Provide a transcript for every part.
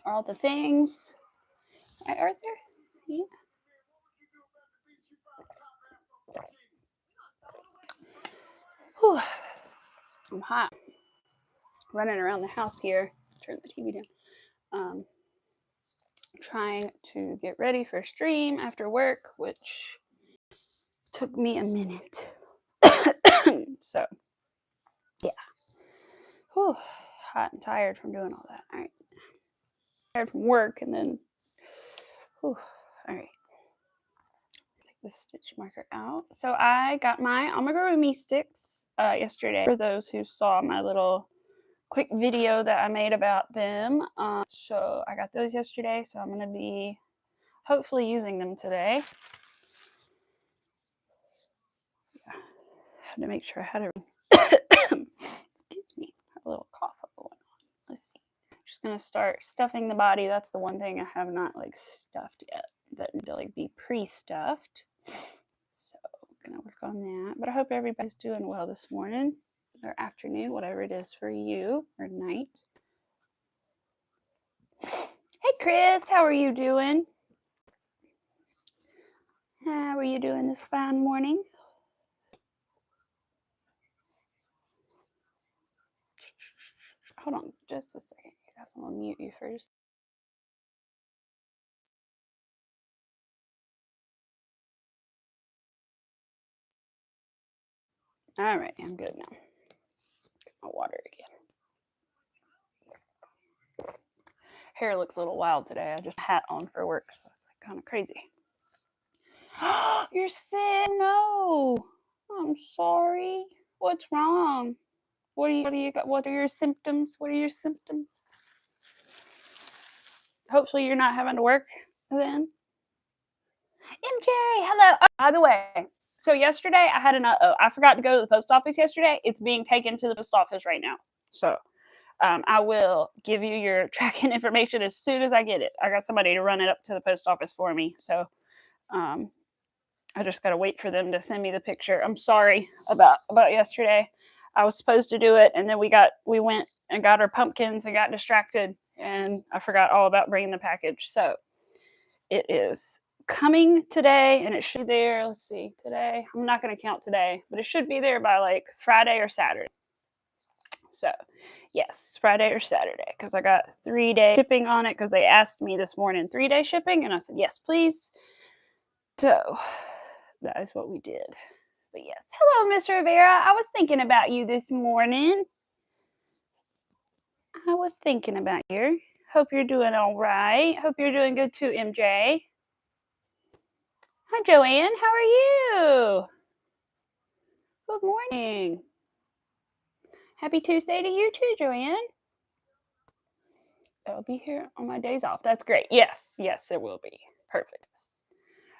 all the things. Right, Arthur? Yeah. Whew. I'm hot. Running around the house here. Turn the TV down. Trying to get ready for stream after work, which took me a minute. So, yeah. Whew. Hot and tired from doing all that. All right. Tired from work and then, whew. All right. Take the stitch marker out. So I got my amigurumi sticks yesterday. For those who saw my little quick video that I made about them. So I got those yesterday. So I'm going to be hopefully using them today. Yeah. Had to make sure I had a excuse me, a little cough going on. Let's see. Just gonna start stuffing the body. That's the one thing I have not like stuffed yet. That need to like be pre-stuffed. So I'm gonna work on that. But I hope everybody's doing well this morning or afternoon, whatever it is for you, or night. Hey Chris, how are you doing? How are you doing this fine morning? Hold on just a second, you guys. I'm gonna mute you first. All right, I'm good now. Get my water again. Hair looks a little wild today. I just had a hat on for work, so it's like kind of crazy. You're sick? No, I'm sorry. What's wrong? What do you got? What are your symptoms? What are your symptoms? Hopefully you're not having to work then. MJ, hello. Oh, by the way, so yesterday I had I forgot to go to the post office yesterday. It's being taken to the post office right now. So I will give you your tracking information as soon as I get it. I got somebody to run it up to the post office for me. So I just got to wait for them to send me the picture. I'm sorry about yesterday. I was supposed to do it, and then we went and got our pumpkins and got distracted, and I forgot all about bringing the package. So it is coming today, and it should be there. Let's see, today. I'm not going to count today, but it should be there by like Friday or Saturday. So yes, Friday or Saturday, because I got 3-day shipping on it, because they asked me this morning 3-day shipping, and I said yes, please. So that is what we did. But yes, hello, Miss Rivera. I was thinking about you this morning. I was thinking about you. Hope you're doing all right. Hope you're doing good too, MJ. Hi, Joanne. How are you? Good morning. Happy Tuesday to you too, Joanne. I'll be here on my days off. That's great. Yes, it will be. Perfect.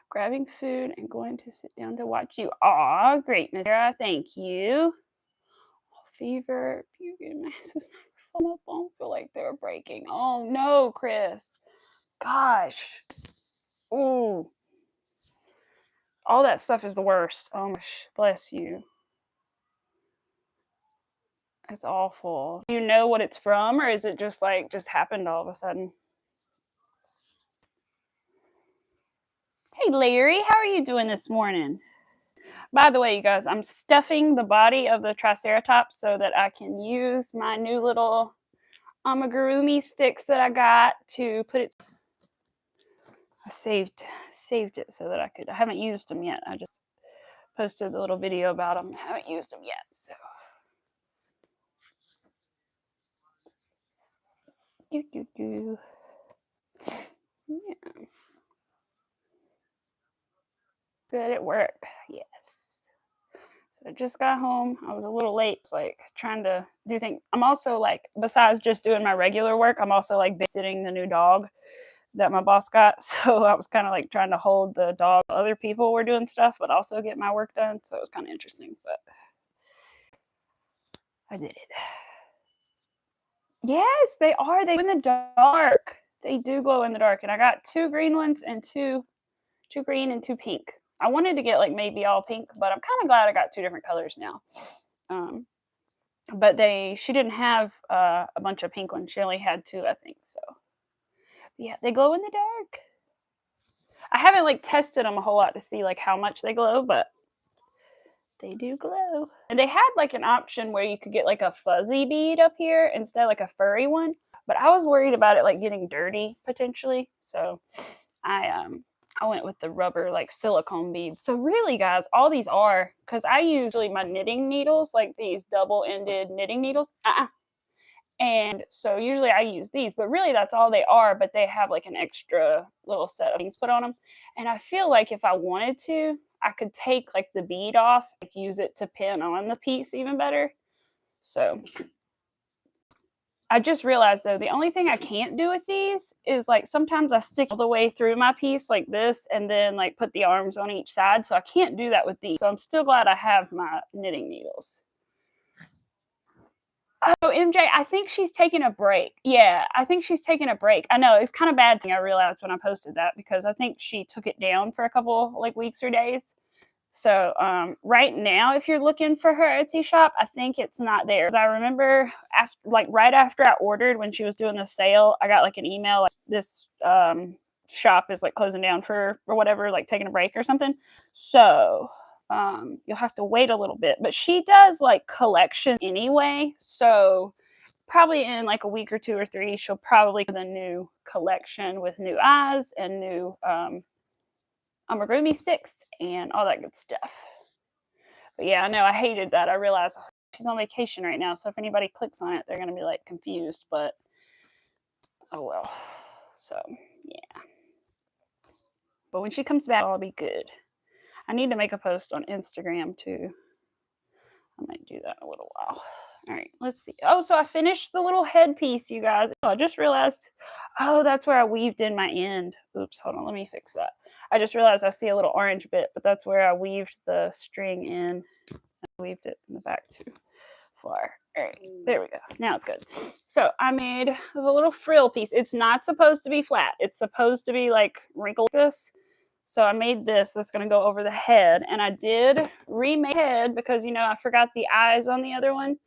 Grabbing food and going to sit down to watch you. Aw, great, Miss Sarah. Thank you. Fever, puking masses. I don't feel like they're breaking. Oh no, Chris. Gosh. Ooh. All that stuff is the worst. Oh my gosh. Bless you. It's awful. Do you know what it's from, or is it just happened all of a sudden? Hey Larry, how are you doing this morning? By the way, you guys, I'm stuffing the body of the Triceratops so that I can use my new little amigurumi sticks that I got to put it. I saved it so that I haven't used them yet. I just posted a little video about them. I haven't used them yet, so. Yeah. Good at work. Yes. So I just got home. I was a little late, like trying to do things. I'm also like, besides just doing my regular work, I'm also like babysitting the new dog that my boss got. So I was kind of like trying to hold the dog. Other people were doing stuff, but also get my work done. So it was kind of interesting, but I did it. Yes, they are. They glow in the dark. They do glow in the dark. And I got 2 green ones and two green and 2 pink. I wanted to get like maybe all pink, but I'm kind of glad I got 2 different colors now. But she didn't have a bunch of pink ones. She only had 2, I think. So Yeah, they glow in the dark. I haven't like tested them a whole lot to see like how much they glow, but they do glow. And they had like an option where you could get like a fuzzy bead up here instead of like a furry one, but I was worried about it like getting dirty potentially, so I went with the rubber like silicone beads. So really, guys, all these are, because I use really my knitting needles, like these double-ended knitting needles. And so usually I use these, but really that's all they are, but they have like an extra little set of things put on them. And I feel like if I wanted to, I could take like the bead off, like use it to pin on the piece even better. So I just realized though, the only thing I can't do with these is like sometimes I stick all the way through my piece like this and then like put the arms on each side. So I can't do that with these. So I'm still glad I have my knitting needles. Oh, MJ, I think she's taking a break. Yeah, I think she's taking a break. I know it's kind of bad thing I realized when I posted that because I think she took it down for a couple like weeks or days. So right now, if you're looking for her Etsy shop, I think it's not there. I remember after, like right after I ordered when she was doing the sale, I got like an email like this shop is like closing down for or whatever, like taking a break or something. So you'll have to wait a little bit, but she does like collection anyway. So probably in like a week or 2 or 3, she'll probably do the new collection with new eyes and new amigurumi sticks and all that good stuff. But yeah, I know I hated that. I realized she's on vacation right now, so if anybody clicks on it, they're gonna be like confused. But oh well. So yeah. But when she comes back, I'll be good. I need to make a post on Instagram too. I might do that in a little while. All right, let's see. Oh, so I finished the little headpiece, you guys. Oh, I just realized, oh, that's where I weaved in my end. Oops, hold on, let me fix that. I just realized I see a little orange bit, but that's where I weaved the string in. I weaved it in the back too far. All right, there we go. Now it's good. So I made the little frill piece. It's not supposed to be flat. It's supposed to be like wrinkled like this. So I made this that's going to go over the head. And I did remake the head because, you know, I forgot the eyes on the other one.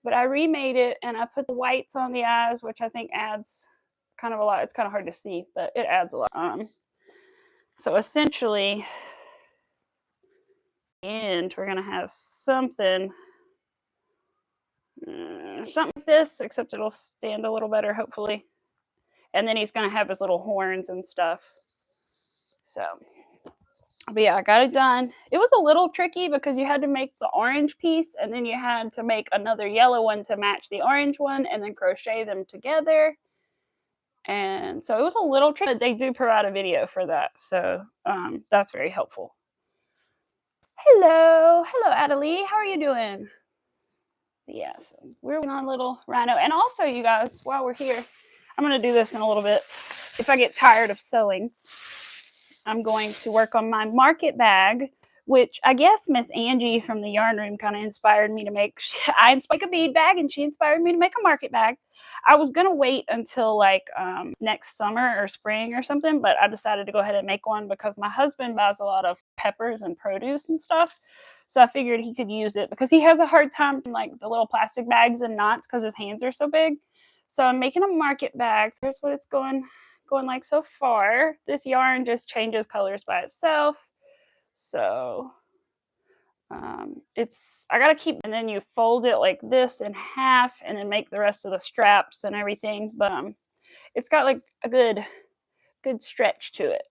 But I remade it and I put the whites on the eyes, which I think adds kind of a lot. It's kind of hard to see, but it adds a lot. So essentially, and we're going to have something like this, except it'll stand a little better, hopefully. And then he's going to have his little horns and stuff. So... but yeah, I got it done. It was a little tricky because you had to make the orange piece and then you had to make another yellow one to match the orange one and then crochet them together. And so it was a little tricky, but they do provide a video for that. So that's very helpful. Hello, Adelie. How are you doing? Yeah, so we're on a little rhino. And also, you guys, while we're here, I'm going to do this in a little bit. If I get tired of sewing, I'm going to work on my market bag, which I guess Miss Angie from the yarn room kind of inspired me to make. I inspired a bead bag and she inspired me to make a market bag. I was going to wait until like next summer or spring or something, but I decided to go ahead and make one because my husband buys a lot of peppers and produce and stuff. So I figured he could use it because he has a hard time like the little plastic bags and knots because his hands are so big. So I'm making a market bag. So here's what it's going like so far. This yarn just changes colors by itself. So I gotta keep, and then you fold it like this in half and then make the rest of the straps and everything. But it's got like a good stretch to it.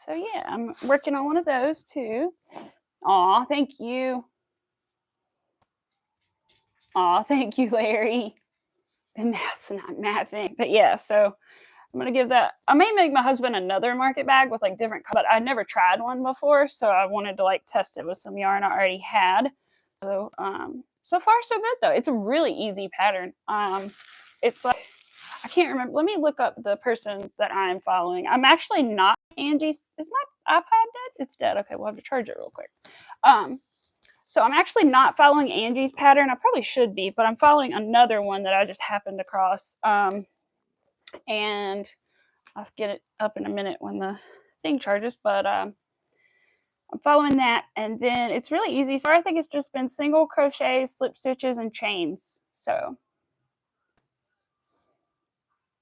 So yeah, I'm working on one of those too. Aw, thank you. Aw, thank you, Larry. The math's not mathing. But yeah, so I'm going to give that. I may make my husband another market bag with like different, but I never tried one before. So I wanted to like test it with some yarn I already had. So, so far so good though. It's a really easy pattern. It's like, I can't remember. Let me look up the person that I'm following. I'm actually not Angie's. Is my iPad dead? It's dead. Okay, we'll have to charge it real quick. So I'm actually not following Angie's pattern. I probably should be, but I'm following another one that I just happened across. And I'll get it up in a minute when the thing charges, but I'm following that. And then it's really easy. So I think it's just been single crochets, slip stitches, and chains. So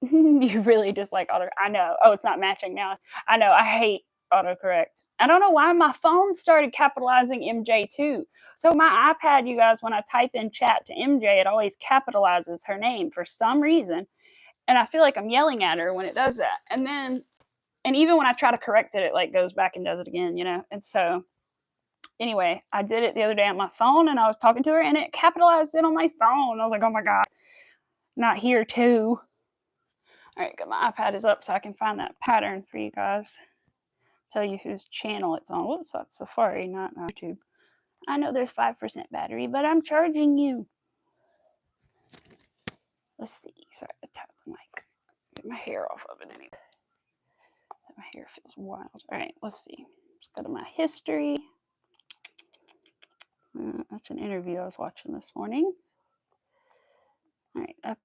You really dislike auto. I know. Oh, it's not matching now. I know. I hate autocorrect. I don't know why my phone started capitalizing MJ too. So my iPad, you guys, when I type in chat to MJ, it always capitalizes her name for some reason. And I feel like I'm yelling at her when it does that. And even when I try to correct it, it like goes back and does it again, you know? And so anyway, I did it the other day on my phone and I was talking to her and it capitalized it on my phone. I was like, oh my God, not here too. All right, good. My iPad is up so I can find that pattern for you guys. Tell you whose channel it's on. Whoops, that's Safari, not YouTube. I know there's 5% battery, but I'm charging you. Let's see. Sorry, I tapped the mic. Get my hair off of it anyway. My hair feels wild. All right, let's see. Let's go to my history. That's an interview I was watching this morning. All right,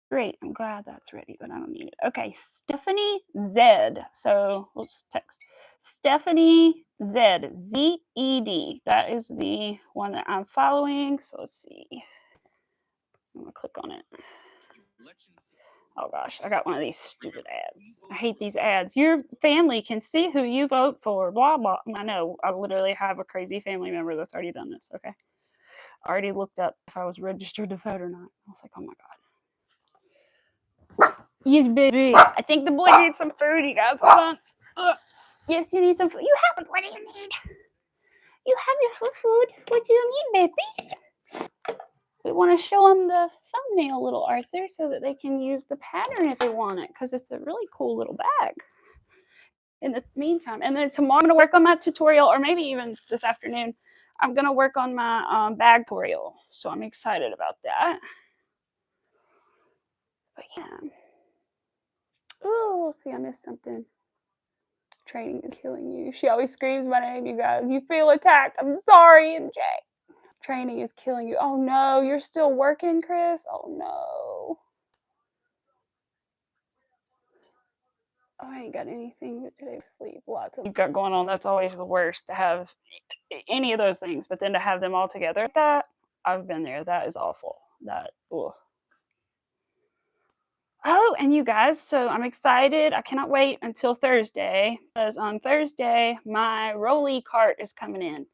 great. I'm glad that's ready, but I don't need it. Okay, Stephanie Z. So let's text. Stephanie Z. Z-E-D. That is the one that I'm following. So let's see. I'm going to click on it. Oh gosh, I got one of these stupid ads. I hate these ads. Your family can see who you vote for, blah, blah. I know, I literally have a crazy family member that's already done this, okay? I already looked up if I was registered to vote or not. I was like, oh my God. Yes, baby. I think the boy needs some food, you guys. Hold on. Yes, you need some food. You have it. What do you need? You have your food. What do you need, baby? We want to show them the thumbnail, little Arthur, so that they can use the pattern if they want it, because it's a really cool little bag. In the meantime, and then tomorrow I'm going to work on my tutorial, or maybe even this afternoon, I'm going to work on my bag tutorial. So I'm excited about that. But yeah. Oh, see, I missed something. Training is killing you. She always screams my name, you guys. You feel attacked. I'm sorry, MJ. Training is killing you. Oh no, you're still working, Chris? Oh no. Oh, I ain't got anything but today's sleep. Lots of you've got going on. That's always the worst to have any of those things, but then to have them all together. That I've been there. That is awful. That ugh. Oh, and you guys, so I'm excited. I cannot wait until Thursday, because on Thursday my rolly cart is coming in.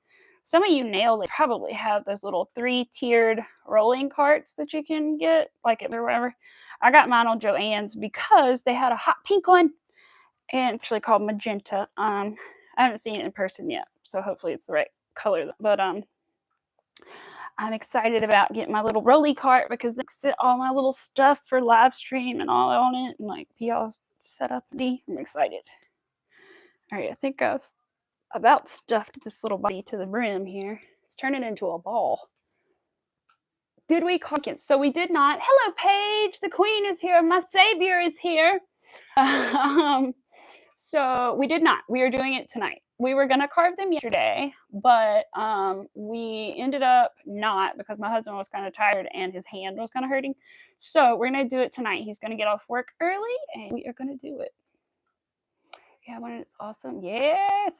Some of you nailed it. Probably have those little 3-tiered rolling carts that you can get, like it or whatever. I got mine on Joann's because they had a hot pink one, and it's actually called magenta. I haven't seen it in person yet, so hopefully it's the right color. But I'm excited about getting my little rolly cart because they sit all my little stuff for live stream and all on it, and like be all set up. I'm excited. All right, I think I've about stuffed this little body to the brim here. Let's turn it into a ball. Did we conk? So we did not. Hello, Paige. The queen is here. My savior is here. So we did not. We are doing it tonight. We were going to carve them yesterday, but we ended up not because my husband was kind of tired and his hand was kind of hurting. So we're going to do it tonight. He's going to get off work early and we are going to do it. Yeah, when it's awesome. Yes.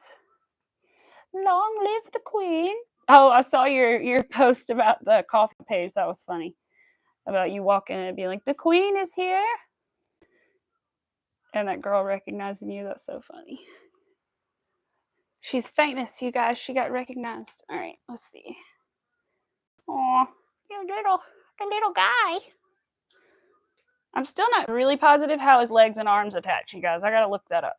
Long live the queen. Oh, I saw your post about the coffee page. That was funny. About you walking in and being like, the queen is here. And that girl recognizing you. That's so funny. She's famous, you guys. She got recognized. All right, let's see. Aw, the little guy. I'm still not really positive how his legs and arms attach, you guys. I gotta look that up.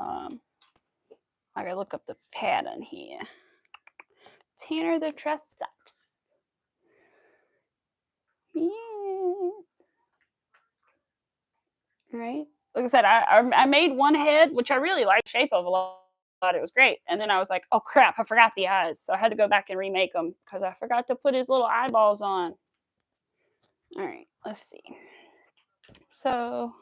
I gotta look up the pattern here. Tanner the Triceratops. Yes. All right. Like I said, I made one head, which I really liked the shape of a lot. It was great. And then I was like, oh crap, I forgot the eyes. So I had to go back and remake them because I forgot to put his little eyeballs on. All right, let's see. So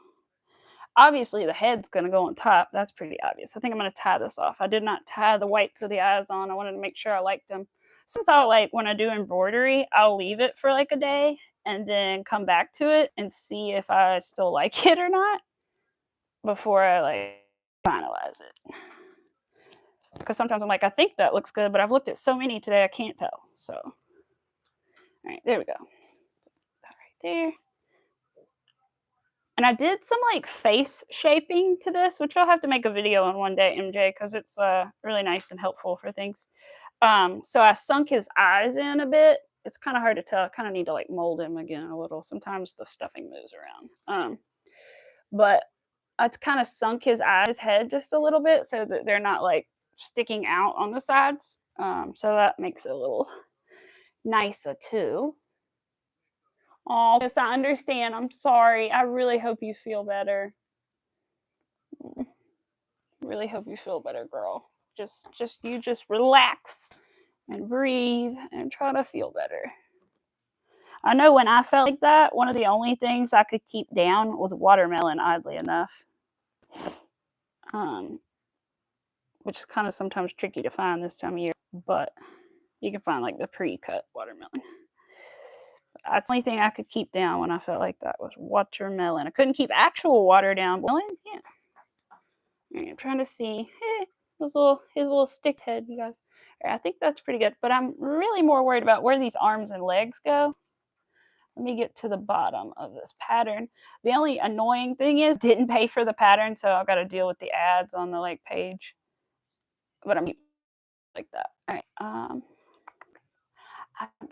obviously the head's going to go on top. That's pretty obvious. I think I'm going to tie this off. I did not tie the whites of the eyes on. I wanted to make sure I liked them. Since I like when I do embroidery, I'll leave it for like a day and then come back to it and see if I still like it or not before I like finalize it. Because sometimes I'm like, I think that looks good, but I've looked at so many today I can't tell. So, all right, there we go. That right there. And I did some like face shaping to this, which I'll have to make a video on one day, MJ, because it's really nice and helpful for things. So I sunk his eyes in a bit. It's kind of hard to tell. I kind of need to like mold him again a little. Sometimes the stuffing moves around. But I kind of sunk his eyes, head just a little bit so that they're not like sticking out on the sides. So that makes it a little nicer too. Oh, yes, I understand. I'm sorry. I really hope you feel better. Really hope you feel better, girl. Just relax and breathe and try to feel better. I know when I felt like that, one of the only things I could keep down was watermelon, oddly enough. Which is kind of sometimes tricky to find this time of year, but you can find like the pre-cut watermelon. That's the only thing I could keep down when I felt like that was watermelon. I couldn't keep actual water down. Yeah. I'm trying to see his little stick head, you guys. I think that's pretty good, but I'm really more worried about where these arms and legs go. Let me get to the bottom of this pattern. The only annoying thing is didn't pay for the pattern, so I've got to deal with the ads on the like page. But I'm like that. All right. I'm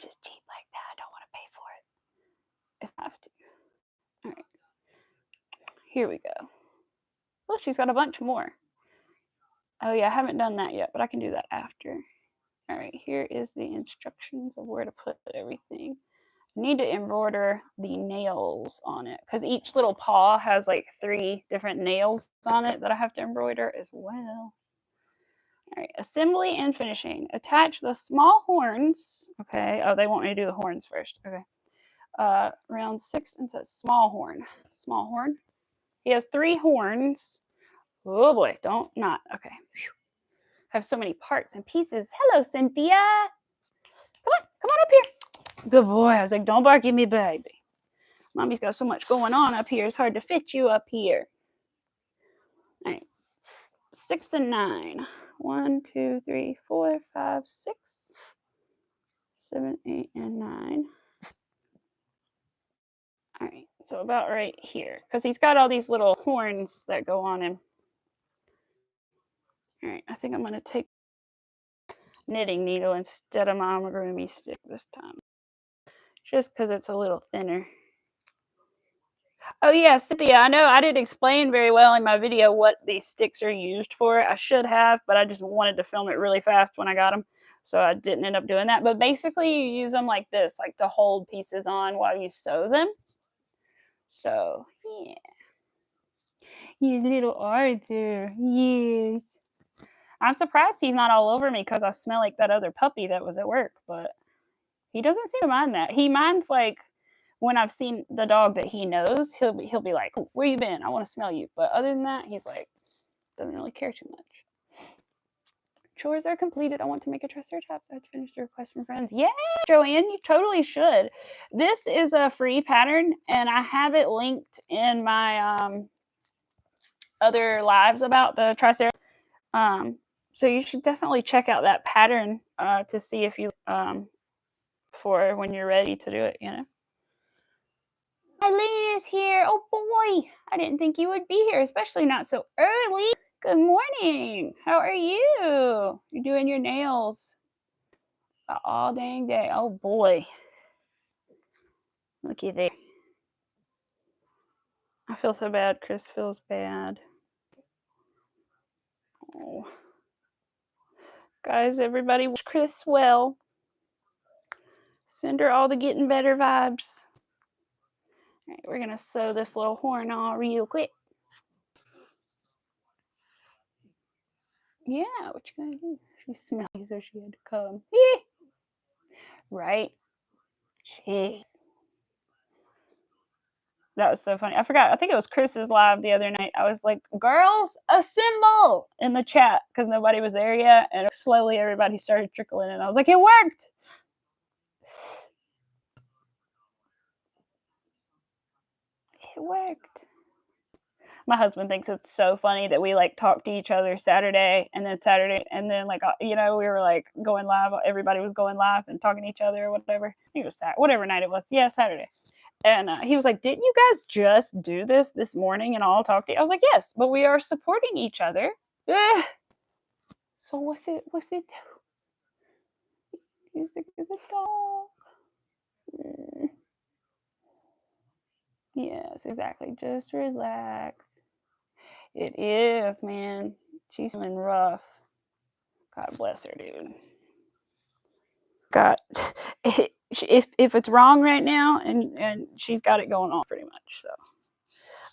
just cheap like that. I don't want to pay for it if I have to. All right. Here we go. Look, she's got a bunch more. Oh yeah, I haven't done that yet, but I can do that after. All right, here is the instructions of where to put everything. I need to embroider the nails on it because each little paw has like 3 different nails on it that I have to embroider as well. All right, assembly and finishing. Attach the small horns. Okay. Oh, they want me to do the horns first. Okay. Round 6 and says small horn. Small horn. He has 3 horns. Oh boy, don't not. Okay. Whew. I have so many parts and pieces. Hello, Cynthia. Come on up here. Good boy. I was like, don't bark at me, baby. Mommy's got so much going on up here. It's hard to fit you up here. All right. 6 and 9. 1, 2, 3, 4, 5, 6, 7, 8, and 9. All right, so about right here, because he's got all these little horns that go on him. All right, I think I'm going to take knitting needle instead of my amigurumi stick this time, just because it's a little thinner. Oh yeah, Cynthia, I know I didn't explain very well in my video what these sticks are used for. I should have, but I just wanted to film it really fast when I got them, so I didn't end up doing that. But basically, you use them like this, like to hold pieces on while you sew them. So, yeah. He's little Arthur. Yes. I'm surprised he's not all over me because I smell like that other puppy that was at work, but he doesn't seem to mind that. He minds like when I've seen the dog that he knows, he'll be like, "Where you been? I want to smell you." But other than that, he's like, doesn't really care too much. Chores are completed. I want to make a Triceratops. I have to finish the request from friends. Yeah, Joanne, you totally should. This is a free pattern, and I have it linked in my other lives about the Triceratops. So you should definitely check out that pattern to see if you for when you're ready to do it. You know. Eileen is here. Oh boy, I didn't think you would be here, especially not so early. Good morning. How are you? You're doing your nails all dang day. Oh boy. Looky there. I feel so bad. Chris feels bad. Oh. Guys, everybody wish Chris well. Send her all the getting better vibes. All right, we're going to sew this little horn on real quick. Yeah, what you gonna do? She smells so she had to come. Right? Jeez. That was so funny. I forgot. I think it was Chris's live the other night. I was like, girls, assemble in the chat because nobody was there yet. And slowly everybody started trickling in. I was like, it worked. It worked. My husband thinks it's so funny that we like talk to each other Saturday and then like, you know, we were like going live. Everybody was going live and talking to each other or whatever. I think it was Saturday, whatever night it was. Yeah, Saturday. And he was like, "Didn't you guys just do this morning and all talk to you?" I was like, "Yes, but we are supporting each other." Ugh. So what's it? Music is a dog. Yes, exactly. Just relax. It is, man. She's feeling rough. God bless her, dude. God, if it's wrong right now, and she's got it going on pretty much. So,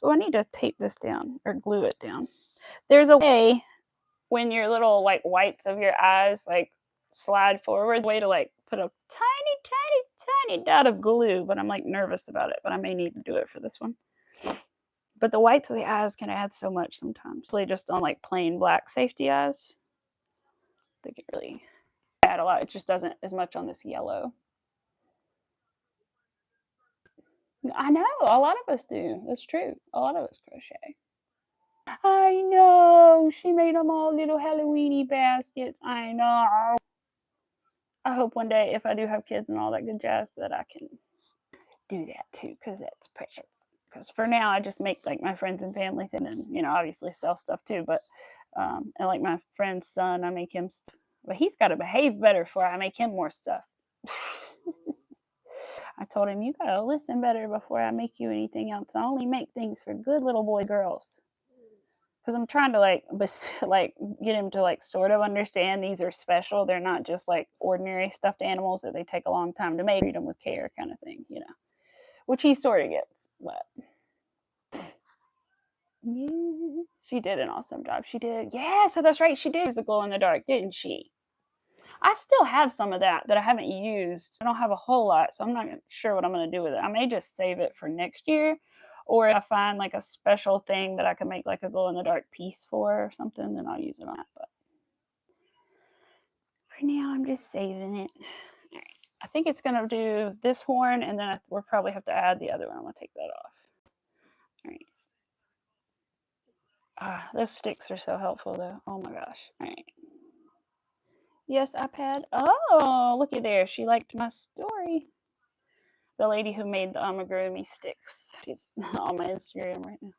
oh, I need to tape this down or glue it down. There's a way when your little like whites of your eyes like slide forward, way to like put a tiny dot of glue. But I'm like nervous about it. But I may need to do it for this one. But the whites of the eyes can add so much sometimes. So just on like plain black safety eyes, they can really add a lot. It just doesn't as much on this yellow. I know, a lot of us do. That's true. A lot of us crochet. I know. She made them all little Halloweeny baskets. I know. I hope one day, if I do have kids and all that good jazz, that I can do that too, because that's precious. Because for now, I just make like my friends and family thing, and obviously sell stuff too. But and like my friend's son, I make him stuff. But he's got to behave better before I make him more stuff. I told him, you gotta listen better before I make you anything else. I only make things for good little boy girls. Because I'm trying to like get him to like sort of understand these are special. They're not just like ordinary stuffed animals that they take a long time to make. Treat them with care, kind of thing, which he sort of gets. But yes, she did an awesome job. She did. Yeah, so that's right. She did use the glow in the dark, didn't she? I still have some of that I haven't used. I don't have a whole lot, so I'm not sure what I'm going to do with it. I may just save it for next year, or if I find like a special thing that I can make like a glow in the dark piece for or something, then I'll use it on that. But for now, I'm just saving it. All right. I think it's going to do this horn, and then we'll probably have to add the other one. I'm going to take that off. All right. Ah, those sticks are so helpful, though. Oh my gosh. All right. Yes, iPad. Oh, looky there. She liked my story. The lady who made the amigurumi sticks. She's on my Instagram right now.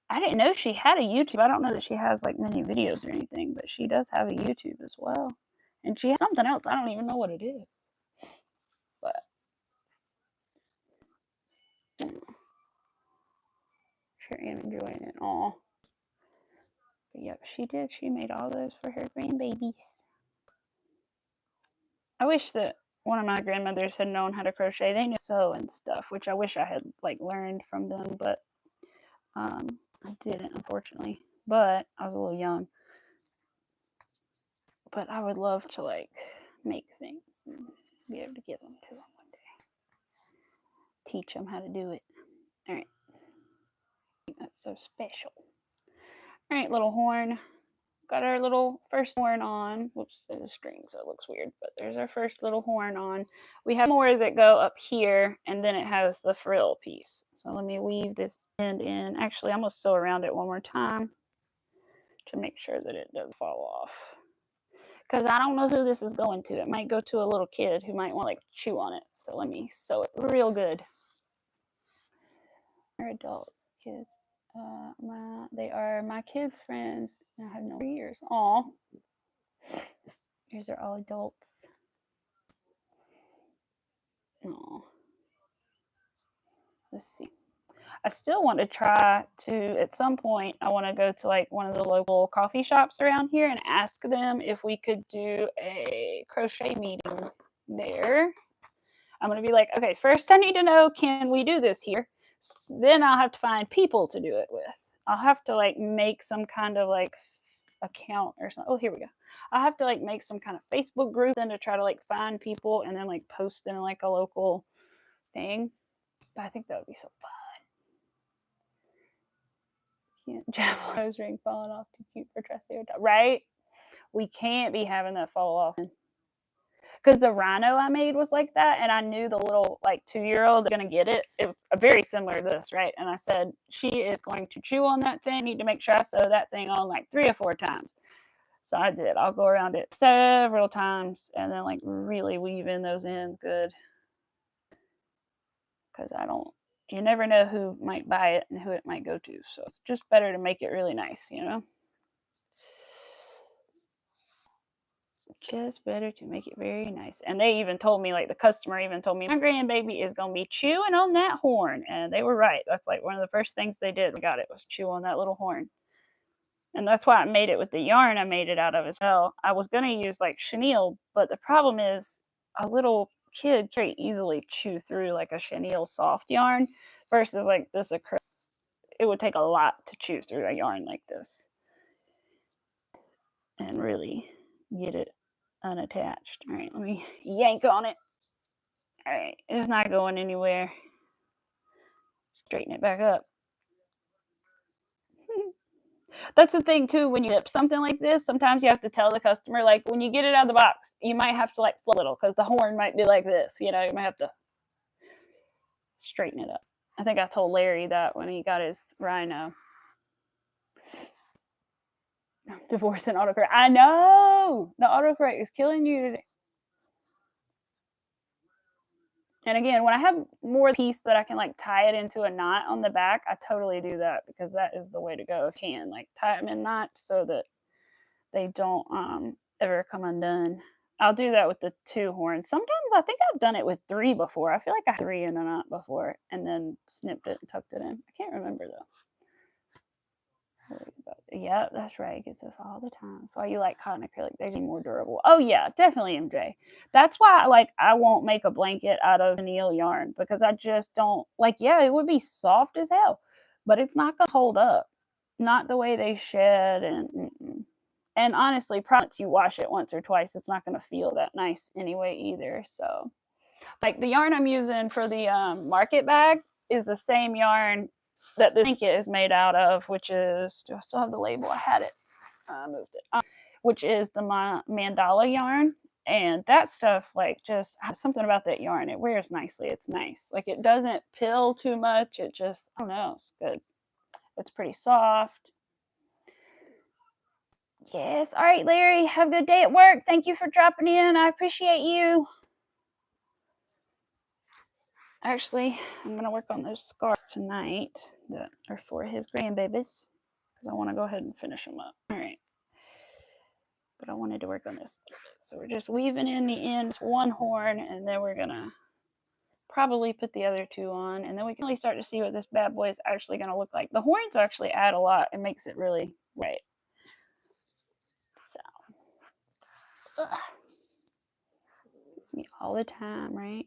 I didn't know she had a YouTube. I don't know that she has like many videos or anything, but she does have a YouTube as well. And she has something else. I don't even know what it is. But sure am enjoying it all. But yep, she did. She made all those for her grandbabies. I wish that one of my grandmothers had known how to crochet. They knew sew and stuff, which I wish I had like learned from them, but I didn't, unfortunately. But I was a little young. But I would love to like make things and be able to give them to them one day. Teach them how to do it. All right. That's so special. All right, little horn. Got our little first horn on. Whoops, there's a string, so it looks weird, but there's our first little horn on. We have more that go up here, and then it has the frill piece. So let me weave this end in. Actually, I'm going to sew around it one more time to make sure that it doesn't fall off. Because I don't know who this is going to. It might go to a little kid who might want to like chew on it. So let me sew it real good. They're adults, kids. They are my kids' friends. I have no years. Aw. These are all adults. Aw. Let's see. I still want to try to, at some point, I want to go to like one of the local coffee shops around here and ask them if we could do a crochet meeting there. I'm going to be like, okay, first I need to know, can we do this here? Then I'll have to find people to do it with. I'll have to like make some kind of like account or something. Oh, here we go. I'll have to like make some kind of Facebook group then to try to like find people and then like post in like a local thing. But I think that would be so fun. Javelin nose ring falling off, too cute for Triceratops. Right? We can't be having that fall off. Because the rhino I made was like that, and I knew the little like 2-year-old gonna get it. It was very similar to this, right? And I said, she is going to chew on that thing. I need to make sure I sew that thing on like 3 or 4 times. So I did. I'll go around it several times and then like really weave in those ends good. because you never know who might buy it and who it might go to. So it's just better to make it really nice, you know? Just better to make it very nice. And they even told me, like the customer even told me, my grandbaby is gonna be chewing on that horn. And they were right. That's like one of the first things they did. We got it was chew on that little horn. And that's why I made it with the yarn I made it out of as well. I was gonna use like chenille, but the problem is a little kid can easily chew through like a chenille soft yarn versus like this acrylic. It would take a lot to chew through a yarn like this and really get it unattached. All right, let me yank on it. All right, it's not going anywhere. Straighten it back up. That's the thing too, when you dip something like this, sometimes you have to tell the customer, like when you get it out of the box, you might have to like flip a little because the horn might be like this, you know, you might have to straighten it up. I think I told Larry that when he got his rhino. Divorce and autocorrect. I know! The autocorrect is killing you today. And again, when I have more piece that I can like tie it into a knot on the back, I totally do that because that is the way to go. If you can like tie them in knots so that they don't ever come undone. I'll do that with the 2 horns. Sometimes I think I've done it with 3 before. I feel like I had 3 in a knot before and then snipped it and tucked it in. I can't remember though. Yeah, that's right. It gets us all the time. That's why you like cotton acrylic. They're more durable. Oh yeah, definitely, MJ. That's why I won't make a blanket out of chenille yarn because I just don't like. Yeah, it would be soft as hell, but it's not gonna hold up. Not the way they shed and honestly, probably once you wash it once or twice, it's not gonna feel that nice anyway either. So, like the yarn I'm using for the market bag is the same yarn that the blanket is made out of, which is, do I still have the label? I had it. I moved it. Which is the mandala yarn. And that stuff, like, just something about that yarn. It wears nicely. It's nice. Like, it doesn't pill too much. It just, I don't know, it's good. It's pretty soft. Yes. All right, Larry. Have a good day at work. Thank you for dropping in. I appreciate you. Actually, I'm going to work on those scarves tonight that are for his grandbabies because I want to go ahead and finish them up. All right. But I wanted to work on this. So we're just weaving in the ends, 1 horn, and then we're going to probably put the other 2 on, and then we can really start to see what this bad boy is actually going to look like. The horns actually add a lot. It makes it really right. So, it's me all the time, right?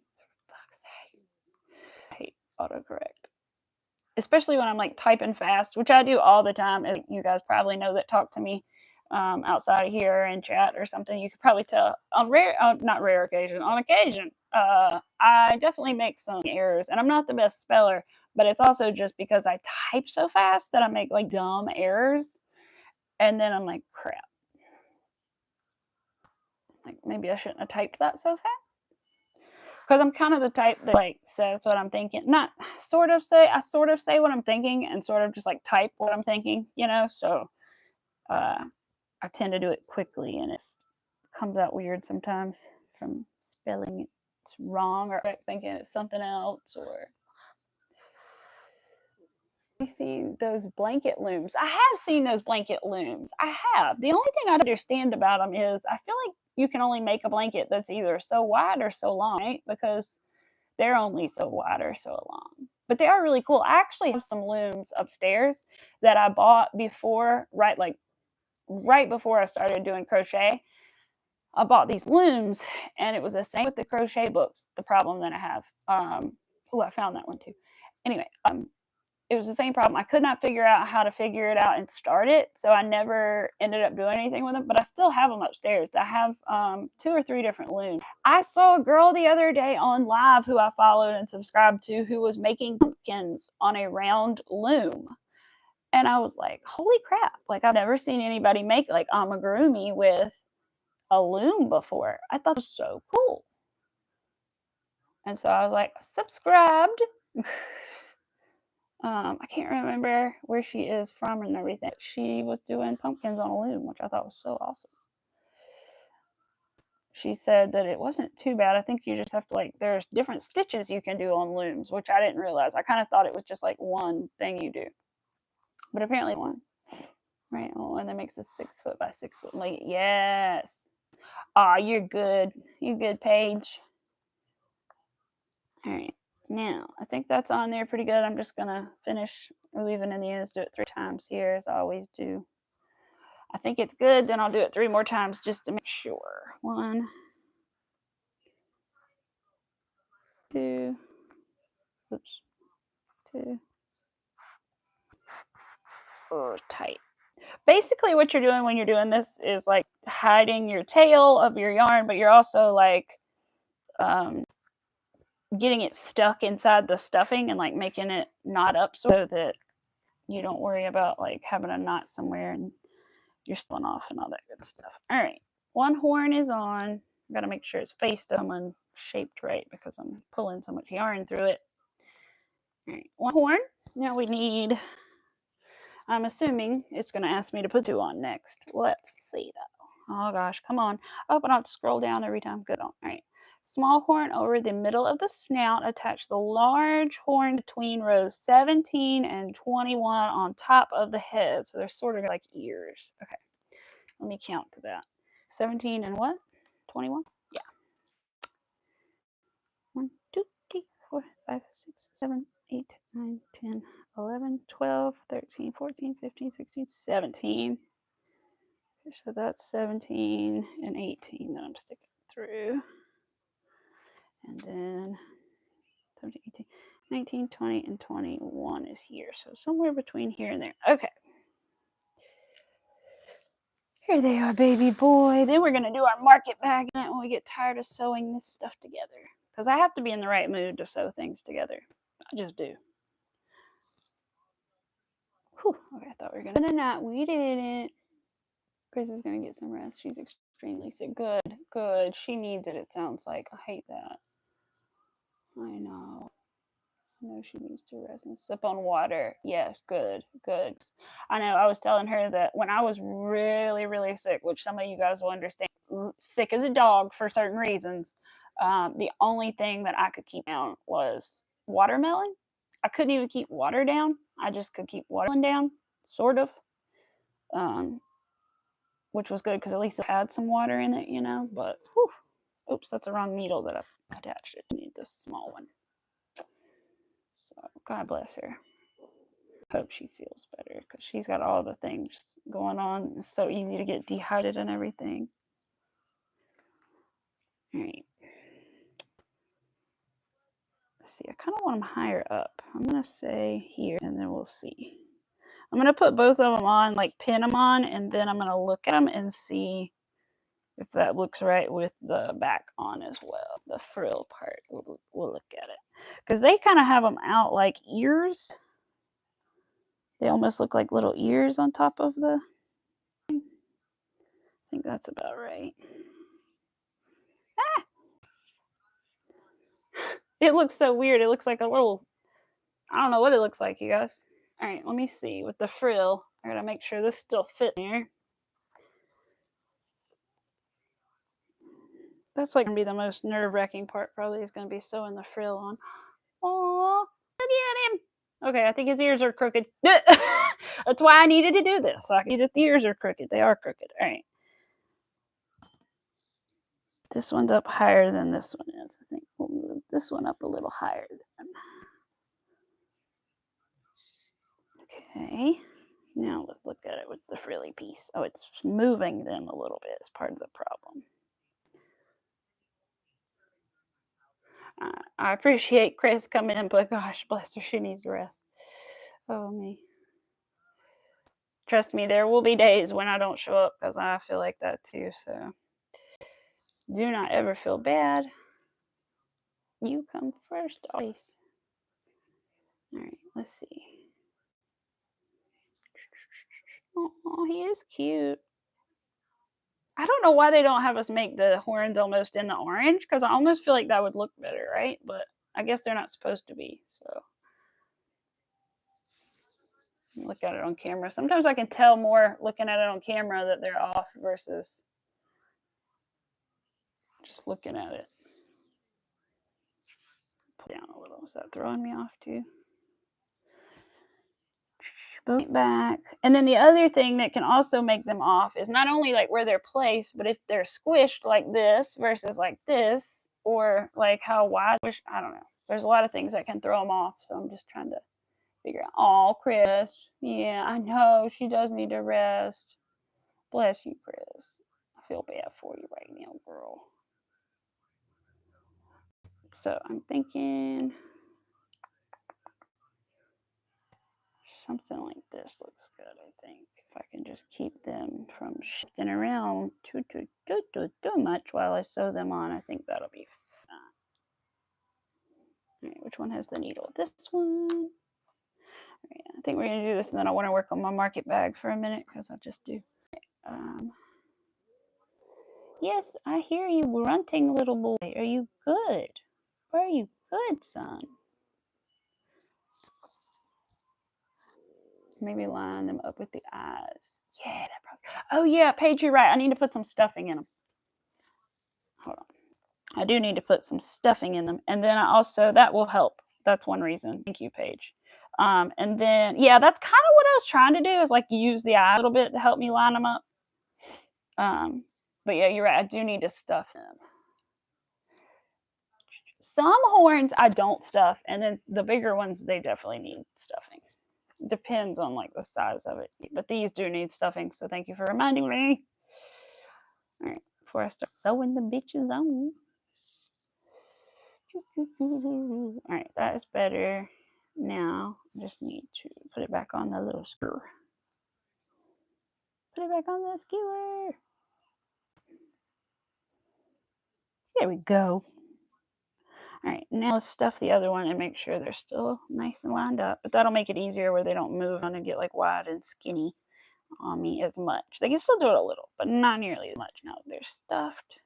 I hate autocorrect. Especially when I'm like typing fast, which I do all the time. As you guys probably know that talk to me outside of here in chat or something, you could probably tell on on occasion, I definitely make some errors, and I'm not the best speller, but it's also just because I type so fast that I make like dumb errors, and then I'm like, crap, like maybe I shouldn't have typed that so fast. Because I'm kind of the type that like says what I'm thinking, not sort of say, I sort of say what I'm thinking and sort of just like type what I'm thinking, you know. So I tend to do it quickly, and it comes out weird sometimes from spelling it wrong or thinking it's something else. Or we see those blanket looms. I have seen those blanket looms. I have. The only thing I understand about them is I feel like you can only make a blanket that's either so wide or so long, right? Because they're only so wide or so long. But they are really cool. I actually have some looms upstairs that I bought before, right before I started doing crochet. I bought these looms, and it was the same with the crochet books. The problem that I have. I found that one too. Anyway, it was the same problem. I could not figure out how to figure it out and start it, so I never ended up doing anything with them. But I still have them upstairs. I have 2 or 3 different looms. I saw a girl the other day on live who I followed and subscribed to who was making pumpkins on a round loom. And I was like, holy crap. Like, I've never seen anybody make like amigurumi with a loom before. I thought it was so cool. And so I was like, subscribed. I can't remember where she is from and everything. She was doing pumpkins on a loom, which I thought was so awesome. she said that it wasn't too bad. I think you just have to, like, there's different stitches you can do on looms, which I didn't realize. I kind of thought it was just like one thing you do, but apparently one. Right. Oh, and that makes a 6 foot by 6 foot late. Yes. Ah, you're good. You're good, Paige. All right. Now, I think that's on there pretty good. I'm just going to finish leaving in the ends, do it 3 times here, as I always do. I think it's good. Then I'll do it 3 more times just to make sure. 1, 2, oops, 2. Oh, tight. Basically, what you're doing when you're doing this is like hiding your tail of your yarn, but you're also like getting it stuck inside the stuffing and like making it knot up so that you don't worry about like having a knot somewhere and you're spun off and all that good stuff. All right, one horn is on. Got to make sure it's faced up and shaped right because I'm pulling so much yarn through it. All right, one horn. Now we need, I'm assuming it's going to ask me to put 2 on next. Let's see though. Oh gosh, come on. Oh, but I have to scroll down every time. Good on. All right. Small horn over the middle of the snout. Attach the large horn between rows 17 and 21 on top of the head. So they're sort of like ears. Okay. Let me count to that. 17 and what? 21? Yeah. 1, 2, 3, 4, 5, 6, 7, 8, 9, 10, 11, 12, 13, 14, 15, 16, 17. So that's 17 and 18 that I'm sticking through. And then 17, 18, 19, 20, and 21 is here. So somewhere between here and there. Okay. Here they are, baby boy. Then we're going to do our market bag when we get tired of sewing this stuff together. Because I have to be in the right mood to sew things together. I just do. Whew. Okay, I thought we were going to. Not. We didn't. Chris is going to get some rest. She's extremely sick. Good. Good. She needs it, it sounds like. I hate that. I know. No, she needs to rest and sip on water. Yes, good, good. I know. I was telling her that when I was really, really sick, which some of you guys will understand, sick as a dog for certain reasons, the only thing that I could keep down was watermelon. I couldn't even keep water down. I just could keep watermelon down, sort of, which was good because at least it had some water in it, you know. But, whew, oops, that's the wrong needle that I've attached it. I need this small one. So, God bless her. Hope she feels better because she's got all the things going on. It's so easy to get dehydrated and everything. All right. Let's see. I kind of want them higher up. I'm going to say here and then we'll see. I'm going to put both of them on, like pin them on, and then I'm going to look at them and see if that looks right with the back on as well. The frill part. We'll look at it. Because they kind of have them out like ears. They almost look like little ears on top of the. I think that's about right. Ah! It looks so weird. It looks like a little, I don't know what it looks like, you guys. All right, let me see. With the frill, I gotta make sure this still fits here. That's like gonna be the most nerve-wracking part. Probably is gonna be sewing the frill on. Oh, look at him. Okay, I think his ears are crooked. That's why I needed to do this. So I can see that the ears are crooked. They are crooked. All right. This one's up higher than this one is. I think we'll move this one up a little higher. Okay. Now let's look at it with the frilly piece. Oh, it's moving them a little bit. It's part of the problem. I appreciate Chris coming in, but gosh, bless her, she needs rest. Oh, me. Trust me, there will be days when I don't show up because I feel like that too. So do not ever feel bad. You come first, always. All right, let's see. Oh, he is cute. I don't know why they don't have us make the horns almost in the orange because I almost feel like that would look better, right? But I guess they're not supposed to be. So look at it on camera. Sometimes I can tell more looking at it on camera that they're off versus. Just looking at it. Pull down a little. Is that throwing me off too? Boot it back. And then the other thing that can also make them off is not only like where they're placed, but if they're squished like this versus like this, or like how wide, I don't know. There's a lot of things that can throw them off. So I'm just trying to figure out. Oh, Chris. Yeah, I know. She does need to rest. Bless you, Chris. I feel bad for you right now, girl. So I'm thinking something like this looks good, I think. If I can just keep them from shifting around too much while I sew them on, I think that'll be fine. All right, which one has the needle? This one. All right, I think we're going to do this, and then I want to work on my market bag for a minute, because I'll just do... Yes, I hear you grunting, little boy. Are you good? Are you good, son? Maybe line them up with the eyes. Yeah, that probably... Oh yeah, Paige, you're right. I need to put some stuffing in them. Hold on. I do need to put some stuffing in them, and then I also, that will help. That's one reason. Thank you, Paige. And then yeah, that's kind of what I was trying to do, is like use the eye a little bit to help me line them up. But yeah, you're right. I do need to stuff them. Some horns I don't stuff, and then the bigger ones, they definitely need stuffing. Depends on like the size of it, but these do need stuffing, so thank you for reminding me. All right, before I start sewing the bitches on. All right, that is better. Now I just need to put it back on the little skewer. Put it back on the skewer. There we go. All right, now let's stuff the other one and make sure they're still nice and lined up. But that'll make it easier where they don't move on and get like wide and skinny on me as much. They can still do it a little, but not nearly as much. Now they're stuffed.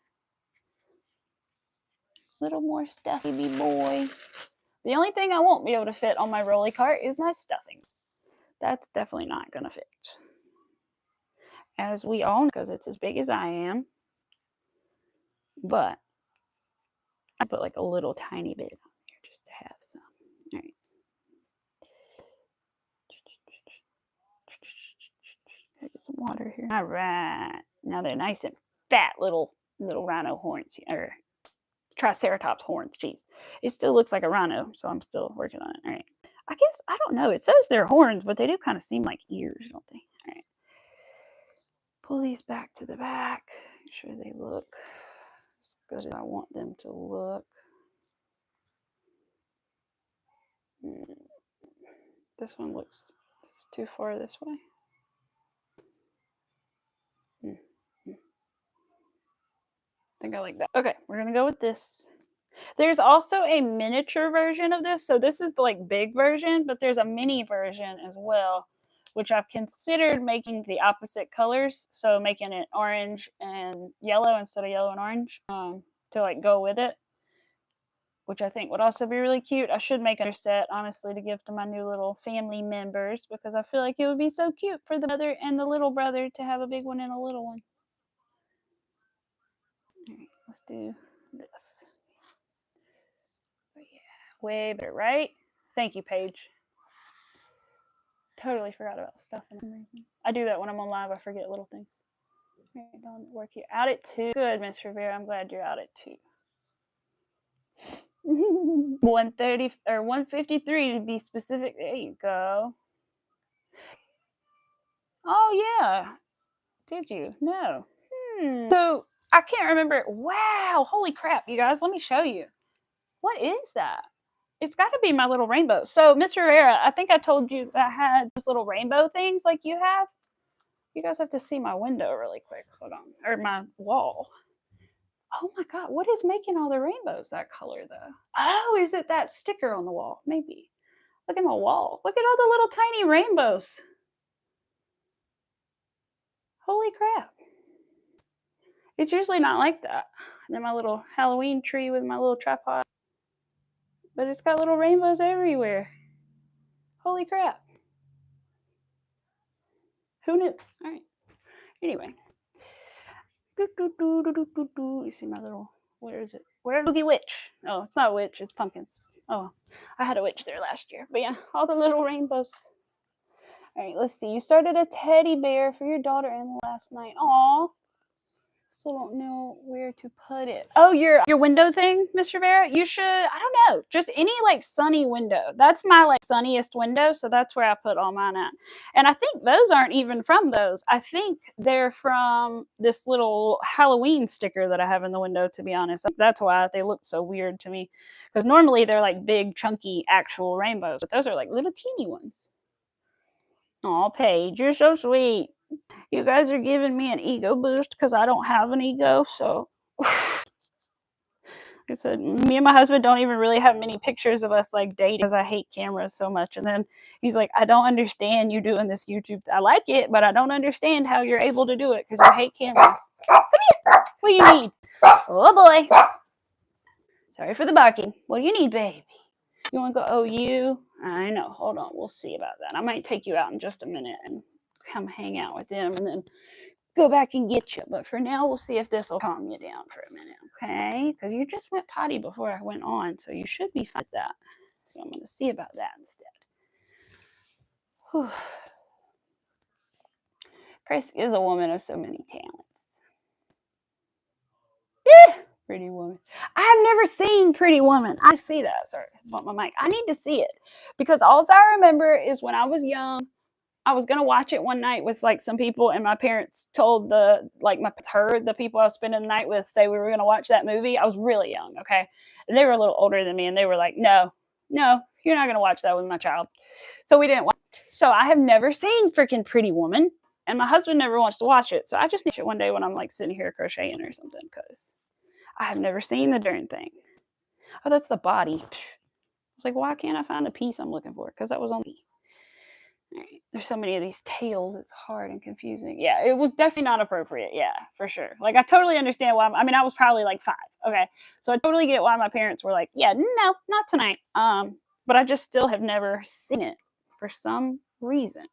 A little more stuffy boy. The only thing I won't be able to fit on my rolly cart is my stuffing. That's definitely not going to fit. As we all know, because it's as big as I am. But I put like a little tiny bit on here just to have some. All right. Gotta get some water here. All right. Now they're nice and fat little rhino horns, or Triceratops horns. Jeez. It still looks like a rhino, so I'm still working on it. All right. I guess, I don't know. It says they're horns, but they do kind of seem like ears, don't they? All right. Pull these back to the back. Make sure they look as good as I want them to look. This one looks too far this way. I think I like that. Okay, we're gonna go with this. There's also a miniature version of this. So this is the like big version, but there's a mini version as well, which I've considered making the opposite colors. So making it orange and yellow instead of yellow and orange to like go with it, which I think would also be really cute. I should make another set, honestly, to give to my new little family members, because I feel like it would be so cute for the mother and the little brother to have a big one and a little one. All right, let's do this. Oh, yeah, way better, right? Thank you, Paige. Totally forgot about stuff for some reason. I do that when I'm on live. I forget little things. All right, don't work here. Out at 2. Good, Miss Rivera. I'm glad you're out at 2. 130 or 153 to be specific. There you go. Oh yeah. Did you? No. So I can't remember. Wow. Holy crap, you guys. Let me show you. What is that? It's got to be my little rainbow. So Miss Rivera, I think I told you that I had those little rainbow things like you have. You guys have to see my window really quick. Hold on. Or my wall. Oh my God, what is making all the rainbows that color though? Oh, is it that sticker on the wall? Maybe. Look at my wall. Look at all the little tiny rainbows. Holy crap. It's usually not like that. And then my little Halloween tree with my little tripod. But it's got little rainbows everywhere. Holy crap. Who knew? All right. Anyway. You see my little Where is it? Where's Boogie Witch? Oh, it's not a witch, it's pumpkins. Oh, I had a witch there last year. But yeah, all the little rainbows. All right, let's see. You started a teddy bear for your daughter-in-law last night. Aw. Still don't know where to put it. Oh, your window thing, Mr. Bear? You should, I don't know, just any like sunny window. That's my like sunniest window, so that's where I put all mine at. And I think those aren't even from those. I think they're from this little Halloween sticker that I have in the window, to be honest. That's why they look so weird to me. Because normally they're like big, chunky, actual rainbows, but those are like little teeny ones. Aw, Paige, you're so sweet. You guys are giving me an ego boost because I don't have an ego. So, like I said, me and my husband don't even really have many pictures of us like dating because I hate cameras so much. And then he's like, I don't understand you doing this YouTube. I like it, but I don't understand how you're able to do it because you hate cameras. Come here. What do you need? Oh boy. Sorry for the barking. What do you need, baby? You want to go OU? I know. Hold on. We'll see about that. I might take you out in just a minute and come hang out with them and then go back and get you. But for now, we'll see if this will calm you down for a minute, okay? Because you just went potty before I went on, so you should be fine with that. So I'm going to see about that instead. Whew. Grace is a woman of so many talents. Pretty Woman. I have never seen Pretty Woman. I see that. Sorry, I bumped my mic. I need to see it because all I remember is when I was young, I was gonna watch it one night with like some people, and my parents told the people I was spending the night with say we were gonna watch that movie. I was really young, okay, and they were a little older than me, and they were like, "No, you're not gonna watch that with my child." So we didn't watch. So I have never seen freaking Pretty Woman, and my husband never wants to watch it. So I just need to watch it one day when I'm like sitting here crocheting or something because I have never seen the darn thing. Oh, that's the body. I was like, why can't I find a piece I'm looking for? Because that was on me. All right. There's so many of these tails. It's hard and confusing. Yeah, it was definitely not appropriate. Yeah, for sure. Like, I totally understand why. I mean, I was probably like 5. Okay. So I totally get why my parents were like, yeah, no, not tonight. But I just still have never seen it for some reason.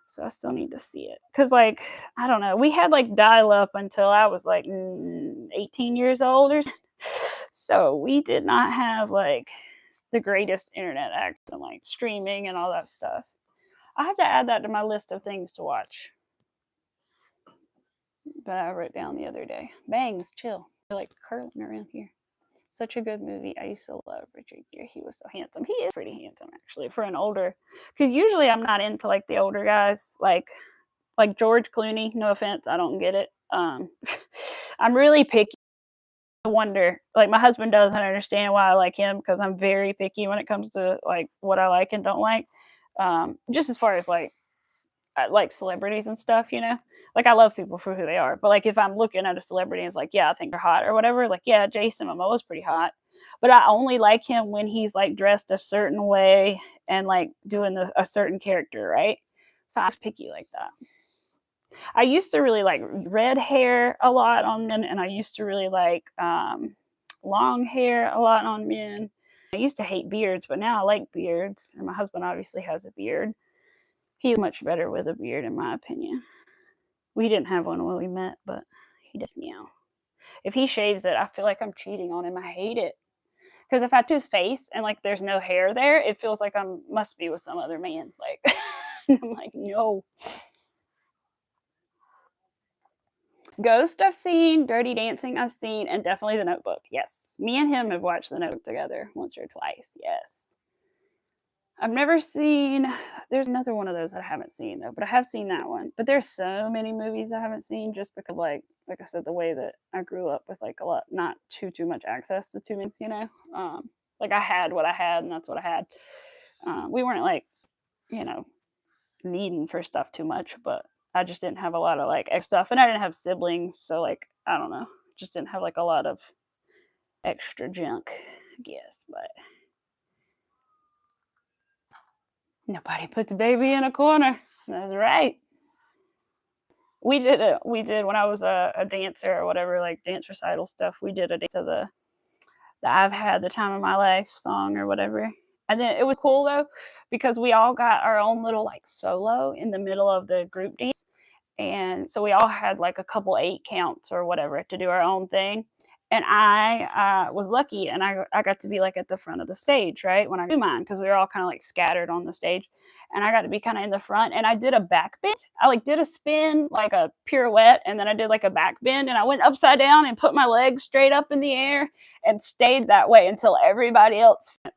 So I still need to see it. Because, like, I don't know. We had, like, dial-up until I was, like, 18 years old or something. So we did not have, like, the greatest internet access and, like, streaming and all that stuff. I have to add that to my list of things to watch. But I wrote down the other day. Bangs, chill. They're, like, curling around here. Such a good movie. I used to love Richard Gere. He was so handsome. He is pretty handsome, actually, for an older. Because usually I'm not into like the older guys, like George Clooney. No offense, I don't get it. I'm really picky. I wonder, like my husband doesn't understand why I like him because I'm very picky when it comes to like what I like and don't like. Just as far as like celebrities and stuff, you know. Like I love people for who they are, but like if I'm looking at a celebrity and it's like, yeah, I think they're hot or whatever, like yeah, Jason Momoa is pretty hot, but I only like him when he's like dressed a certain way and like doing a certain character, right? So I'm picky like that. I used to really like red hair a lot on men, and I used to really like long hair a lot on men. I used to hate beards, but now I like beards, and my husband obviously has a beard. He's much better with a beard, in my opinion. We didn't have one when we met, but he does now. If he shaves it, I feel like I'm cheating on him. I hate it. Because if I do his face and like there's no hair there, it feels like I must be with some other man. Like, I'm like, no. Ghost I've seen, Dirty Dancing I've seen, and definitely The Notebook. Yes. Me and him have watched The Notebook together once or twice. Yes. I've never seen, there's another one of those that I haven't seen though, but I have seen that one. But there's so many movies I haven't seen just because like I said, the way that I grew up with like a lot, not too much access to too many, you know. Like I had what I had and that's what I had. We weren't like, you know, needing for stuff too much, but I just didn't have a lot of like extra stuff, and I didn't have siblings, so like I don't know, just didn't have like a lot of extra junk, I guess. But nobody put the baby in a corner. That's right. We did when I was a dancer or whatever, like dance recital stuff. We did a dance to the I've Had the Time of My Life song or whatever. And then it was cool though, because we all got our own little like solo in the middle of the group dance. And so we all had like a couple 8 counts or whatever to do our own thing. And I was lucky, and I got to be like at the front of the stage, right, when I do mine, because we were all kind of like scattered on the stage, and I got to be kind of in the front, and I did a back bend. I like did a spin, like a pirouette, and then I did like a back bend, and I went upside down and put my legs straight up in the air and stayed that way until everybody else went.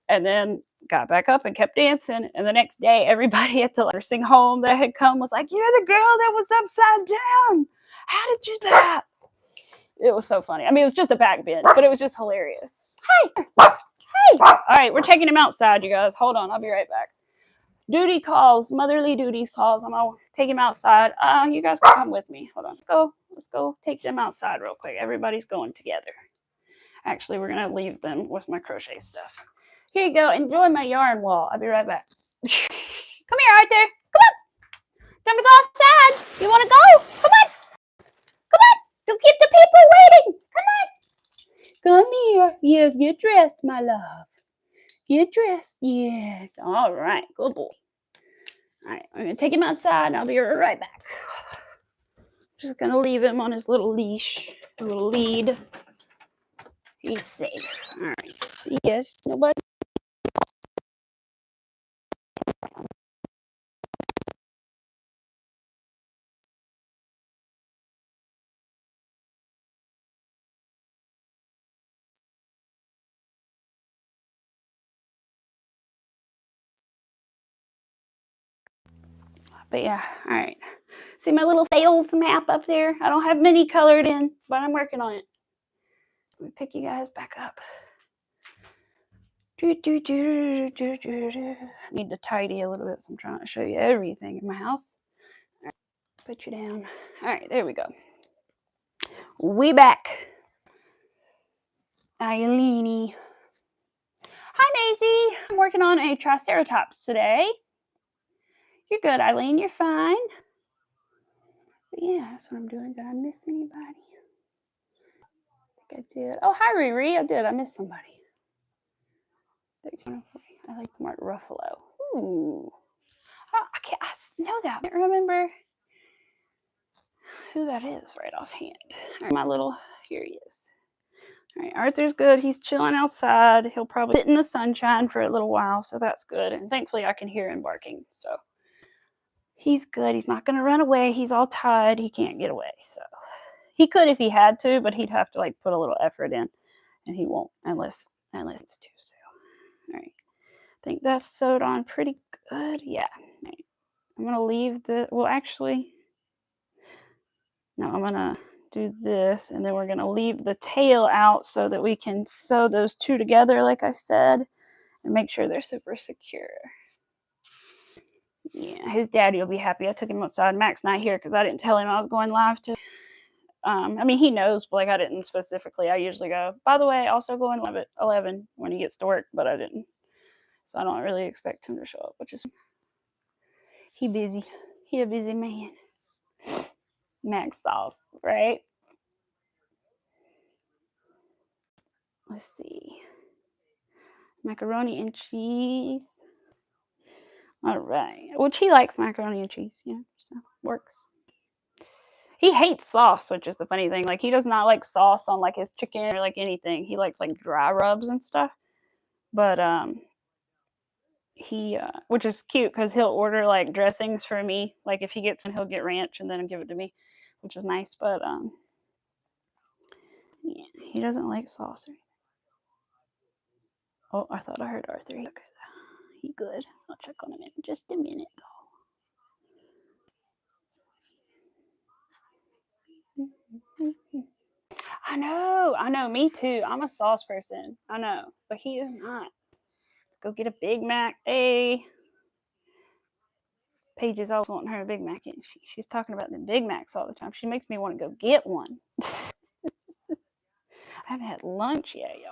And then got back up and kept dancing. And the next day, everybody at the nursing home that had come was like, "You're the girl that was upside down. How did you do that?" It was so funny. I mean, it was just a back bend, but it was just hilarious. Hey, hey. All right, we're taking him outside, you guys. Hold on, I'll be right back. Duty calls, motherly duties calls. I'm gonna take him outside. You guys can come with me. Hold on. Let's go take them outside real quick. Everybody's going together. Actually, we're gonna leave them with my crochet stuff. Here you go. Enjoy my yarn wall. I'll be right back. Come here, Arthur. Come on. Time to go outside. You want to go? Come on. Come on. Don't keep the people waiting. Come on. Come here. Yes, get dressed, my love. Get dressed. Yes. All right. Good boy. All right. I'm going to take him outside, and I'll be right back. Just going to leave him on his little leash, a little lead. He's safe. All right. Yes. Nobody. But yeah. All right. See my little sales map up there? I don't have many colored in, but I'm working on it. Let me pick you guys back up. I need to tidy a little bit, so I'm trying to show you everything in my house. All right, put you down. All right, there we go. We back. Eileenie. Hi, Maisie. I'm working on a Triceratops today. You're good, Eileen. You're fine. But yeah, that's what I'm doing. Did I miss anybody? I think I did. Oh, hi, Riri. I did. I missed somebody. I like the mark Ruffalo. Ooh. Oh, I know that. I can't remember who that is right offhand. All right, my little, here he is. All right, Arthur's good. He's chilling outside. He'll probably sit in the sunshine for a little while, so that's good. And thankfully, I can hear him barking, so he's good. He's not going to run away. He's all tied. He can't get away, so he could if he had to, but he'd have to like put a little effort in, and he won't unless it's too soon. All right, I think that's sewed on pretty good. Yeah. All right. I'm going to leave the, well, actually, no, I'm going to do this, and then we're going to leave the tail out so that we can sew those two together, like I said, and make sure they're super secure. Yeah, his daddy will be happy. I took him outside. Mac's not here because I didn't tell him I was going live to. I mean, he knows, but like I didn't specifically. I usually go, by the way, also going live at 11 when he gets to work, but I didn't. So I don't really expect him to show up, which is, he busy. He a busy man. Mac sauce, right? Let's see. Macaroni and cheese. All right. Which he likes macaroni and cheese, yeah, so works. He hates sauce, which is the funny thing. Like, he does not like sauce on like his chicken or like anything. He likes like dry rubs and stuff. But he which is cute because he'll order like dressings for me. Like if he gets one, he'll get ranch and then give it to me, which is nice. But yeah, he doesn't like sauce. Oh, I thought I heard Arthur. Okay, he good. I'll check on him in just a minute though. I know, me too. I'm a sauce person. I know, but he is not. Go get a Big Mac. Hey. Paige is always wanting her a Big Mac, and she's talking about the Big Macs all the time. She makes me want to go get one. I haven't had lunch yet, y'all.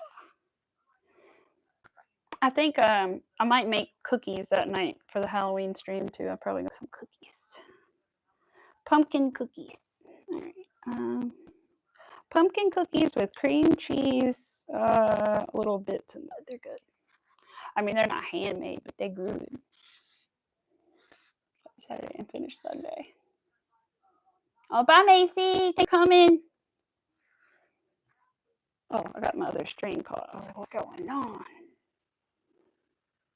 I think I might make cookies that night for the Halloween stream too. I'll probably make some cookies. Pumpkin cookies. All right. Pumpkin cookies with cream cheese, little bits inside. They're good. I mean, they're not handmade, but they're good. Saturday and finish Sunday. Oh, bye, Macy. Thanks for coming. Oh, I got my other string caught. I was like, what's going on?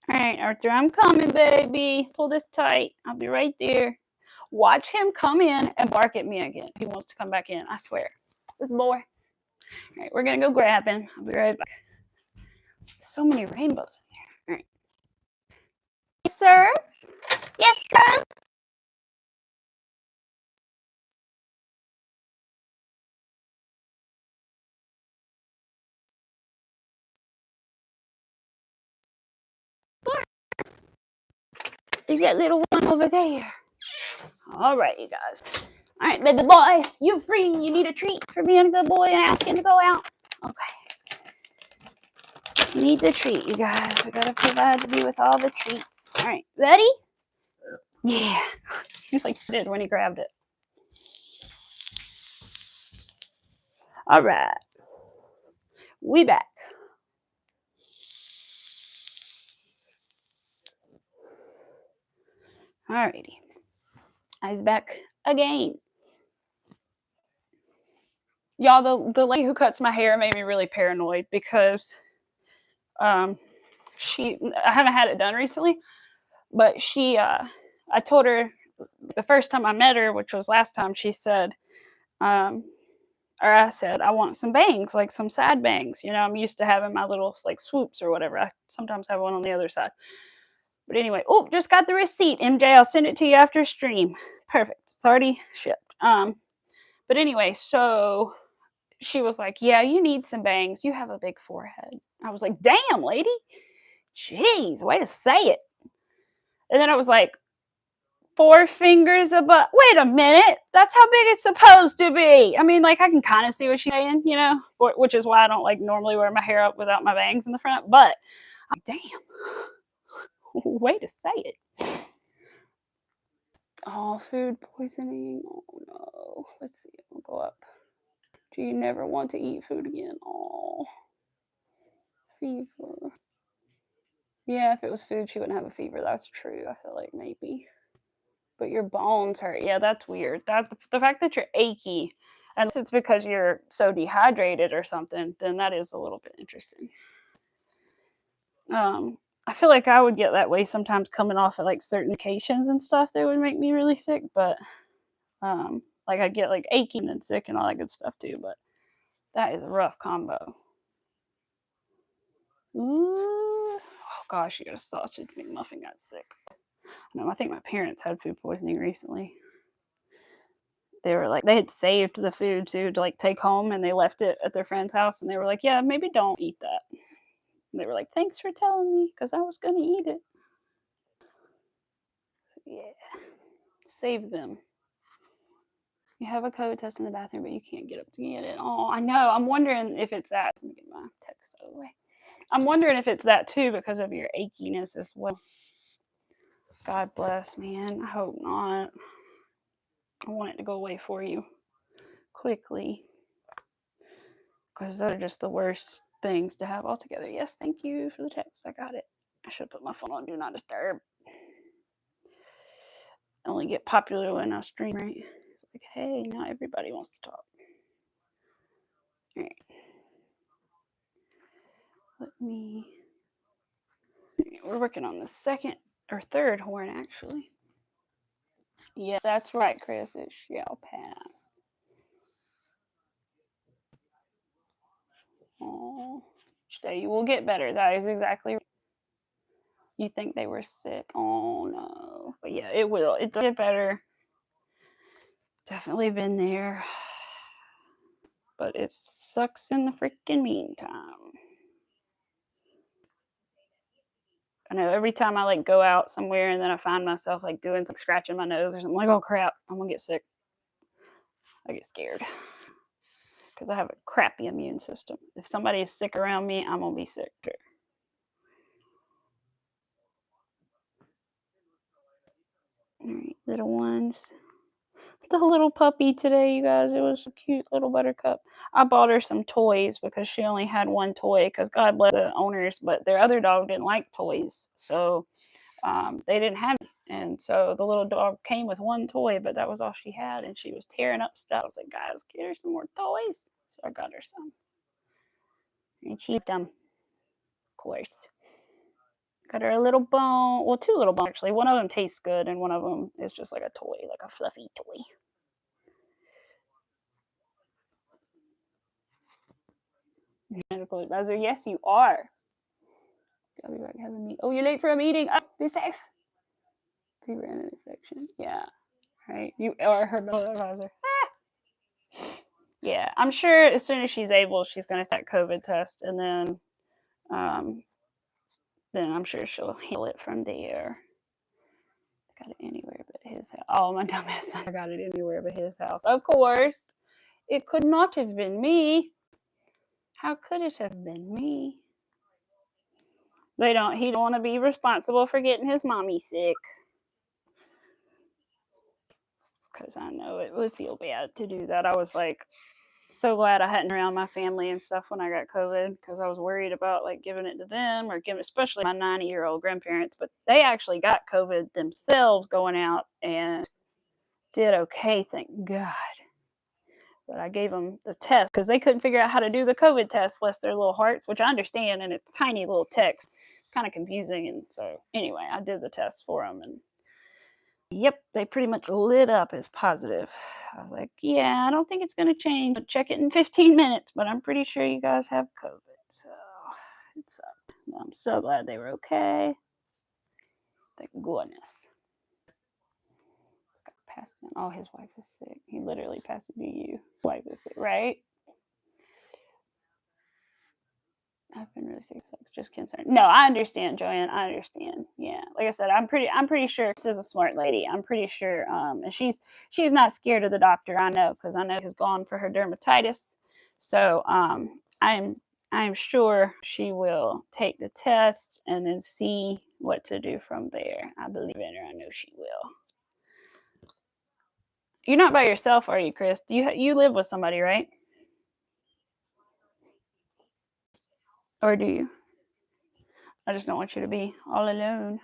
All right, Arthur, I'm coming, baby. Pull this tight. I'll be right there. Watch him come in and bark at me again. He wants to come back in, I swear. This boy. All right, we're going to go grab him. I'll be right back. So many rainbows in there. All right. Yes, sir. Yes, sir. Is that little one over there? All right, you guys. All right, baby boy, you're free. You need a treat for being a good boy and asking to go out. Okay. He needs a treat, you guys. We gotta provide you with all the treats. All right, ready? Yeah. He's like did when he grabbed it. All right. We back. Alrighty. I's back again. Y'all, the lady who cuts my hair made me really paranoid because I haven't had it done recently, but I told her the first time I met her, which was last time, she said, or I said, I want some bangs, like some side bangs. You know, I'm used to having my little like swoops or whatever. I sometimes have one on the other side. But anyway, oh, just got the receipt, MJ. I'll send it to you after stream. Perfect. It's already shipped. But anyway, so she was like, yeah, you need some bangs. You have a big forehead. I was like, damn, lady. Jeez, way to say it. And then I was like, 4 fingers above. Wait a minute. That's how big it's supposed to be. I mean, like, I can kind of see what she's saying, you know, which is why I don't like normally wear my hair up without my bangs in the front. But I'm like, damn. Way to say it. Oh, food poisoning. Oh, no. Let's see. We'll go up. Do you never want to eat food again? Oh, fever. Yeah, if it was food, she wouldn't have a fever. That's true. I feel like maybe. But your bones hurt. Yeah, that's weird. That the fact that you're achy, unless it's because you're so dehydrated or something, then that is a little bit interesting. I feel like I would get that way sometimes coming off of like certain occasions and stuff that would make me really sick, but like I'd get like aching and sick and all that good stuff too, but that is a rough combo. Ooh. Oh gosh, you got a sausage McMuffin got sick. No, I think my parents had food poisoning recently. They were like, they had saved the food too to like take home, and they left it at their friend's house, and they were like, yeah, maybe don't eat that. And they were like, thanks for telling me, because I was gonna eat it. Yeah, save them. You have a COVID test in the bathroom, but you can't get up to get it. Oh, I know. I'm wondering if it's that. Let me get my text out of the way. I'm wondering if it's that too because of your achiness as well. God bless, man. I hope not. I want it to go away for you quickly because those are just the worst things to have altogether. Yes, thank you for the text. I got it. I should put my phone on Do Not Disturb. I only get popular when I stream, right? It's like, hey, not everybody wants to talk. All right. Let me. We're working on the second or third horn, actually. Yeah, that's right, Chris. It shall pass. Oh, you will get better. That is exactly right. You think they were sick? Oh no, but yeah, it will. It does get better. Definitely been there, but it sucks in the freaking meantime. I know every time I like go out somewhere and then I find myself like doing like scratching my nose or something, like, oh crap, I'm gonna get sick. I get scared because I have a crappy immune system. If somebody is sick around me, I'm gonna be sick too. All right, little ones. The little puppy today, you guys. It was a cute little buttercup. I bought her some toys because she only had one toy because God bless the owners, but their other dog didn't like toys. So they didn't have it. And so the little dog came with one toy, but that was all she had. And she was tearing up stuff. I was like, guys, get her some more toys. So I got her some. And she ate them, of course. Got her a little bone. Well, 2 little bones, actually. One of them tastes good, and one of them is just like a toy, like a fluffy toy. Medical advisor, yes, you are. I'll be back having me. Oh, you're late for a meeting. Oh, be safe. Prevent an infection. Yeah. Right. You are her medical advisor. Yeah, I'm sure as soon as she's able, she's going to take COVID test, and then I'm sure she'll handle it from there. I got it anywhere but his house. Oh, my dumbass! I got it anywhere but his house. Of course, it could not have been me. How could it have been me? He don't want to be responsible for getting his mommy sick. Because I know it would feel bad to do that. I was like so glad I hadn't around my family and stuff when I got COVID, because I was worried about like giving it to them or giving, especially my 90-year-old grandparents. But they actually got COVID themselves going out and did okay, thank God. But I gave them the test because they couldn't figure out how to do the COVID test, bless their little hearts, which I understand, and it's tiny little text. It's kind of confusing. And so anyway, I did the test for them, and yep, they pretty much lit up as positive. I was like, yeah, I don't think it's going to change. I'll check it in 15 minutes, but I'm pretty sure you guys have COVID. So it sucked. I'm so glad they were okay. Thank goodness. Passed in. Oh, his wife is sick. He literally passed it to you. Wife is sick, right? I've been really sick. Sucks. Just concerned. No, I understand, Joanne. I understand. Yeah, like I said, I'm pretty sure this is a smart lady. I'm pretty sure, and she's not scared of the doctor. I know, because I know he's gone for her dermatitis. So I'm sure she will take the test and then see what to do from there. I believe in her. I know she will. You're not by yourself, are you, Chris? You live with somebody, right? Or do you? I just don't want you to be all alone.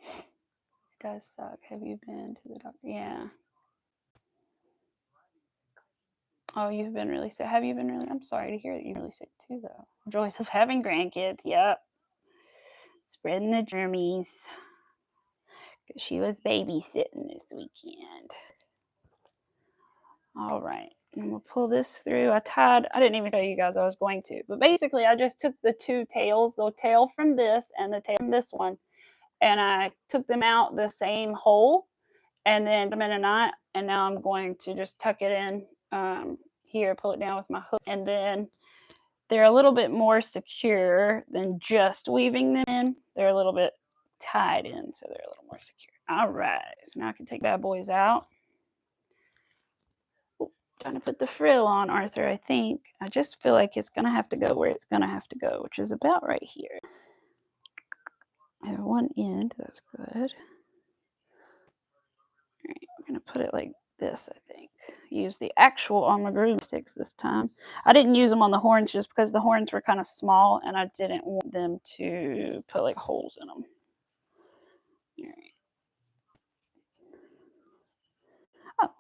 It does suck. Have you been to the doctor? Yeah. Oh, you've been really sick. Have you been really? I'm sorry to hear that you're really sick too, though. Joys of having grandkids. Yep. Spreading the germies. Because she was babysitting this weekend. All right. I'm going to pull this through. I didn't even tell you guys I was going to. But basically, I just took the 2 tails, the tail from this and the tail from this one, and I took them out the same hole and then put them in a knot. And now I'm going to just tuck it in here, pull it down with my hook, and then they're a little bit more secure than just weaving them in. They're a little bit tied in, so they're a little more secure. All right, so now I can take bad boys out. Ooh, trying to put the frill on, Arthur, I think. I just feel like it's going to have to go where it's going to have to go, which is about right here. I have one end, that's good. All right, I'm going to put it like this, I think. Use the actual on my broomsticks this time. I didn't use them on the horns just because the horns were kind of small and I didn't want them to put like holes in them. All right. Oh,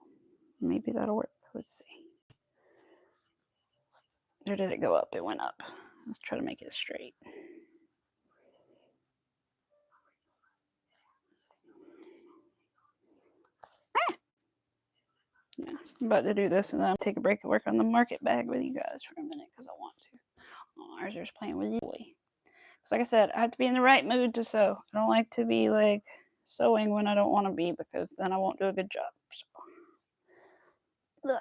maybe that'll work. Let's see. Or did it go up? It went up. Let's try to make it straight. Yeah, I'm about to do this and then I'll take a break and work on the market bag with you guys for a minute because I want to. Oh, Arthur's playing with you. Because like I said, I have to be in the right mood to sew. I don't like to be like sewing when I don't want to be, because then I won't do a good job. So, ugh.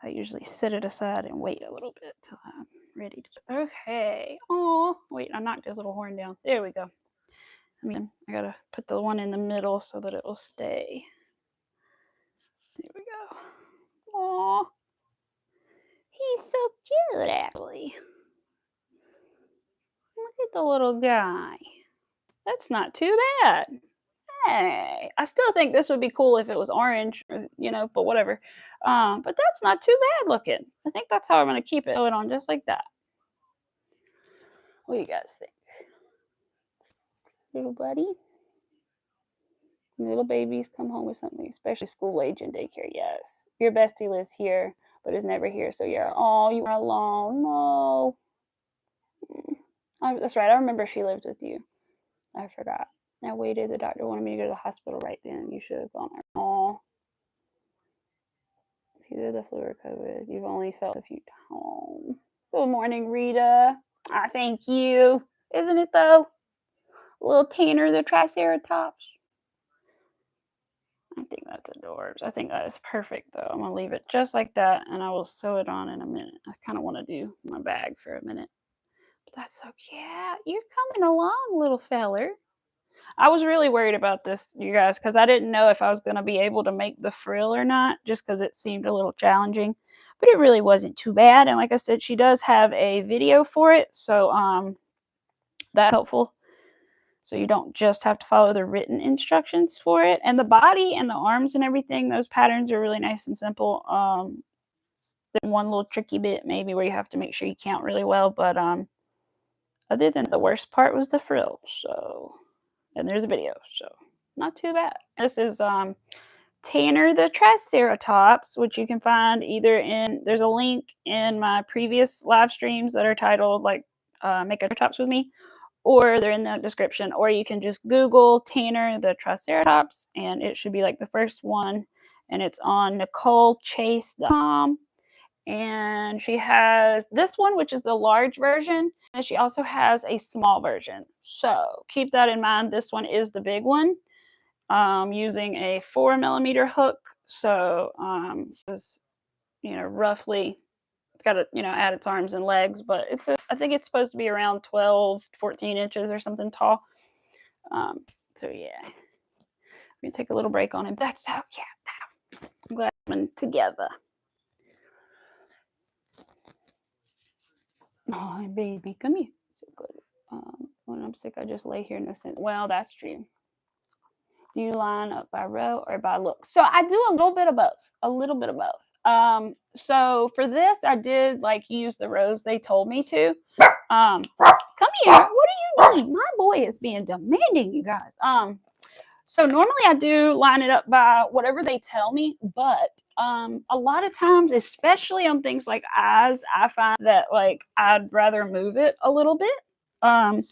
I usually set it aside and wait a little bit till I'm ready to. Okay. Oh, wait, I knocked his little horn down. There we go. I gotta put the one in the middle so that it will stay. There we go. Oh, he's so cute, actually. Look at the little guy. That's not too bad. Hey, I still think this would be cool if it was orange, but whatever. But that's not too bad looking. I think that's how I'm going to keep it going on, just like that. What do you guys think? Little buddy? Little babies come home with something, especially school age and daycare. Yes. Your bestie lives here. but is never here. So yeah, oh, you are alone. No. That's right. I remember she lived with you. I forgot. I waited. The doctor wanted me to go to the hospital right then. You should have gone there. Oh, it's either the flu or COVID. You've only felt a few times. Good morning, Rita. Ah, thank you. Isn't it though? Little Tanner the Triceratops. I think that's adorable. I think that is perfect though. I'm gonna leave it just like that, and I will sew it on in a minute. I kind of want to do my bag for a minute. But that's so cute. You're coming along, little feller. I was really worried about this, you guys, because I didn't know if I was going to be able to make the frill or not, just because it seemed a little challenging. But it really wasn't too bad. And like I said, she does have a video for it, so that's helpful. So you don't just have to follow the written instructions for it. And the body and the arms and everything, those patterns are really nice and simple. There's one little tricky bit maybe where you have to make sure you count really well, but other than the worst part was the frill. So, and there's a video, so not too bad. This is Tanner the Triceratops, which you can find either in, there's a link in my previous live streams that are titled like Make a Triceratops with me, or they're in the description, or you can just Google Tanner the Triceratops and it should be like the first one, and it's on NicoleChase.com. And she has this one, which is the large version, and she also has a small version. So keep that in mind. This one is the big one, using a 4mm hook. So it's, roughly, it's got to, add its arms and legs, but I think it's supposed to be around 12, 14 inches or something tall. So yeah, we're gonna take a little break on him. That's so cute. I'm glad we're together. Oh, baby, come here. So good. When I'm sick, I just lay here. No sense. Well, that's true. Do you line up by row or by look? So I do a little bit of both. A little bit of both. So for this, I did like use the rows they told me to. Come here. What do you need? My boy is being demanding, you guys. So normally I do line it up by whatever they tell me, but a lot of times, especially on things like eyes, I find that like I'd rather move it a little bit.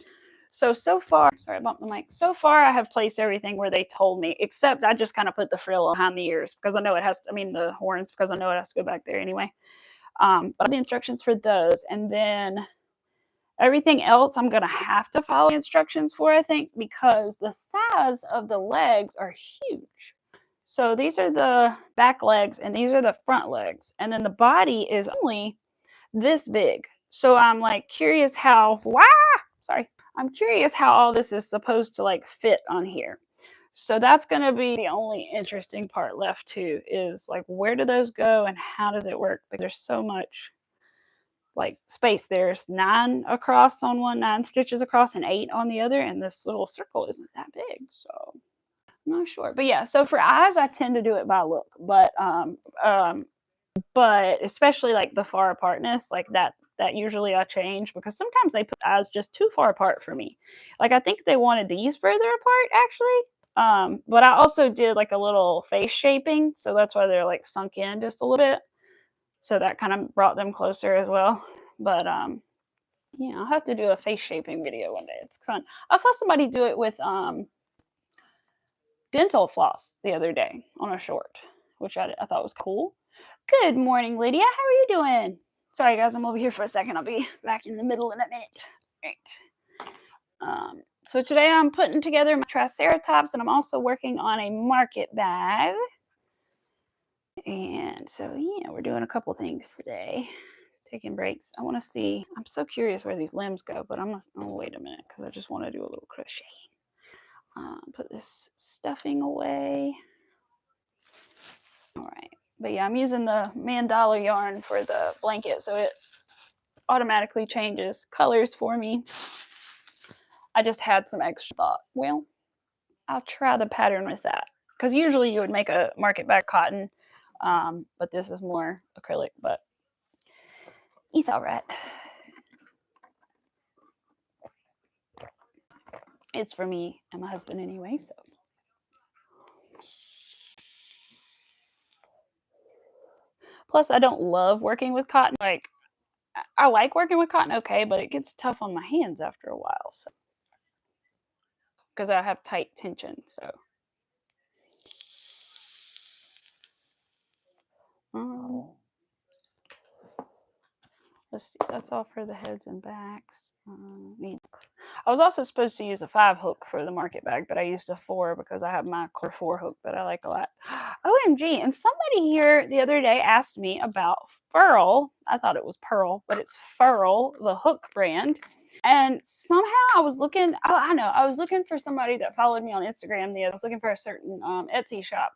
So far, sorry, I bumped the mic. So far, I have placed everything where they told me, except I just kind of put the frill behind the ears because I know it has to, the horns, because I know it has to go back there anyway. But the instructions for those, and then everything else I'm going to have to follow the instructions for, I think, because the size of the legs are huge. So these are the back legs and these are the front legs. And then the body is only this big. So I'm like curious how, I'm curious how all this is supposed to like fit on here. So that's going to be the only interesting part left too, is like, where do those go and how does it work? Because there's so much like space. There's 9 across on one, 9 stitches across and 8 on the other, and this little circle isn't that big, so I'm not sure. But yeah, so for eyes I tend to do it by look, but especially like the far apartness, like that usually I change, because sometimes they put eyes just too far apart for me. Like I think they wanted these further apart actually, but I also did like a little face shaping, so that's why they're like sunk in just a little bit. So that kind of brought them closer as well. But yeah, I'll have to do a face shaping video one day. It's fun. I saw somebody do it with dental floss the other day on a short, which I thought was cool. Good morning, Lydia. How are you doing? Sorry, guys, I'm over here for a second. I'll be back in the middle in a minute. Right. So today I'm putting together my Triceratops, and I'm also working on a market bag. And so, yeah, we're doing a couple things today. Taking breaks. I want to see. I'm so curious where these limbs go, but I'm going to wait a minute because I just want to do a little crocheting. Put this stuffing away. All right. But yeah, I'm using the mandala yarn for the blanket, so it automatically changes colors for me. I just had some extra thought. Well, I'll try the pattern with that, because usually you would make a market bag cotton, but this is more acrylic, but it's all right. It's for me and my husband anyway, so. Plus, I don't love working with cotton. Like, I like working with cotton, okay, but it gets tough on my hands after a while. So, because I have tight tension. So, um, let's see. That's all for the heads and backs. I was also supposed to use a 5 hook for the market bag, but I used a 4 because I have my clear 4 hook that I like a lot. OMG! And somebody here the other day asked me about Furl. I thought it was Pearl, but it's Furl, the hook brand. And somehow I was looking. Oh, I know. I was looking for somebody that followed me on Instagram. I was looking for a certain Etsy shop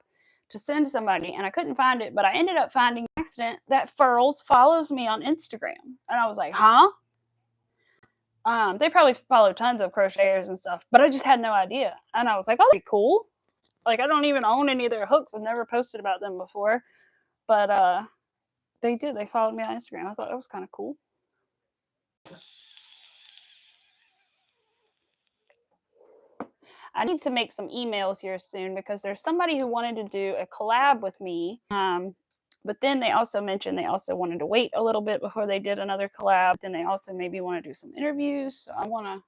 to send somebody, and I couldn't find it. But I ended up finding by accident that Furls follows me on Instagram, and I was like, huh? They probably follow tons of crocheters and stuff, but I just had no idea. And I was like, oh, that'd be cool. Like, I don't even own any of their hooks. I've never posted about them before. But they did. They followed me on Instagram. I thought that was kind of cool. I need to make some emails here soon because there's somebody who wanted to do a collab with me. But then they also mentioned they also wanted to wait a little bit before they did another collab. Then they also maybe want to do some interviews. So I want to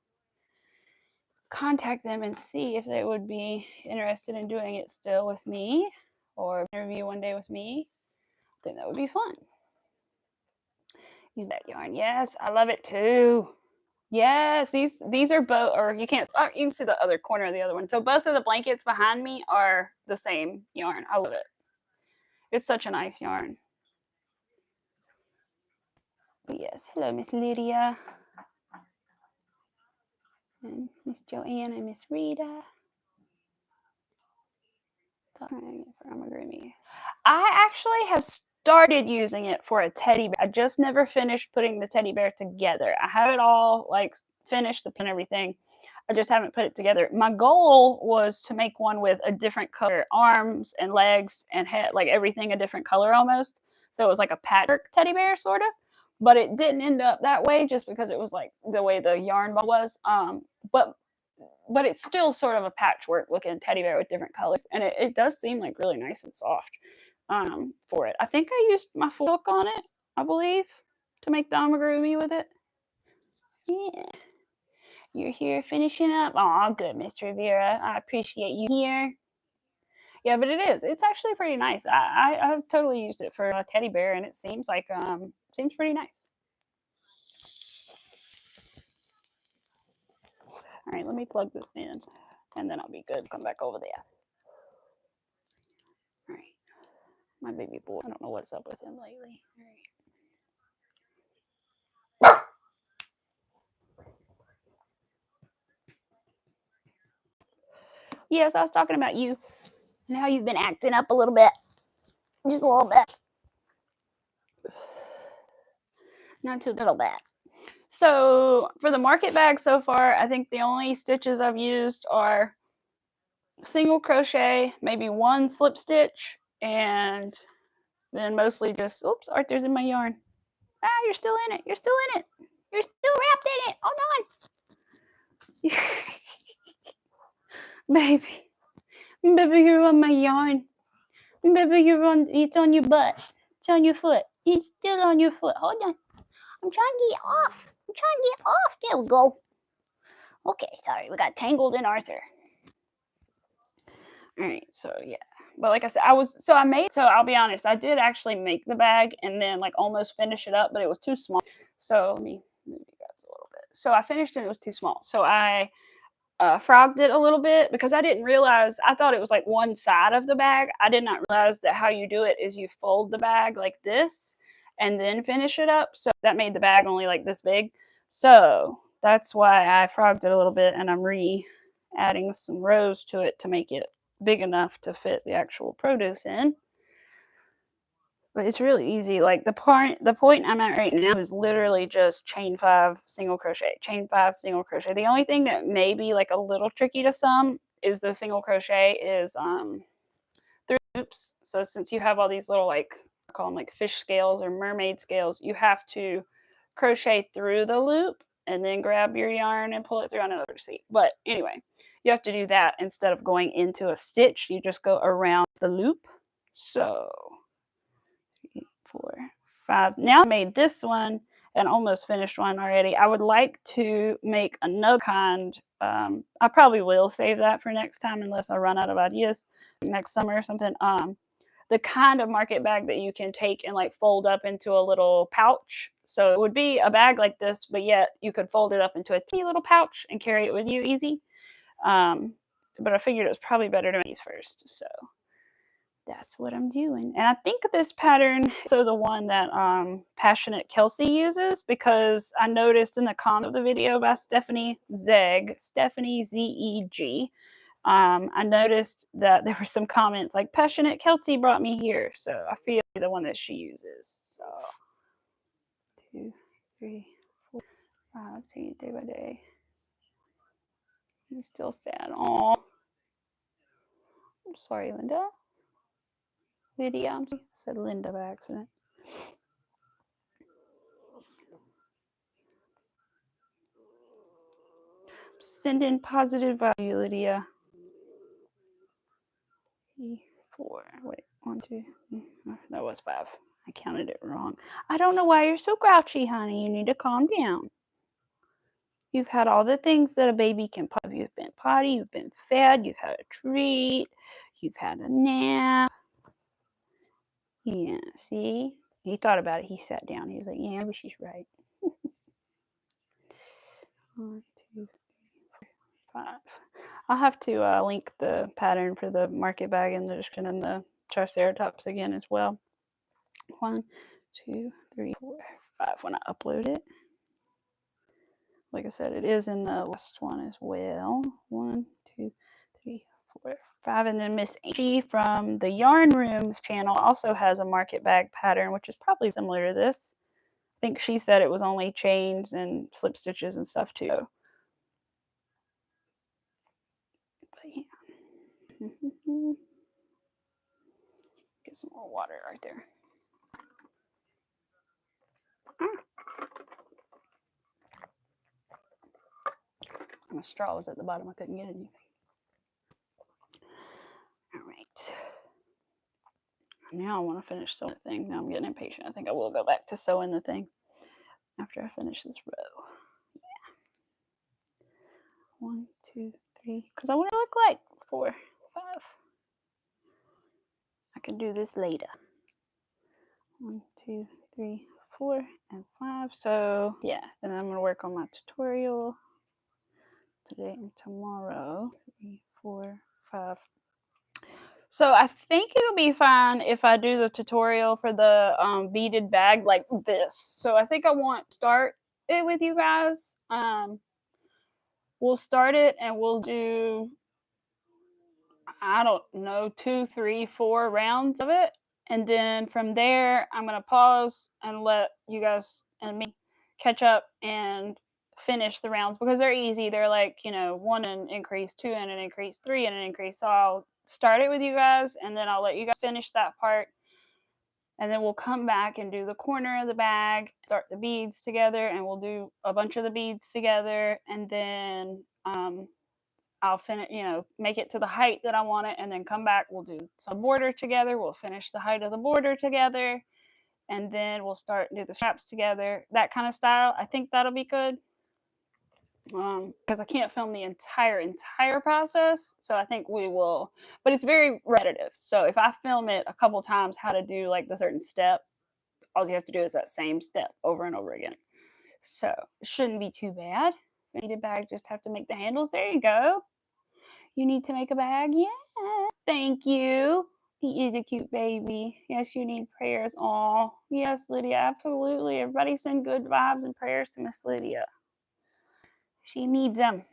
contact them and see if they would be interested in doing it still with me or interview one day with me. I think that would be fun. Use that yarn. Yes, I love it too. Yes, these are both, or you can't, oh, you can see the other corner of the other one. So both of the blankets behind me are the same yarn. I love it. It's such a nice yarn. But yes, hello, Miss Lydia. And Miss Joanne and Miss Rita. I actually have started using it for a teddy bear. I just never finished putting the teddy bear together. I have it all like finished, the pin and everything. I just haven't put it together. My goal was to make one with a different color arms and legs and head, like everything a different color almost. So it was like a patchwork teddy bear sort of, but it didn't end up that way just because it was like the way the yarn ball was. But it's still sort of a patchwork looking teddy bear with different colors, and it does seem like really nice and soft for it. I think I used my full hook on it, I believe, to make the amigurumi with it. Yeah. You're here finishing up. Oh, good, Miss Rivera. I appreciate you here. Yeah, but it is. It's actually pretty nice. I've totally used it for a teddy bear, and it seems like seems pretty nice. All right, let me plug this in, and then I'll be good. Come back over there. All right, my baby boy. I don't know what's up with him lately. All right. Yes, I was talking about you and how you've been acting up a little bit. Just a little bit. Not too little bit. So for the market bag so far, I think the only stitches I've used are single crochet, maybe one slip stitch, and then mostly just, oops, Arthur's in my yarn. Ah, you're still in it. You're still in it. You're still wrapped in it. Hold on. Baby, you're on my yarn. Baby, it's on your butt. It's on your foot. It's still on your foot. Hold on. I'm trying to get off. I'm trying to get off. There we go. Okay, sorry. We got tangled in Arthur. All right, so yeah. But like I said, I'll be honest, I did actually make the bag and then like almost finish it up, but it was too small. So let me move you guys a little bit. So I finished it, it was too small. So I frogged it a little bit because I didn't realize, I thought it was like one side of the bag. I did not realize that how you do it is you fold the bag like this and then finish it up. So that made the bag only like this big. So that's why I frogged it a little bit, and I'm adding some rows to it to make it big enough to fit the actual produce in. But it's really easy. Like the point I'm at right now is literally just chain 5 single crochet, chain 5 single crochet. The only thing that may be like a little tricky to some is the single crochet is through loops. So since you have all these little, like, I call them like fish scales or mermaid scales, you have to crochet through the loop and then grab your yarn and pull it through on another seat. But anyway, you have to do that instead of going into a stitch. You just go around the loop. So 4, 5. Now I made this one and almost finished one already. I would like to make another kind. I probably will save that for next time unless I run out of ideas next summer or something. The kind of market bag that you can take and like fold up into a little pouch. So it would be a bag like this, but yet you could fold it up into a teeny little pouch and carry it with you easy. But I figured it was probably better to make these first. So that's what I'm doing. And I think this pattern is also the one that Passionate Kelsey uses, because I noticed in the comment of the video by Stephanie Zeg, Stephanie Z-E-G, I noticed that there were some comments like Passionate Kelsey brought me here. So I feel like the one that she uses. So 2, 3, 4, 5, 10, day by day. He's still sad. Oh, I'm sorry, Linda. Lydia, I said Linda by accident. Sending positive value, Lydia. 3, 4. Wait, 1, 2. That was 5. I counted it wrong. I don't know why you're so grouchy, honey. You need to calm down. You've had all the things that a baby can potty. You've been potty, you've been fed, you've had a treat, you've had a nap. Yeah, see? He thought about it. He sat down. He was like, yeah, but she's right. 1, 2, 3, 4, 5. I'll have to link the pattern for the market bag in the description and the Triceratops again as well. 1, 2, 3, 4, 5 when I upload it. Like I said, it is in the last one as well. 1, 2, 3, 4, 5. And then Miss Angie from the Yarn Rooms channel also has a market bag pattern, which is probably similar to this. I think she said it was only chains and slip stitches and stuff too. But yeah. Get some more water right there. My straw was at the bottom. I couldn't get anything. All right. Now I want to finish sewing the thing. Now I'm getting impatient. I think I will go back to sewing the thing after I finish this row. Yeah. 1, 2, 3. Because I want to look like 4, 5. I can do this later. 1, 2, 3, 4, and 5. So yeah, and then I'm gonna work on my tutorial today and tomorrow. 3, 4, 5. So I think it'll be fine if I do the tutorial for the beaded bag like this. So I think I want to start it with you guys. We'll start it and we'll do, I don't know, 2, 3, 4 rounds of it. And then from there, I'm going to pause and let you guys and me catch up and finish the rounds because they're easy. They're like, 1 and increase, 2 and an increase, 3 and an increase. So I'll start it with you guys and then I'll let you guys finish that part. And then we'll come back and do the corner of the bag, start the beads together, and we'll do a bunch of the beads together. And then I'll finish, make it to the height that I want it, and then come back. We'll do some border together. We'll finish the height of the border together, and then we'll start do the straps together. That kind of style. I think that'll be good. Because I can't film the entire process, so I think we will. But it's very repetitive. So if I film it a couple times, how to do like the certain step, all you have to do is that same step over and over again. So it shouldn't be too bad. If you need a bag, just have to make the handles. There you go. You need to make a bag? Yes. Thank you. He is a cute baby. Yes, you need prayers. Oh, yes, Lydia, absolutely. Everybody send good vibes and prayers to Miss Lydia. She needs them.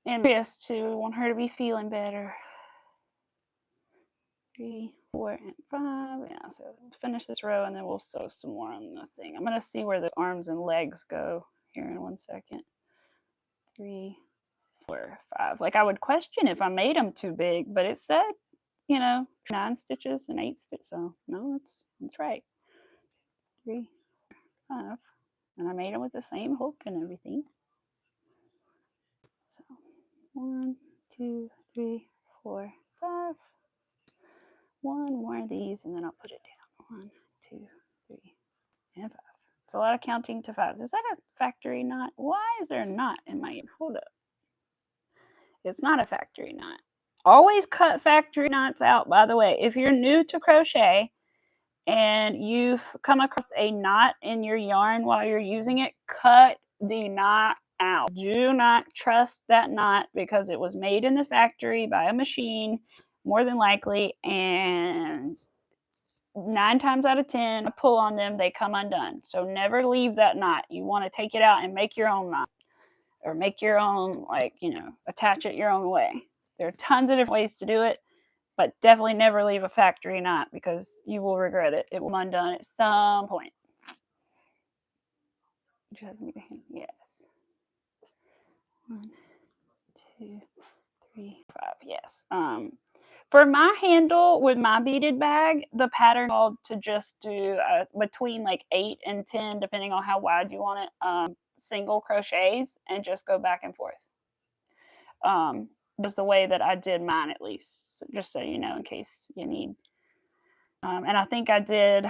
And just to want her to be feeling better. 3, 4, and 5. Yeah, so finish this row and then we'll sew some more on the thing. I'm going to see where the arms and legs go here in 1 second. 3, 4, 5. Like I would question if I made them too big, but it said, 9 stitches and 8 stitches. So no, that's right. 3, 5. And I made them with the same hook and everything. So 1, 2, 3, 4, 5. 1 more these and then I'll put it down. 1, 2, 3, and 5. It's a lot of counting to 5. Is that a factory knot? Why is there a knot in my, hold up. It's not a factory knot. Always cut factory knots out, by the way. If you're new to crochet and you've come across a knot in your yarn while you're using it, cut the knot out. Do not trust that knot because it was made in the factory by a machine, more than likely, and 9 times out of 10, I pull on them, they come undone. So never leave that knot. You want to take it out and make your own knot, or make your own, like, you know, attach it your own way. There are tons of different ways to do it, but definitely never leave a factory knot because you will regret it. It will come undone at some point. Yes. 1, 2, 3, 5. Yes. For my handle with my beaded bag, the pattern called to just do between like 8 and 10, depending on how wide you want it, single crochets and just go back and forth. Was the way that I did mine, at least, just so you know, in case you need. And I think I did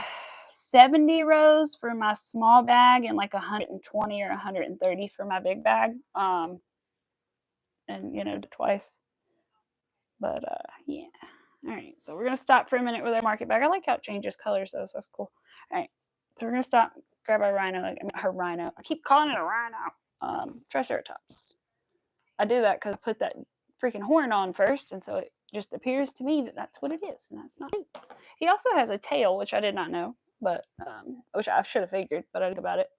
70 rows for my small bag and like 120 or 130 for my big bag. And you know, twice. But yeah. All right, so we're gonna stop for a minute with our market bag. I like how it changes colors though, so that's cool. All right, so we're gonna stop, grab our rhino, her rhino. I keep calling it a rhino. Triceratops. I do that because I put that freaking horn on first, and so it just appears to me that that's what it is, and that's not it. He also has a tail, which I did not know, but which I should have figured, but I didn't think about it.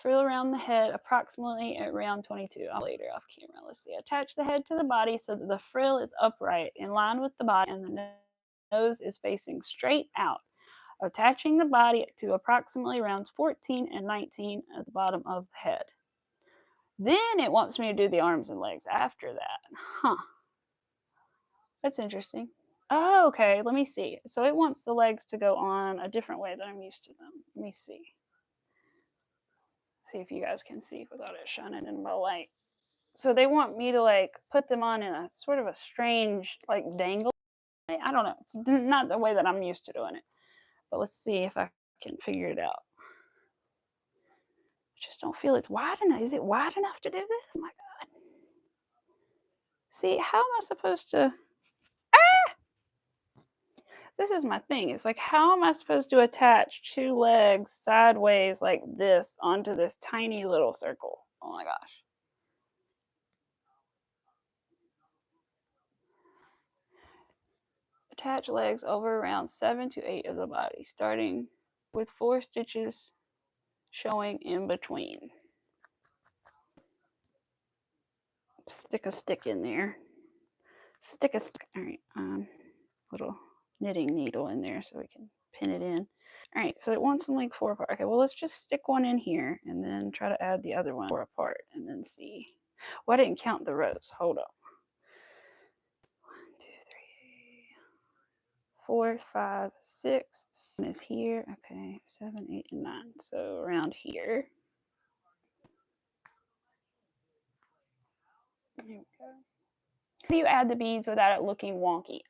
Frill around the head approximately at round 22. I'll later off camera. Let's see. Attach the head to the body so that the frill is upright in line with the body and the nose is facing straight out. Attaching the body to approximately rounds 14 and 19 at the bottom of the head. Then it wants me to do the arms and legs after that. Huh. That's interesting. Oh, okay. Let me see. So it wants the legs to go on a different way than I'm used to them. Let me see. See if you guys can see without it shining in my light. So they want me to like put them on in a sort of a strange like dangle. I don't know. It's not the way that I'm used to doing it. But let's see if I can figure it out. I just don't feel it's wide enough. Is it wide enough to do this? Oh my God. See, how am I supposed to... This is my thing. It's like, how am I supposed to attach 2 legs sideways like this onto this tiny little circle? Oh my gosh. Attach legs over around 7 to 8 of the body, starting with 4 stitches showing in between. Stick a stick in there. Stick a stick. All right. Little knitting needle in there so we can pin it in. All right, so it wants them like 4 apart. Okay, well, let's just stick one in here and then try to add the other one 4 apart and then see. Well, I didn't count the rows. Hold up. 1, 2, 3, 4, 5, 6. 7 is here. Okay, 7, 8, and 9. So around here. There we go. How do you add the beads without it looking wonky?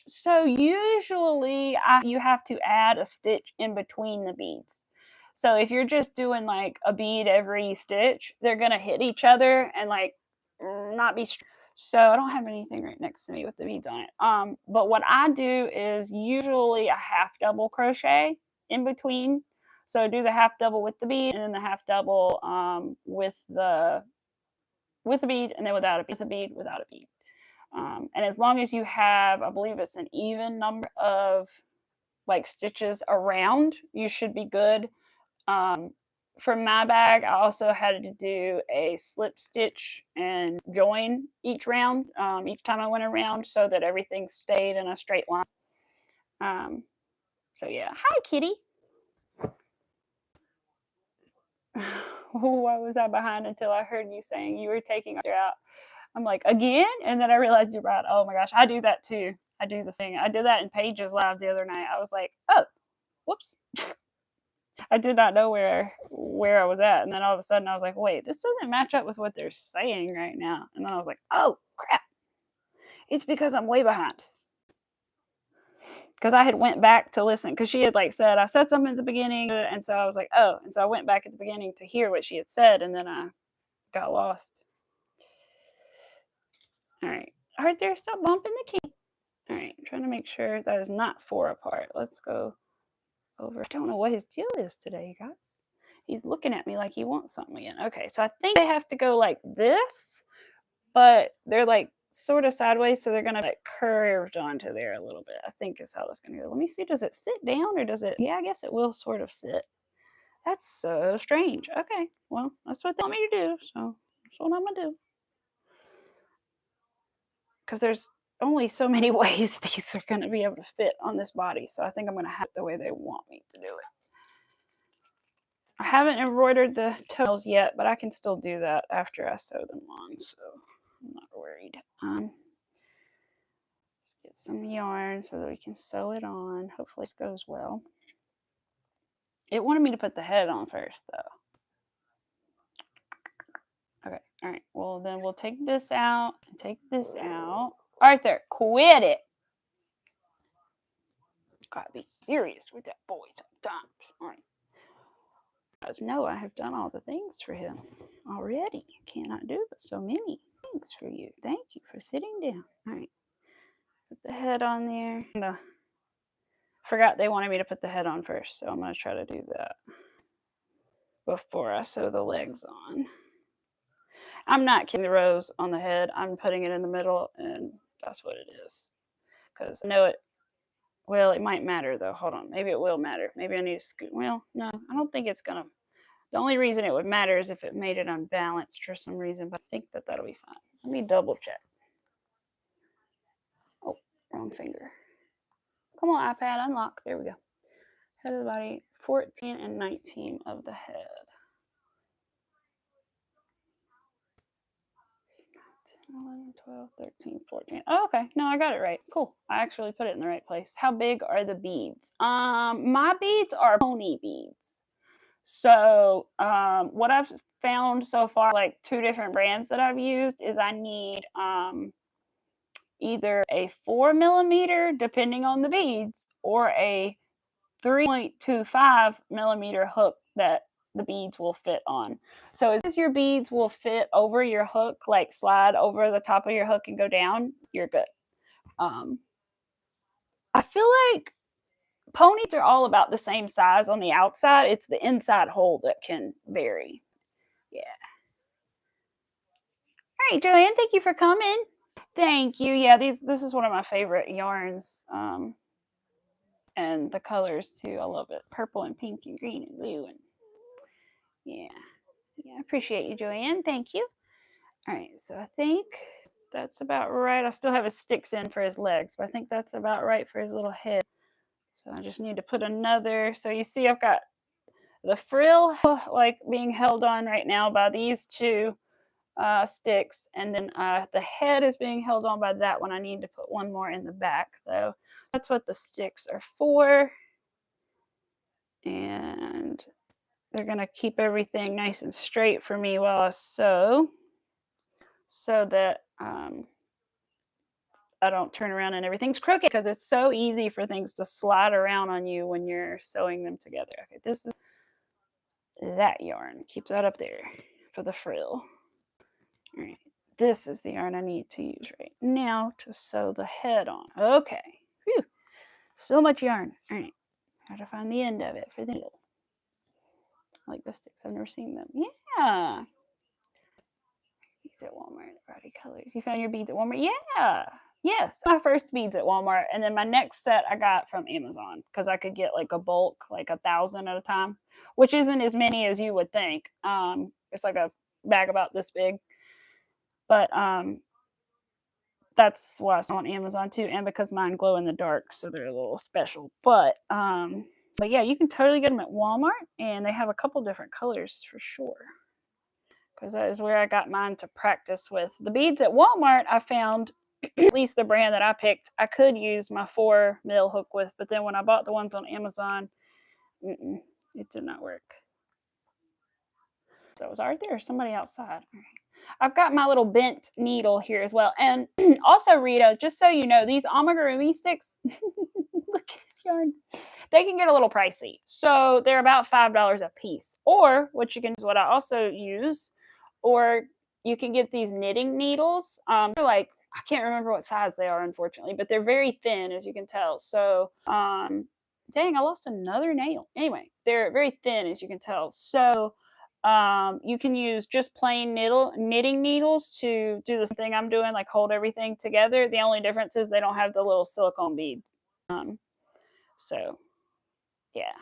So usually you have to add a stitch in between the beads. So if you're just doing like a bead every stitch, they're gonna hit each other and like not be straight. So I don't have anything right next to me with the beads on it. But what I do is usually a half double crochet in between. So do the half double with the bead and then the half double with a bead and then without a bead, with a bead, without a bead. And as long as you have, I believe it's an even number of like stitches around, you should be good. For my bag, I also had to do a slip stitch and join each round, each time I went around so that everything stayed in a straight line. So yeah. Hi, kitty. Why was I behind until I heard you saying you were taking her out? I'm like, again? And then I realized you're right. Oh my gosh, I do that too. I do the thing. I did that in Paige's live the other night. I was like, oh, whoops. I did not know where I was at. And then all of a sudden I was like, wait, this doesn't match up with what they're saying right now. And then I was like, oh, crap. It's because I'm way behind. because I had went back to listen because she had like said I said something at the beginning, and so I was like, oh, and so I went back at the beginning to hear what she had said, and then I got lost. All right, Arthur, stop bumping the key. All right, I'm trying to make sure that is not 4 apart. Let's go over. I don't know what his deal is today, you guys. He's looking at me like he wants something again. Okay, so I think they have to go like this, but they're like sort of sideways, so they're gonna like curved onto there a little bit. I think is how that's gonna go. Let me see, does it sit down or does it? Yeah, I guess it will sort of sit. That's so strange. Okay, well, that's what they want me to do, so that's what I'm gonna do. Because there's only so many ways these are gonna be able to fit on this body, so I think I'm gonna have it the way they want me to do it. I haven't embroidered the toenails yet, but I can still do that after I sew them on, so I'm not worried. Let's get some yarn so that we can sew it on. Hopefully this goes well. It wanted me to put the head on first, though. Okay, all right. Well, then we'll take this out and take this out. Arthur, quit it. Gotta be serious with that boy sometimes. All right. You guys know I have done all the things for him already. I cannot do but so many things for you. Thank you for sitting down. All right. Put the head on there. I forgot they wanted me to put the head on first, so I'm going to try to do that before I sew the legs on. I'm not keeping the rose on the head. I'm putting it in the middle, and that's what it is. Because I know it, well, it might matter, though. Hold on. Maybe it will matter. Maybe I need to scoot. Well, no, I don't think it's going to. The only reason it would matter is if it made it unbalanced for some reason, but I think that that'll be fine. Let me double check. Oh, wrong finger. Come on, iPad, unlock. There we go. Head of the body, 14 and 19 of the head. 11, 12, 13, 14. Oh, okay. No, I got it right. Cool. I actually put it in the right place. How big are the beads? My beads are pony beads. So, what I've found so far, like 2 different brands that I've used, is I need either a 4 millimeter, depending on the beads, or a 3.25 millimeter hook that the beads will fit on. So as your beads will fit over your hook, like slide over the top of your hook and go down, you're good. I feel like ponies are all about the same size on the outside. It's the inside hole that can vary. Yeah. All right, Joanne, thank you for coming. Thank you. Yeah, this is one of my favorite yarns. And the colors too. I love it. Purple and pink and green and blue and yeah. Yeah, I appreciate you, Joanne. Thank you. All right, so I think that's about right. I still have his sticks in for his legs, but I think that's about right for his little head. So I just need to put another. So you see I've got the frill like being held on right now by these 2 sticks, and then the head is being held on by that one. I need to put one more in the back though. That's what the sticks are for. And they're going to keep everything nice and straight for me while I sew, so that I don't turn around and everything's crooked, because it's so easy for things to slide around on you when you're sewing them together. Okay, this is that yarn. Keep that up there for the frill. All right, this is the yarn I need to use right now to sew the head on. Okay, whew, so much yarn. All right, gotta find the end of it for the needle. I like those sticks. I've never seen them. Yeah. Beads at Walmart. Body colors. You found your beads at Walmart? Yeah. Yes. My first beads at Walmart. And then my next set I got from Amazon, because I could get like a bulk, like 1,000 at a time, which isn't as many as you would think. It's like a bag about this big. But that's why I saw on Amazon too. And because mine glow in the dark, so they're a little special. But yeah, you can totally get them at Walmart, and they have a couple different colors for sure, because that is where I got mine to practice with. The beads at Walmart, I found, at least the brand that I picked, I could use my 4 mil hook with, but then when I bought the ones on Amazon, it did not work. So was Arthur or somebody outside? I've got my little bent needle here as well. And also, Rita, just so you know, these amigurumi sticks, look, yarn. They can get a little pricey. So they're about $5 a piece. Or what you can is what I also use, or you can get these knitting needles. They're like, I can't remember what size they are, unfortunately, but they're very thin, as you can tell. So, dang, I lost another nail. Anyway, they're very thin, as you can tell. So, you can use just plain knitting needles to do the thing I'm doing, like hold everything together. The only difference is they don't have the little silicone bead. So, yeah.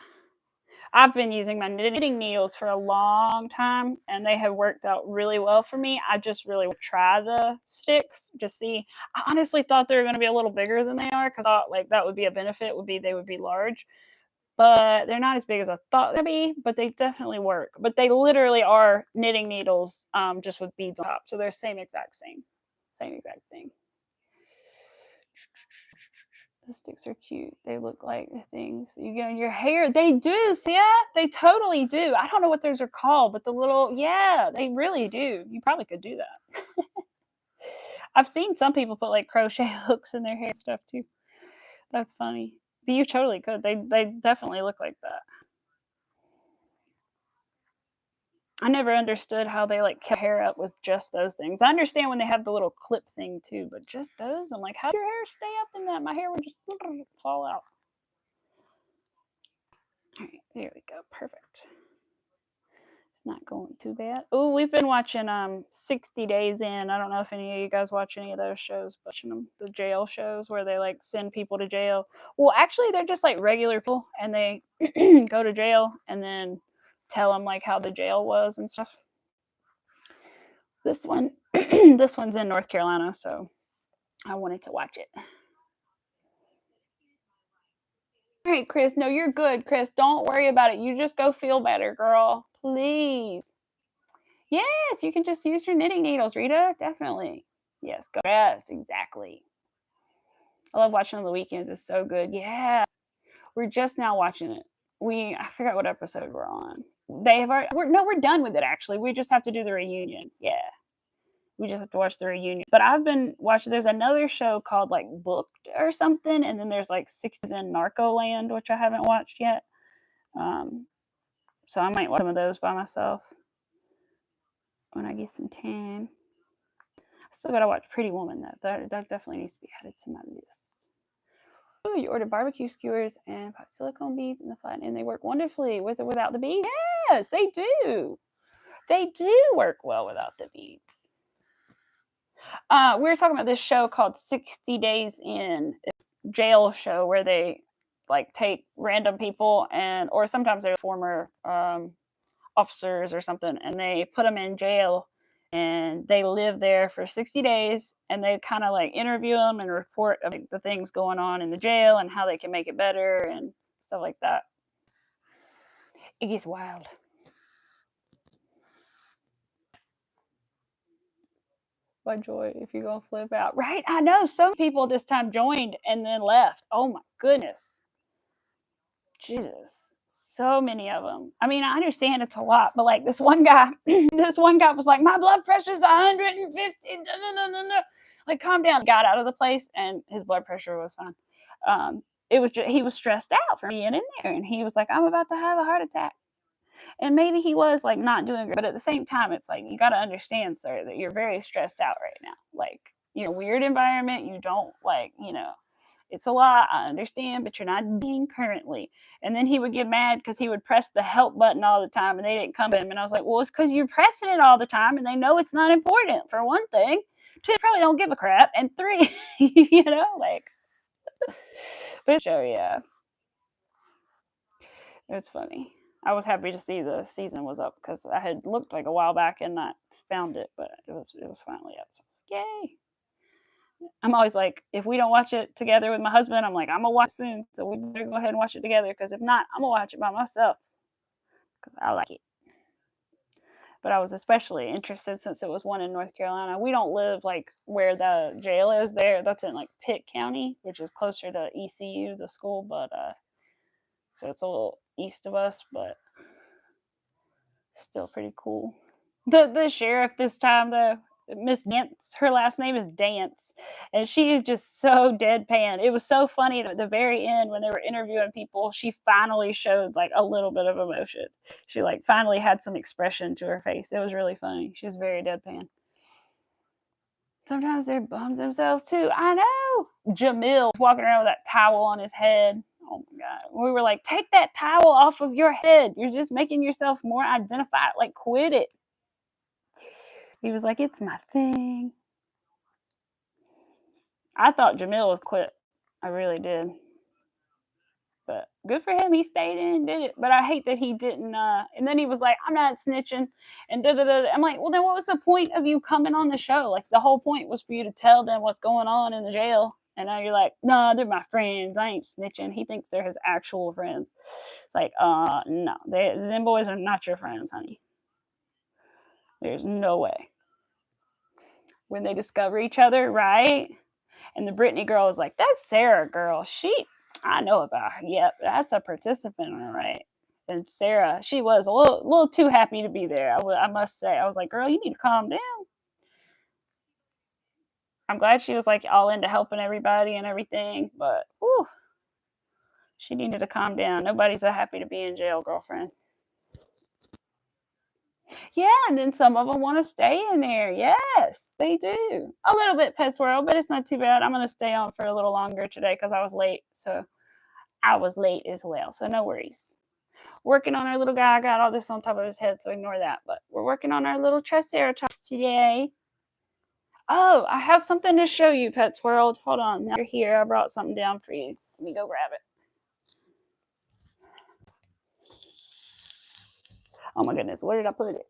I've been using my knitting needles for a long time, and they have worked out really well for me. I just really want to try the sticks, just see. I honestly thought they were going to be a little bigger than they are, because I thought like that would be a benefit. Would be they would be large, but they're not as big as I thought they'd be. But they definitely work. But they literally are knitting needles, just with beads on top. So they're same exact thing. The sticks are cute. They look like the things you get in your hair. They do, see ya? They totally do. I don't know what those are called, but the little, yeah, they really do. You probably could do that. I've seen some people put like crochet hooks in their hair and stuff too. That's funny. But you totally could. They definitely look like that. I never understood how they like kept hair up with just those things. I understand when they have the little clip thing too, but just those, I'm like, how did your hair stay up in that? My hair would just fall out. All right, there we go. Perfect. It's not going too bad. Oh, we've been watching 60 Days In. I don't know if any of you guys watch any of those shows, but watching them, the jail shows where they like send people to jail. Well, actually, they're just like regular people, and they go to jail and then tell them like how the jail was and stuff. This one, this one's in North Carolina, so I wanted to watch it. All right, Chris. No, you're good, Chris. Don't worry about it. You just go feel better, girl. Please. Yes, you can just use your knitting needles, Rita. Definitely. Yes, go. Yes, exactly. I love watching on the weekends. It's so good. Yeah. We're just now watching it. I forgot what episode we're on. They have already, we're done with it actually. We just have to do the reunion. Yeah. We just have to watch the reunion. But I've been watching, there's another show called like Booked or something, and then there's like 6 in Narcoland, which I haven't watched yet. So I might watch some of those by myself when I get some time. I still gotta watch Pretty Woman though. That definitely needs to be added to my list. Oh, you order barbecue skewers and silicone beads in the flat, and they work wonderfully with or without the beads. Yes, they do. They do work well without the beads. We were talking about this show called 60 Days In, jail show where they like take random people or sometimes they're former officers or something, and they put them in jail and they live there for 60 days, and they kind of like interview them and report the things going on in the jail and how they can make it better and stuff like that. It gets wild. What joy if you're gonna flip out, right? I know so many people this time joined and then left. Oh my goodness, Jesus, so many of them. I mean, I understand it's a lot, but like this one guy, was like, my blood pressure's 150. No. Like, calm down. Got out of the place, and his blood pressure was fine. It was just, he was stressed out for being in there, and he was like, I'm about to have a heart attack. And maybe he was like not doing good, but at the same time, it's like you got to understand, sir, that you're very stressed out right now. Like, you're in a weird environment. You don't like, it's a lot. I understand, but you're not being currently. And then he would get mad because he would press the help button all the time, and they didn't come to him. And I was like, well, it's because you're pressing it all the time, and they know it's not important. For one thing, 2, they probably don't give a crap, and 3, like. But show, yeah, it's funny. I was happy to see the season was up because I had looked like a while back and not found it, but it was finally up. So I was like, yay! I'm always like, if we don't watch it together with my husband, I'm like, I'm gonna watch it soon, so we better go ahead and watch it together. Because if not, I'm gonna watch it by myself because I like it. But I was especially interested since it was one in North Carolina. We don't live like where the jail is there. That's in like Pitt County, which is closer to ECU, the school, but so it's a little east of us, but still pretty cool. The sheriff this time though, Miss Dance. Her last name is Dance, and she is just so deadpan. It was so funny at the very end when they were interviewing people. She finally showed like a little bit of emotion. She like finally had some expression to her face. It was really funny. She was very deadpan. Sometimes they bums themselves too. I know. Jamil was walking around with that towel on his head. Oh my god. We were like, take that towel off of your head. You're just making yourself more identified. Like, quit it. He was like, it's my thing. I thought Jamil would quit. I really did. But good for him. He stayed in and did it. But I hate that he didn't. And then he was like, I'm not snitching. And da da da. I'm like, well, then what was the point of you coming on the show? Like, the whole point was for you to tell them what's going on in the jail. And now you're like, no, they're my friends. I ain't snitching. He thinks they're his actual friends. It's like, no. Them boys are not your friends, honey. There's no way. When they discover each other, right? And the Brittany girl was like, that's Sarah girl. I know about her. Yep, that's a participant, all right. And Sarah, she was a little too happy to be there. I must say. I was like, girl, you need to calm down. I'm glad she was like all into helping everybody and everything, but whew, she needed to calm down. Nobody's so happy to be in jail, girlfriend. Yeah, and then some of them want to stay in there. Yes, they do. A little bit Pet Swirl, but it's not too bad. I'm going to stay on for a little longer today because I was late. So I was late as well. So no worries. Working on our little guy. I got all this on top of his head, so ignore that. But we're working on our little Triceratops today. Oh, I have something to show you, Pets World. Hold on. Now you're here. I brought something down for you. Let me go grab it. Oh my goodness. Where did I put it?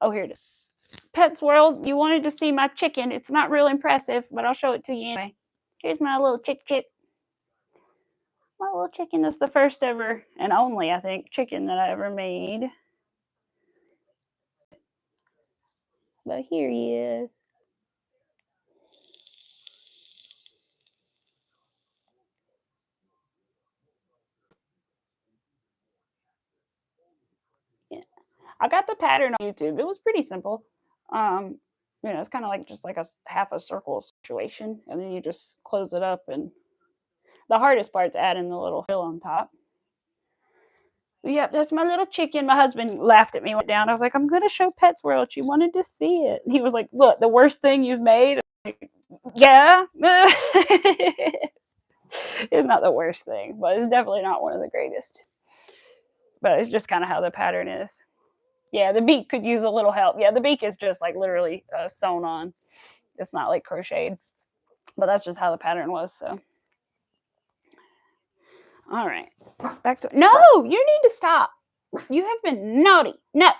Oh, here it is. Pets World, you wanted to see my chicken. It's not real impressive, but I'll show it to you anyway. Here's my little chick. My little chicken is the first ever and only, I think, chicken that I ever made. But here he is. Yeah. I got the pattern on YouTube. It was pretty simple. It's kind of like just like a half a circle situation, and then you just close it up. And the hardest part's adding the little frill on top. Yep, that's my little chicken. My husband laughed at me, went down. I was like, I'm gonna show Pets World. She wanted to see it. And he was like, look, the worst thing you've made. Like, yeah. It's not the worst thing, but it's definitely not one of the greatest. But it's just kind of how the pattern is. Yeah, the beak could use a little help. Yeah, the beak is just like literally sewn on. It's not like crocheted, but that's just how the pattern was. So, all right, back to no. You need to stop. You have been naughty. No.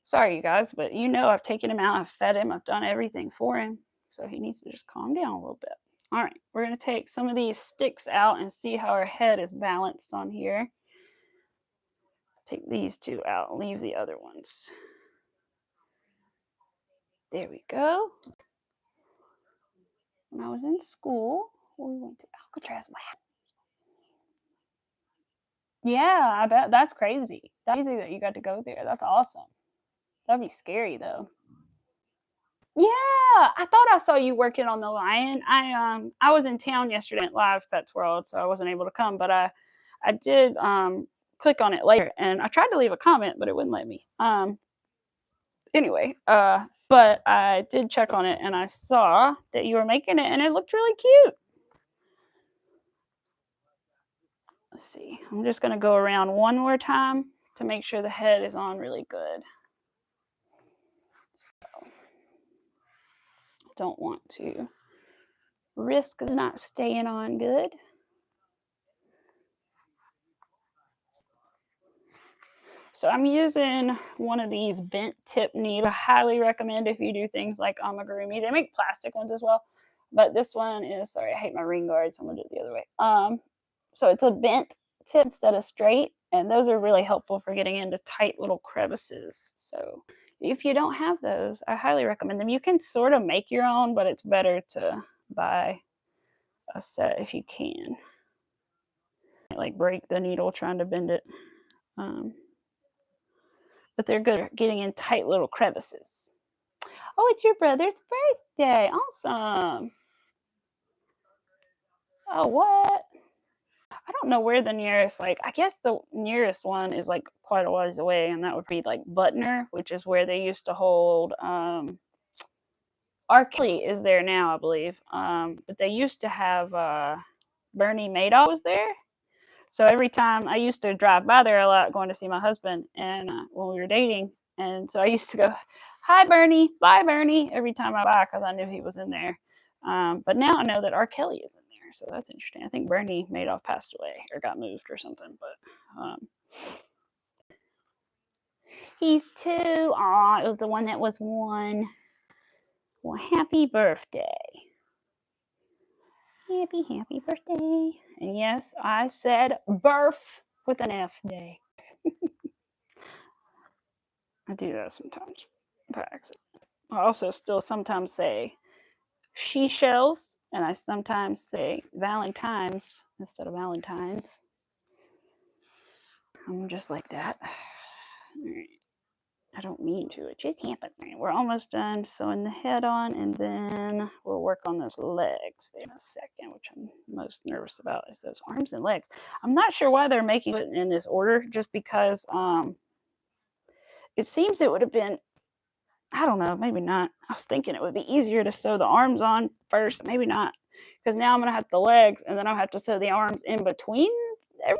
Sorry, you guys, but I've taken him out. I've fed him. I've done everything for him. So he needs to just calm down a little bit. All right, we're going to take some of these sticks out and see how our head is balanced on here. Take these two out, leave the other ones. There we go. When I was in school, we went to Alcatraz. Yeah, I bet that's crazy. That's crazy that you got to go there. That's awesome. That'd be scary though. Yeah, I thought I saw you working on the lion. I was in town yesterday at Live Pets World, so I wasn't able to come, but I did click on it later, and I tried to leave a comment, but it wouldn't let me. Anyway, but I did check on it, and I saw that you were making it, and it looked really cute. Let's see. I'm just going to go around one more time to make sure the head is on really good. So, don't want to risk not staying on good. So I'm using one of these bent tip needles. I highly recommend if you do things like amigurumi. They make plastic ones as well, but this one is, sorry, I hate my ring guard, so I'm gonna do it the other way. So it's a bent tip instead of straight, and those are really helpful for getting into tight little crevices. So if you don't have those, I highly recommend them. You can sort of make your own, but it's better to buy a set if you can. Like break the needle trying to bend it. But they're good at getting in tight little crevices. Oh, it's your brother's birthday. Awesome. Oh, what? I don't know where the nearest, like, I guess the nearest one is like quite a ways away, and that would be like Butner, which is where they used to hold. R. Kelly is there now, I believe. But they used to have Bernie Madoff was there. So every time I used to drive by there a lot, going to see my husband, and when we were dating, and so I used to go, "Hi, Bernie, bye, Bernie," every time I buy because I knew he was in there. But now I know that R. Kelly is in there, so that's interesting. I think Bernie Madoff passed away or got moved or something, but he's 2. Aw, it was the one that was 1. Well, happy birthday. Happy birthday. And yes, I said birth with an F day. I do that sometimes by accident. I also still sometimes say she shells, and I sometimes say Valentine's instead of Valentine's. I'm just like that. I don't mean to. It just happened. We're almost done sewing the head on, and then we'll work on those legs there in a second, which I'm most nervous about is those arms and legs. I'm not sure why they're making it in this order, just because it seems it would have been, I don't know, maybe not. I was thinking it would be easier to sew the arms on first, maybe not, because now I'm going to have the legs, and then I'll have to sew the arms in between. I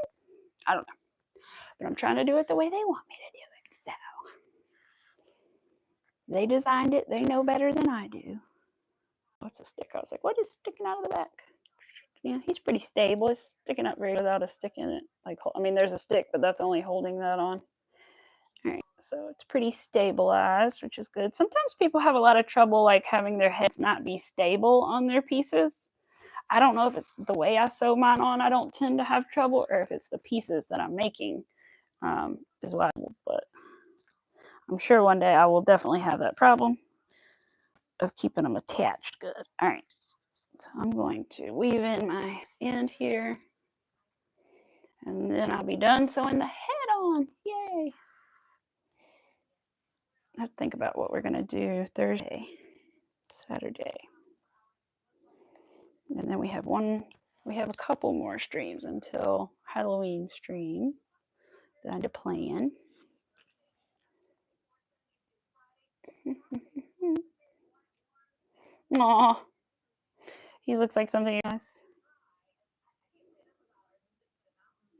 don't know, but I'm trying to do it the way they want me to do it, so. They designed it. They know better than I do. What's a stick? I was like, what is sticking out of the back? Yeah, he's pretty stable. It's sticking up very without a stick in it. Like, I mean, there's a stick, but that's only holding that on. All right, so it's pretty stabilized, which is good. Sometimes people have a lot of trouble, like, having their heads not be stable on their pieces. I don't know if it's the way I sew mine on, I don't tend to have trouble, or if it's the pieces that I'm making is why. But I'm sure one day I will definitely have that problem of keeping them attached good. All right, so I'm going to weave in my end here, and then I'll be done sewing the head on. Yay! I have to think about what we're going to do Thursday, Saturday. And then we have a couple more streams until Halloween stream that I had to plan. Aw, he looks like something else.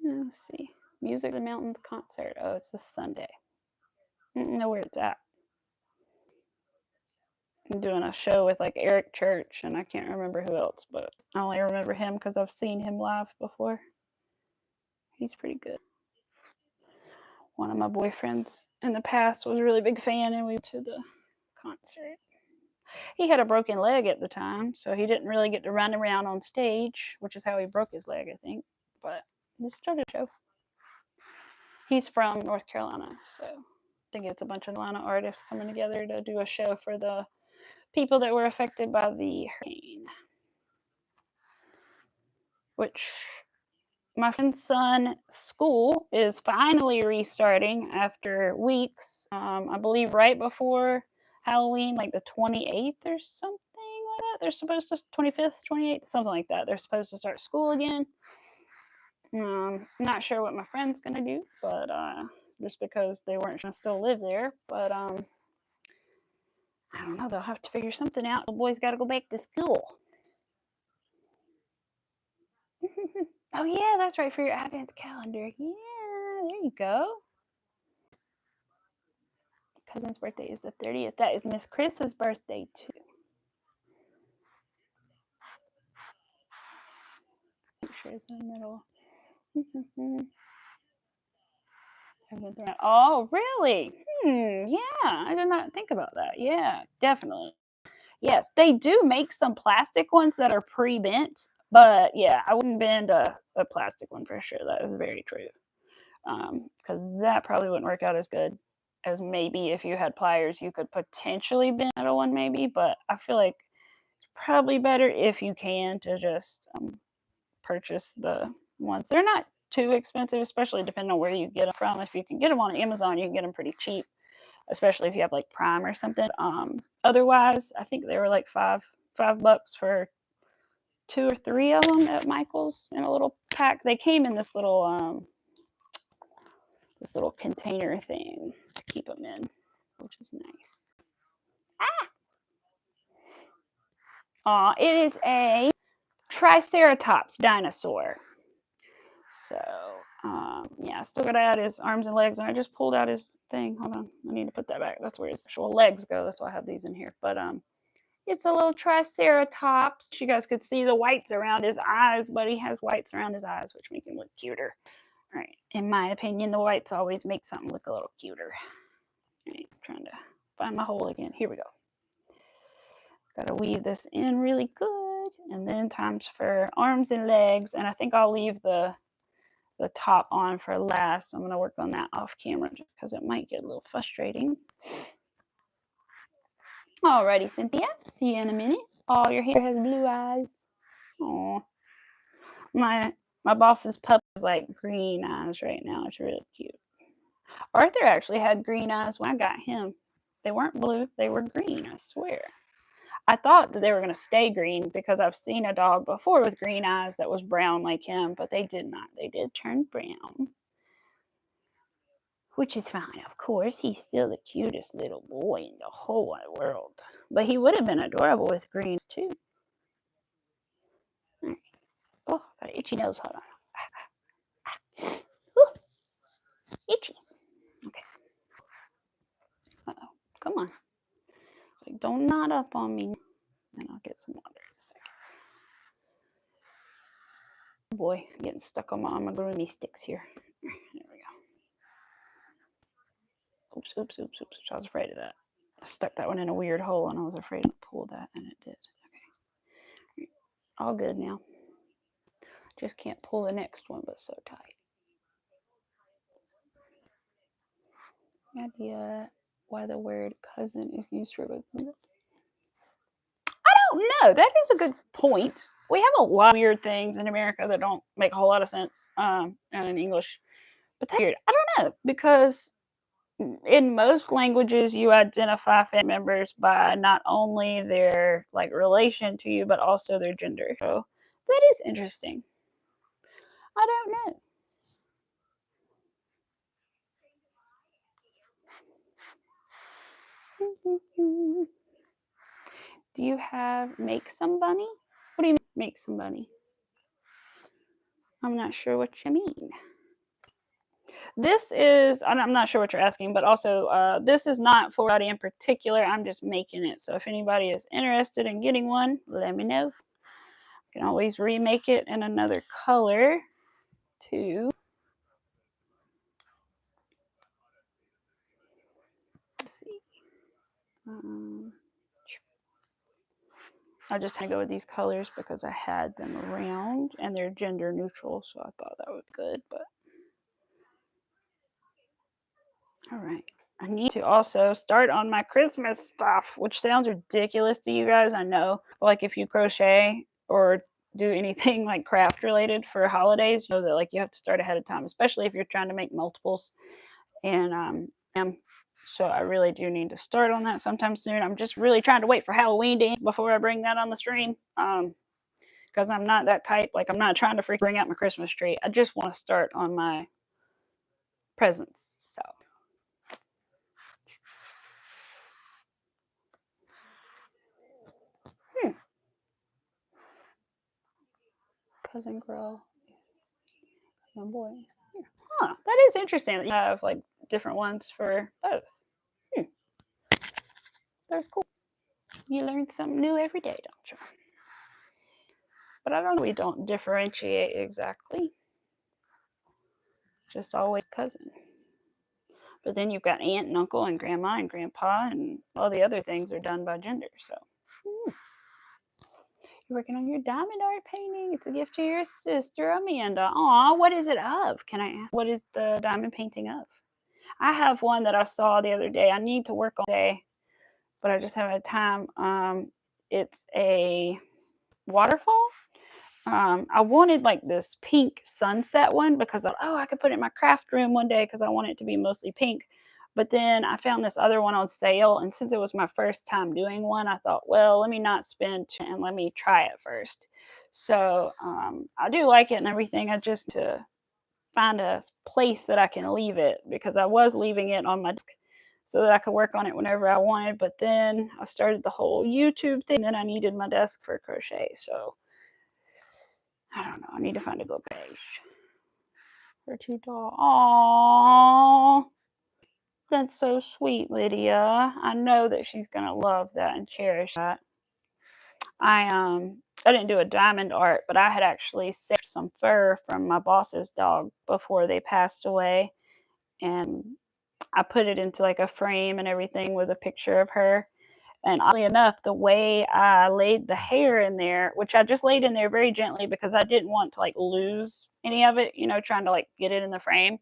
Let's see. Music of the Mountains concert. Oh, it's this Sunday. I don't know where it's at. I'm doing a show with like Eric Church, and I can't remember who else, but I only remember him because I've seen him live before. He's pretty good. One of my boyfriends in the past was a really big fan, and we went to the concert. He had a broken leg at the time, so he didn't really get to run around on stage, which is how he broke his leg, I think. But he started a show. He's from North Carolina, so I think it's a bunch of Atlanta artists coming together to do a show for the people that were affected by the hurricane. Which my friend's son's school is finally restarting after weeks. I believe right before Halloween, like the 28th or something like that. They're supposed to 25th, 28th, something like that. They're supposed to start school again. Not sure what my friend's gonna do, but just because they weren't gonna still live there. But I don't know. They'll have to figure something out. The boys got to go back to school. Oh yeah, that's right, for your advent calendar. Yeah, there you go. Cousin's birthday is the 30th. That is Miss Chris's birthday too. Make sure it's in the middle. Oh, really? Yeah, I did not think about that. Yeah, definitely. Yes, they do make some plastic ones that are pre-bent, but yeah, I wouldn't bend a plastic one for sure. That is very true. Because that probably wouldn't work out as good as maybe if you had pliers, you could potentially bend a one maybe, but I feel like it's probably better if you can to just purchase the ones. They're not too expensive, especially depending on where you get them from. If you can get them on Amazon, you can get them pretty cheap. especially if you have like Prime or something. Otherwise, I think they were like $5 for 2 or 3 of them at Michael's in a little pack. They came in this little container thing to keep them in, which is nice. It is a Triceratops dinosaur. So, yeah, I still got to add his arms and legs, and I just pulled out his thing. Hold on, I need to put that back. That's where his actual legs go. That's why I have these in here. But it's a little Triceratops. You guys could see the whites around his eyes, but he has whites around his eyes, which make him look cuter. All right, in my opinion, the whites always make something look a little cuter. All right, I'm trying to find my hole again. Here we go. Got to weave this in really good, and then times for arms and legs, and I think I'll leave the top on for last. I'm going to work on that off camera just because it might get a little frustrating. Alrighty, Cynthia. See you in a minute. Oh, your hair has blue eyes. Oh, my boss's pup is like green eyes right now. It's really cute. Arthur actually had green eyes when I got him. They weren't blue. They were green, I swear. I thought that they were going to stay green because I've seen a dog before with green eyes that was brown like him, but they did not. They did turn brown. Which is fine, of course. He's still the cutest little boy in the whole wide world. But he would have been adorable with greens, too. Right. Oh, got an itchy nose. Hold on. Ooh, itchy. Okay. Uh-oh. Come on. It's like, don't knot up on me. And I'll get some water in a second. Oh boy, I'm getting stuck on my amigurumi sticks here. There we go. Oops, oops, oops, oops. I was afraid of that. I stuck that one in a weird hole and I was afraid to pull that, and it did. Okay. All good now. Just can't pull the next one, but so tight. Idea why the word cousin is used for both of us? I don't know. That is a good point. We have a lot of weird things in America that don't make a whole lot of sense in English. But that's weird. I don't know, because in most languages you identify family members by not only their like relation to you, but also their gender. So that is interesting. I don't know. Do you have make some bunny? What do you mean make some bunny? I'm not sure what you mean. This is, I'm not sure what you're asking, but also this is not for anybody in particular. I'm just making it. So if anybody is interested in getting one, let me know. You can always remake it in another color too. Let's see. I just had to go with these colors because I had them around and they're gender neutral, so I thought that was good. But all right, I need to also start on my Christmas stuff, which sounds ridiculous to you guys, I know. Like if you crochet or do anything like craft related for holidays, you know that like you have to start ahead of time, especially if you're trying to make multiples. And so I really do need to start on that sometime soon. I'm just really trying to wait for Halloween to end before I bring that on the stream. Because I'm not that type. Like I'm not trying to bring out my Christmas tree. I just want to start on my presents. So. Cousin girl. Cousin boy. Huh, that is interesting that you have like different ones for both. That's cool. You learn something new every day, don't you? But I don't know, we don't differentiate exactly. Just always cousin. But then you've got aunt and uncle and grandma and grandpa, and all the other things are done by gender. So you're working on your diamond art painting. It's a gift to your sister Amanda. Aw, what is it of? Can I ask? What is the diamond painting of? I have one that I saw the other day. I need to work on today, but I just haven't had time. It's a waterfall. I wanted like this pink sunset one because I could put it in my craft room one day because I want it to be mostly pink. But then I found this other one on sale, and since it was my first time doing one, I thought, well, let me not spend and let me try it first. So I do like it and everything. I just to find a place that I can leave it, because I was leaving it on my desk so that I could work on it whenever I wanted. But then I started the whole YouTube thing, then I needed my desk for crochet. So I don't know. I need to find a good place for two doll. Aww. That's so sweet, Lydia. I know that she's gonna love that and cherish that. I didn't do a diamond art, but I had actually saved some fur from my boss's dog before they passed away, and I put it into like a frame and everything with a picture of her. And oddly enough, the way I laid the hair in there, which I just laid in there very gently because I didn't want to like lose any of it, trying to like get it in the frame.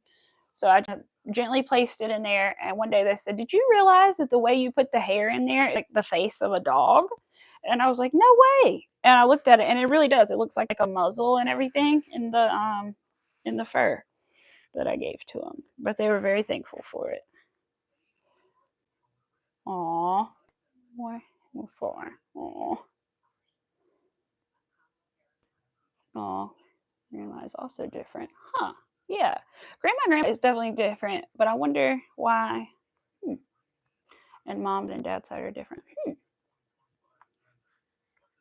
So I just gently placed it in there. And one day they said, "Did you realize that the way you put the hair in there, like the face of a dog?" And I was like, "No way." And I looked at it, and it really does. It looks like a muzzle and everything in the fur that I gave to them. But they were very thankful for it. Aw. Why? For? Aw. Aw. Grandma is also different. Huh. Yeah. Grandma is definitely different, but I wonder why. And mom and dad's side are different.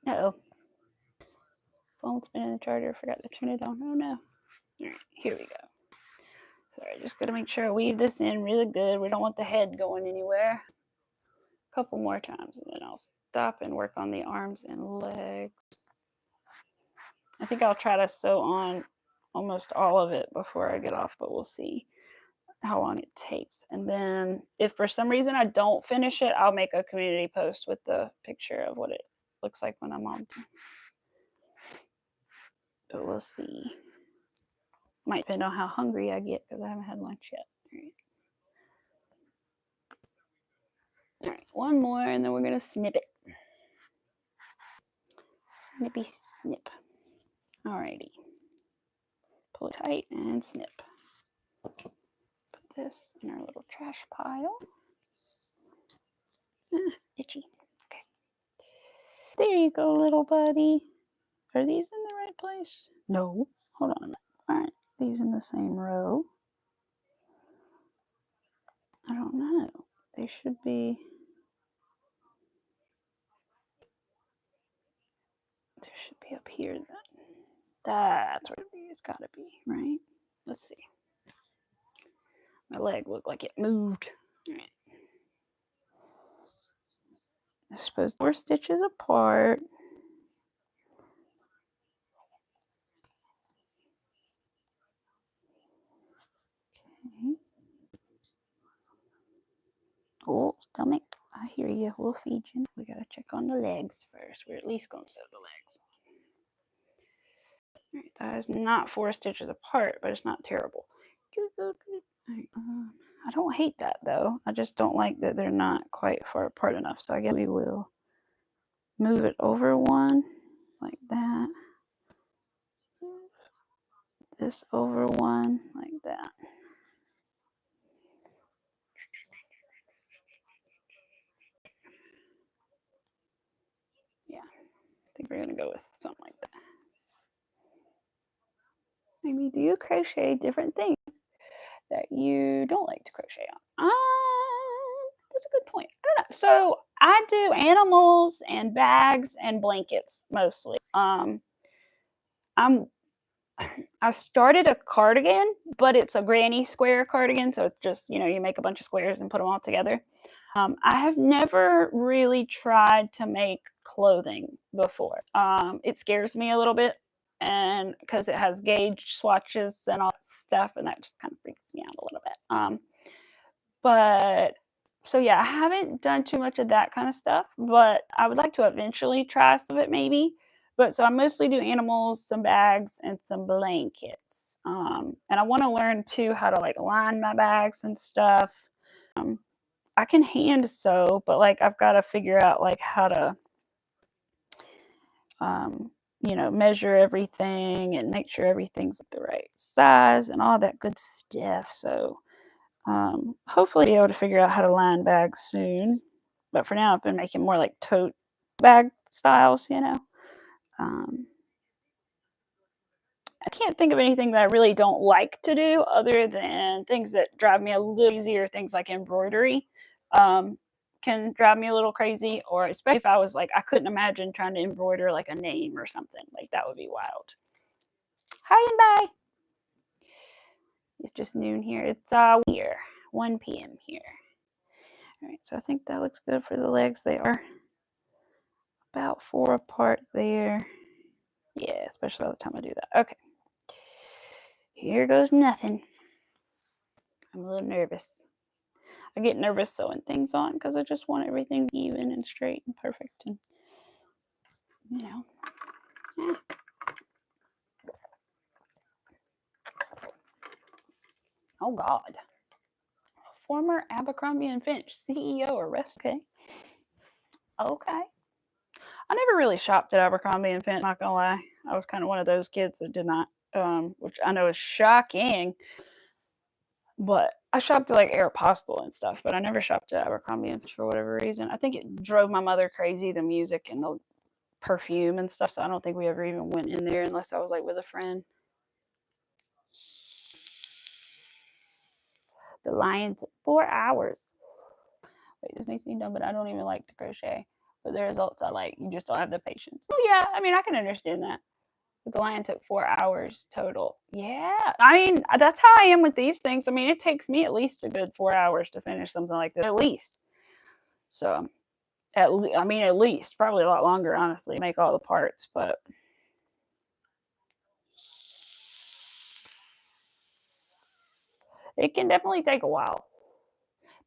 Uh-oh. Phone's been in the charger. Forgot to turn it on. Oh no. Alright, here we go. Sorry, just gotta make sure I weave this in really good. We don't want the head going anywhere. A couple more times and then I'll stop and work on the arms and legs. I think I'll try to sew on almost all of it before I get off, but we'll see how long it takes. And then if for some reason I don't finish it, I'll make a community post with the picture of what it looks like when I'm all done. But we'll see. Might depend on how hungry I get because I haven't had lunch yet. All right, one more and then we're going to snip it. Snippy snip. Alrighty. Pull it tight and snip. Put this in our little trash pile. Itchy. Okay. There you go, little buddy. Are these in the right place? No. Hold on a minute. Alright, these in the same row. I don't know. They should be. They should be up here then. That's where it's gotta be, right? Let's see. My leg looked like it moved. All right. I suppose 4 stitches apart. Okay. Oh, stomach. I hear you. We'll feed you. We gotta check on the legs first. We're at least gonna sew the legs. All right, that is not 4 stitches apart, but it's not terrible. Right, I don't hate that though. I just don't like that they're not quite far apart enough. So I guess we will move it over one like that. This over one like that. Yeah, I think we're gonna go with something like that. Maybe do you crochet different things that you don't like to crochet on? That's a good point. I don't know. So I do animals and bags and blankets mostly. I started a cardigan, but it's a granny square cardigan, so it's just you make a bunch of squares and put them all together. I have never really tried to make clothing before. It scares me a little bit, and because it has gauge swatches and all that stuff, and that just kind of freaks me out a little bit. But so yeah, I haven't done too much of that kind of stuff, but I would like to eventually try some of it maybe. But so I mostly do animals, some bags, and some blankets. And I want to learn too how to like line my bags and stuff. Um, I can hand sew, but like I've got to figure out like how to, measure everything and make sure everything's the right size and all that good stuff. So Hopefully be able to figure out how to line bags soon. But for now, I've been making more like tote bag styles, you know. I can't think of anything that I really don't like to do other than things that drive me a little easier. Things like embroidery can drive me a little crazy, or especially if I was like, I couldn't imagine trying to embroider like a name or something. Like that would be wild. Hi and bye. It's just noon here. It's here, 1 p.m. here. All right, so I think that looks good for the legs. They are about 4 apart there. Yeah, especially by the time I do that. Okay. Here goes nothing. I'm a little nervous. I get nervous sewing things on because I just want everything even and straight and perfect and, you know. Oh, God. Former Abercrombie and Finch CEO arrested. Okay. I never really shopped at Abercrombie and Finch, not gonna lie. I was kind of one of those kids that did not, which I know is shocking. But I shopped at like Aeropostale and stuff, but I never shopped at Abercrombie and Fitch for whatever reason. I think it drove my mother crazy, the music and the perfume and stuff. So I don't think we ever even went in there unless I was like with a friend. The lion took 4 hours. Wait, this makes me dumb, but I don't even like to crochet. But the results I like, you just don't have the patience. Oh yeah, I mean I can understand that. The lion took 4 hours total. Yeah, I mean that's how I am with these things. I mean it takes me at least a good 4 hours to finish something like this, at least. So at least probably a lot longer, honestly, make all the parts, but it can definitely take a while.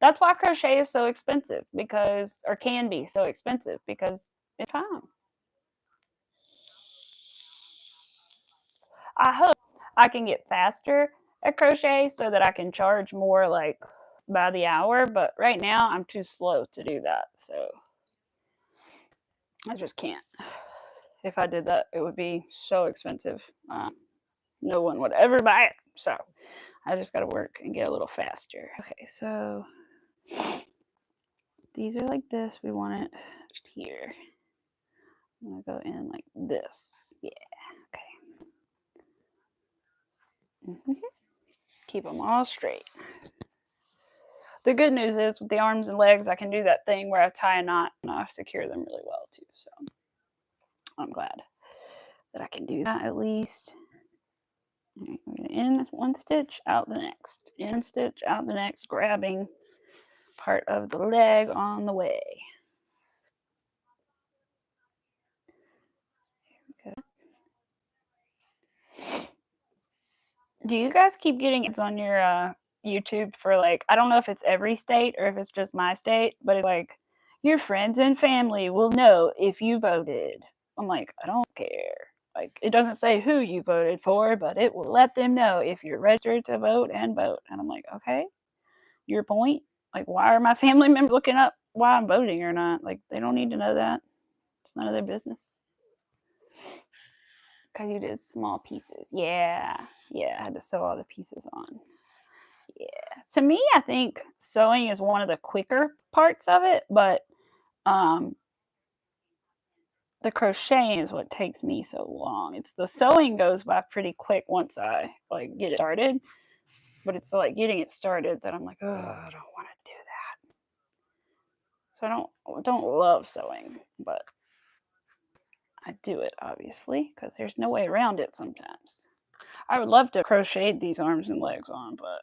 That's why crochet is so expensive because, or can be so expensive because it's time. I hope I can get faster at crochet so that I can charge more like by the hour, but right now I'm too slow to do that. So I just can't. If I did that, it would be so expensive. No one would ever buy it. So I just got to work and get a little faster. Okay, so these are like this. We want it here. I'm gonna go in like this. Yeah. Okay. Keep them all straight. The good news is with the arms and legs, I can do that thing where I tie a knot and I secure them really well too. So I'm glad that I can do that at least. Right, we're gonna in one stitch, out the next. In stitch, out the next, grabbing part of the leg on the way. Do you guys keep getting ads on your YouTube for like, I don't know if it's every state or if it's just my state, but it's like your friends and family will know if you voted. I'm like, I don't care. Like it doesn't say who you voted for, but it will let them know if you're registered to vote and vote. And I'm like, okay, your point. Like, why are my family members looking up why I'm voting or not? Like, they don't need to know that. It's none of their business. Because you did small pieces. Yeah. Yeah, I had to sew all the pieces on. Yeah. To me, I think sewing is one of the quicker parts of it, but the crocheting is what takes me so long. It's the sewing goes by pretty quick once I like get it started, but it's like getting it started that I'm like, oh, I don't want to do that. So I don't love sewing, but I do it obviously because there's no way around it sometimes. I would love to crochet these arms and legs on, but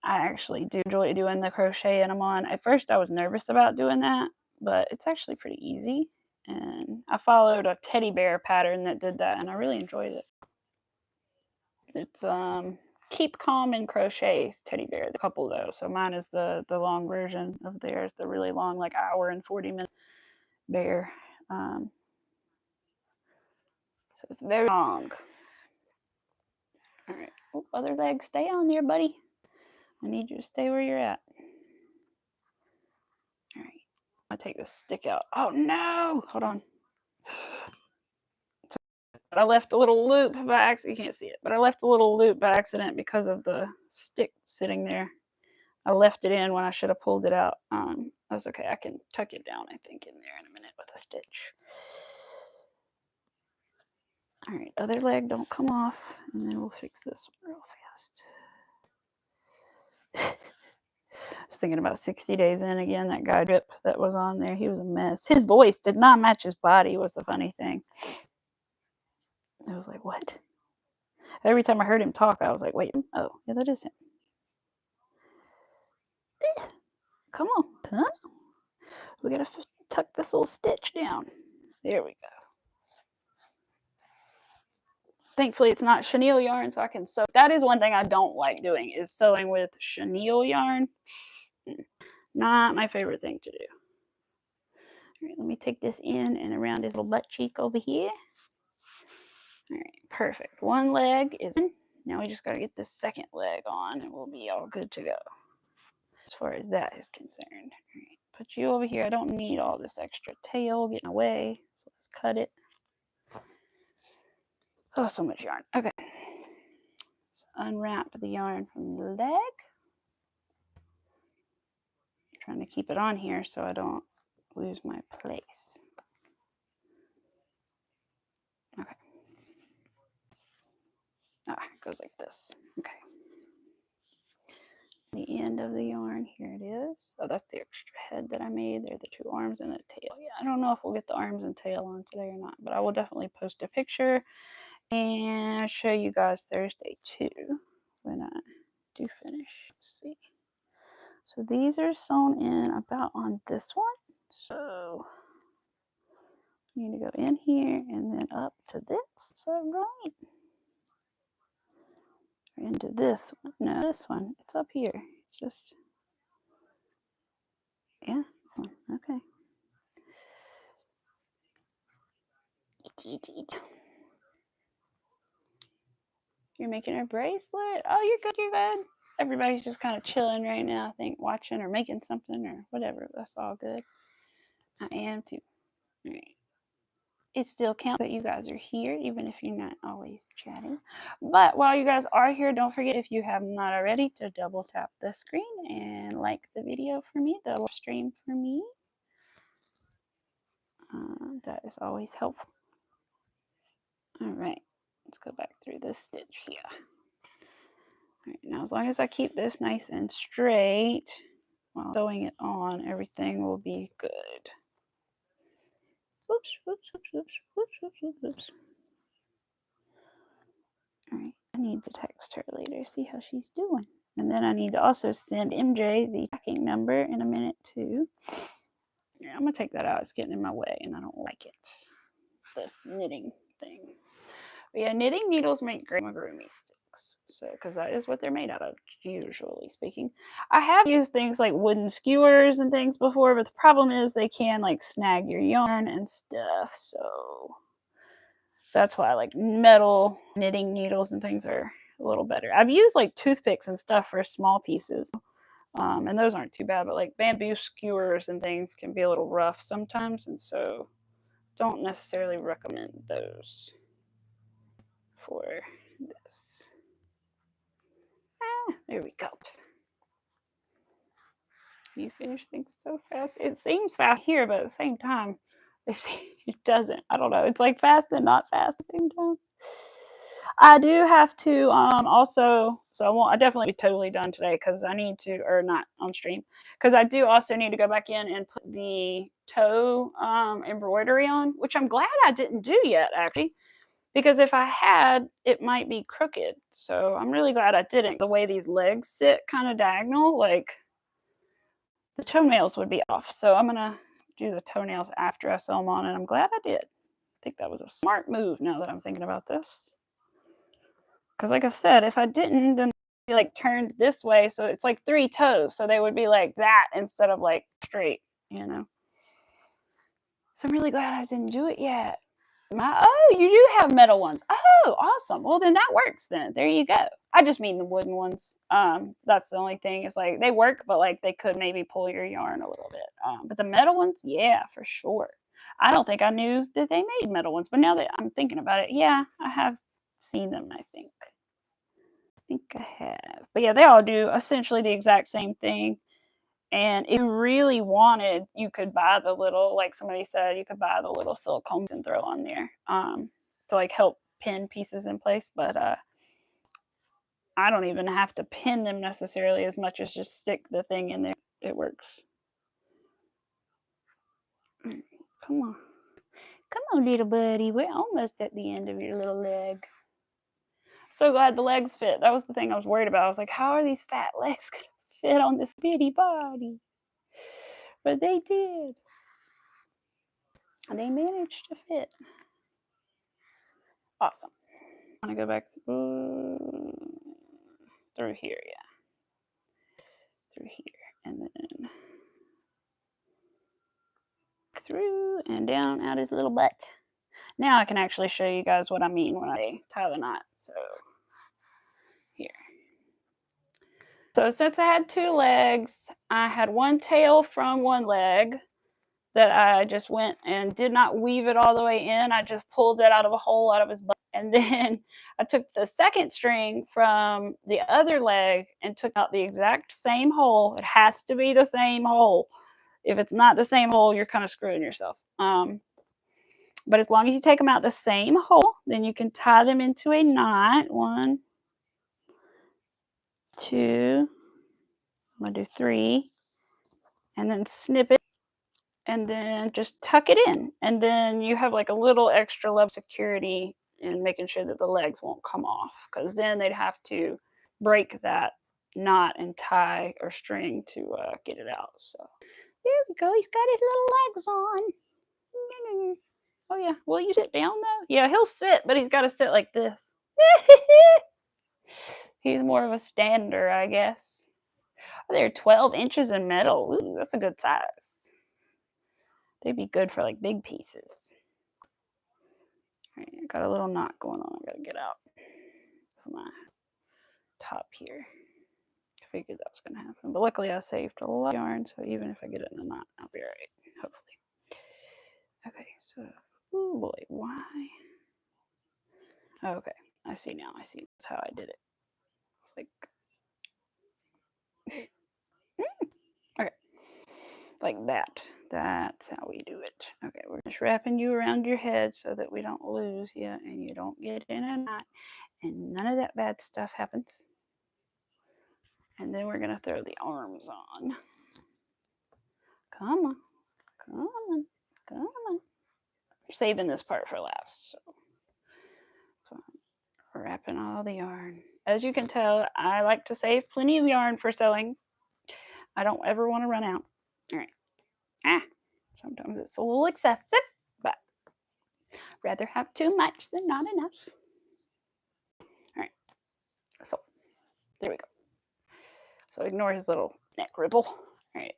I actually do enjoy doing the crochet and I'm on. At first I was nervous about doing that, but it's actually pretty easy. And I followed a teddy bear pattern that did that and I really enjoyed it. It's Keep Calm and Crochet teddy bear, the couple though. So mine is the long version of theirs, the really long, like hour and 40-minute bear. So it's very long. All right. Oh, other leg, stay on there, buddy. I need you to stay where you're at. All right. I'll take this stick out. Oh no! Hold on. I left a little loop by accident. You can't see it, but I left a little loop by accident because of the stick sitting there. I left it in when I should have pulled it out. That's okay. I can tuck it down, I think, in there in a minute with a stitch. All right, other leg, don't come off, and then we'll fix this one real fast. I was thinking about 60 Days In again, that guy Drip that was on there. He was a mess. His voice did not match his body was the funny thing. I was like, what? Every time I heard him talk, I was like, wait, oh, yeah, that is him. Come on, huh? We gotta tuck this little stitch down. There we go. Thankfully, it's not chenille yarn, so I can sew. That is one thing I don't like doing, is sewing with chenille yarn. Not my favorite thing to do. All right, let me take this in and around his little butt cheek over here. All right, perfect. One leg is in. Now we just got to get this second leg on, and we'll be all good to go as far as that is concerned. All right, put you over here. I don't need all this extra tail getting away, so let's cut it. Oh, so much yarn. Okay. Let's unwrap the yarn from the leg. I'm trying to keep it on here so I don't lose my place. Okay. Ah, it goes like this. Okay. The end of the yarn, here it is. Oh, that's the extra head that I made. They're the two arms and the tail. Yeah, I don't know if we'll get the arms and tail on today or not, but I will definitely post a picture and show you guys Thursday too when I do finish. Let's see. So these are sewn in about on this one. So you need to go in here and then up to this. Is that right? Or into this one. No, this one. It's up here. It's just, yeah, this one. Okay. You're making a bracelet? Oh, you're good, you're good. Everybody's just kind of chilling right now, I think, watching or making something or whatever. That's all good. I am too. All right. It still counts that you guys are here, even if you're not always chatting. But while you guys are here, don't forget, if you have not already, to double tap the screen and like the video for me, the stream for me. That is always helpful. All right, let's go back through this stitch here. All right, now as long as I keep this nice and straight while sewing it on, everything will be good. Whoops, whoops, whoops, whoops, whoops, whoops, whoops, whoops. All right, I need to text her later, see how she's doing. And then I need to also send MJ the tracking number in a minute too. Yeah, I'm gonna take that out. It's getting in my way and I don't like it. This knitting thing. But yeah, knitting needles make great amigurumi sticks. So, because that is what they're made out of, usually speaking. I have used things like wooden skewers and things before, but the problem is they can like snag your yarn and stuff. So that's why like metal knitting needles and things are a little better. I've used like toothpicks and stuff for small pieces. And those aren't too bad, but like bamboo skewers and things can be a little rough sometimes, and so don't necessarily recommend those for this. There we go. You finish things so fast. It seems fast here, but at the same time, it doesn't. I don't know. It's like fast and not fast at the same time. I do have to also, so I definitely be totally done today because I need to, or not on stream, because I do also need to go back in and put the toe embroidery on, which I'm glad I didn't do yet, actually, because if I had, it might be crooked. So I'm really glad I didn't. The way these legs sit kind of diagonal, like the toenails would be off. So I'm going to do the toenails after I sew them on, and I'm glad I did. I think that was a smart move now that I'm thinking about this. Because like I said, if I didn't, then they'd be like turned this way. So it's like 3 toes. So they would be like that instead of like straight, you know. So I'm really glad I didn't do it yet. Oh, you do have metal ones. Oh, awesome. Well, then that works then. There you go. I just mean the wooden ones. That's the only thing. It's like they work, but like they could maybe pull your yarn a little bit. But the metal ones, yeah, for sure. I don't think I knew that they made metal ones, but now that I'm thinking about it, yeah, I have seen them, I think. I think I have. But yeah, they all do essentially the exact same thing. And if you really wanted, you could buy the little, like somebody said, you could buy the little silicone and throw on there to like help pin pieces in place. But I don't even have to pin them necessarily as much as just stick the thing in there. It works. Come on. Come on, little buddy. We're almost at the end of your little leg. So glad the legs fit. That was the thing I was worried about. I was like, how are these fat legs going to fit on this bitty body? But they did. They managed to fit. Awesome. I want to go back through here, yeah. Through here. And then through and down out his little butt. Now I can actually show you guys what I mean when I tie the knot. So here. So since I had 2 legs, I had one tail from one leg that I just went and did not weave it all the way in. I just pulled it out of a hole out of his butt. And then I took the second string from the other leg and took out the exact same hole. It has to be the same hole. If it's not the same hole, you're kind of screwing yourself. But as long as you take them out the same hole, then you can tie them into a knot. 1, 2, I'm going to do 3, and then snip it, and then just tuck it in. And then you have like a little extra level of security in making sure that the legs won't come off, because then they'd have to break that knot and tie or string to get it out. So there we go. He's got his little legs on. Oh yeah, will you sit down though? Yeah, he'll sit, but he's got to sit like this. He's more of a stander, I guess. Oh, they're 12 inches in metal. Ooh, that's a good size. They'd be good for like big pieces. All right, I got a little knot going on. I gotta get out of my top here. I figured that was gonna happen, but luckily I saved a lot of yarn, so even if I get it in a knot, I'll be all right, hopefully. Okay, so, oh boy, why? Oh, okay, I see now. I see. That's how I did it. It's like, okay, like that. That's how we do it. Okay, we're just wrapping you around your head so that we don't lose you and you don't get in a knot and none of that bad stuff happens. And then we're gonna throw the arms on. Come on, come on, come on. I'm saving this part for last, so I'm wrapping all the yarn. As you can tell, I like to save plenty of yarn for sewing. I don't ever want to run out. All right. Sometimes it's a little excessive, but I'd rather have too much than not enough. All right. So there we go. So ignore his little neck ripple. All right.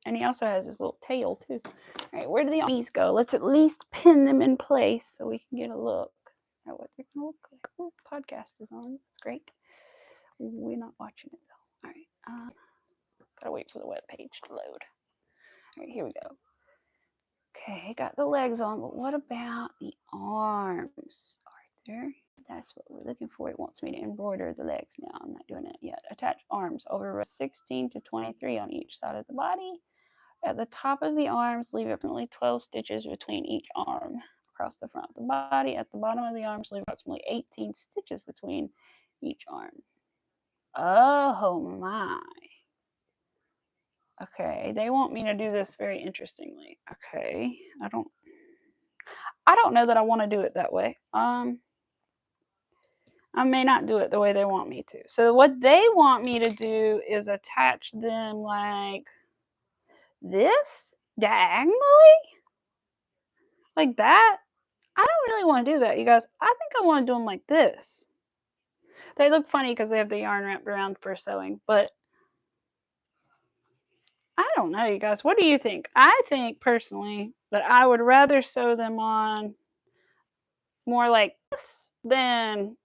And he also has his little tail too. All right, where do the arms go? Let's at least pin them in place so we can get a look at what they're going to look like. Oh, podcast is on. That's great. We're not watching it though. All right. Gotta wait for the web page to load. All right, here we go. Okay, got the legs on, but what about the arms? Arthur, that's what we're looking for. It wants me to embroider the legs now. I'm not doing it yet. Attach arms over rows 16 to 23 on each side of the body. At the top of the arms, leave approximately 12 stitches between each arm. Across the front of the body, at the bottom of the arms, leave approximately 18 stitches between each arm. Oh my. Okay, they want me to do this very interestingly. Okay, I don't know that I want to do it that way. I may not do it the way they want me to. So what they want me to do is attach them like this, diagonally, like that. I don't really want to do that, you guys. I think I want to do them like this. They look funny because they have the yarn wrapped around for sewing, but I don't know, you guys. What do you think? I think personally that I would rather sew them on more like this than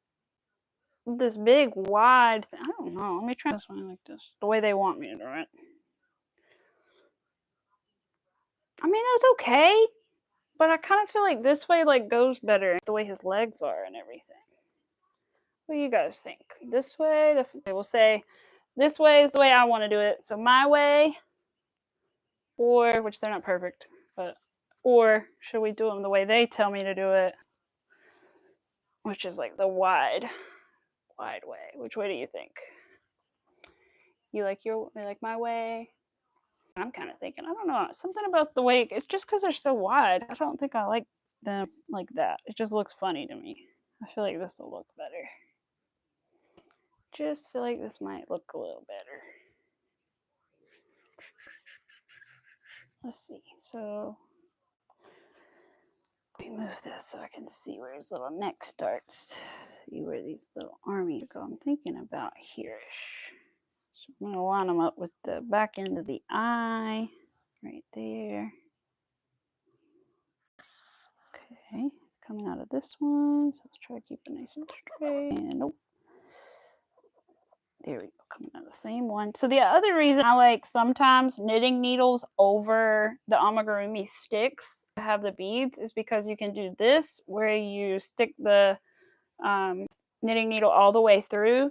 this big wide thing. I don't know. Let me try this one like this. The way they want me to do it. I mean, that's okay. But I kind of feel like this way like goes better the way his legs are and everything. What do you guys think? This way, we'll say this way is the way I want to do it. So my way, or which they're not perfect, but or should we do them the way they tell me to do it, which is like the wide way? Which way do you think? You like my way? I'm kind of thinking, I don't know, something about the way, it's just because they're so wide. I don't think I like them like that. It just looks funny to me. I feel like this will look better. Just feel like this might look a little better. Let's see. So let me move this so I can see where his little neck starts. See where these little armies go. I'm thinking about here-ish. So I'm going to line them up with the back end of the eye right there. Okay, it's coming out of this one. So let's try to keep it nice and straight. And nope. There we go, coming out of the same one. So the other reason I like sometimes knitting needles over the amigurumi sticks to have the beads is because you can do this where you stick the knitting needle all the way through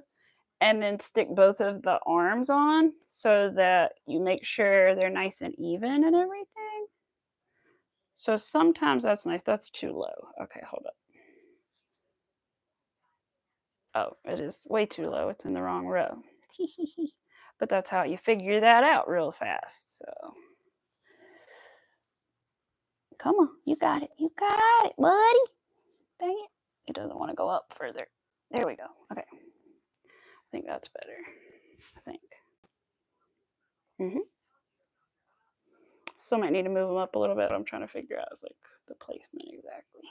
and then stick both of the arms on so that you make sure they're nice and even and everything. So sometimes that's nice. That's too low. Okay, hold up. Oh, it is way too low. It's in the wrong row. But that's how you figure that out real fast. So come on, you got it. You got it, buddy. Dang it. It doesn't want to go up further. There we go. Okay. I think that's better. I think. Still might need to move them up a little bit. I'm trying to figure out like the placement exactly.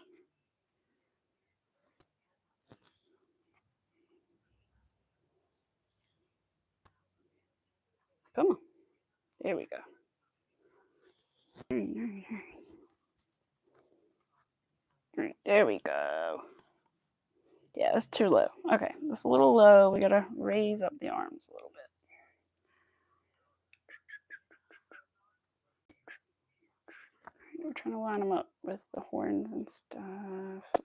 Come on. There we go. All right, there we go. Yeah, it's too low. Okay, that's a little low. We gotta raise up the arms a little bit. We're trying to line them up with the horns and stuff.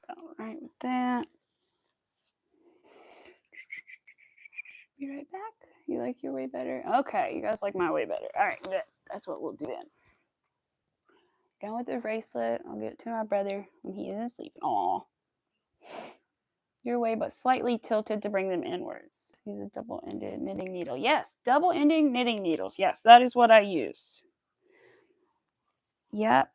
About right with that. Be right back. You like your way better? Okay, you guys like my way better. All right, good. That's what we'll do then. Done with the bracelet. I'll give it to my brother when he isn't sleeping. Aw. Your way, but slightly tilted to bring them inwards. Use a double-ended knitting needle. Yes, double-ended knitting needles. Yes, that is what I use. Yep.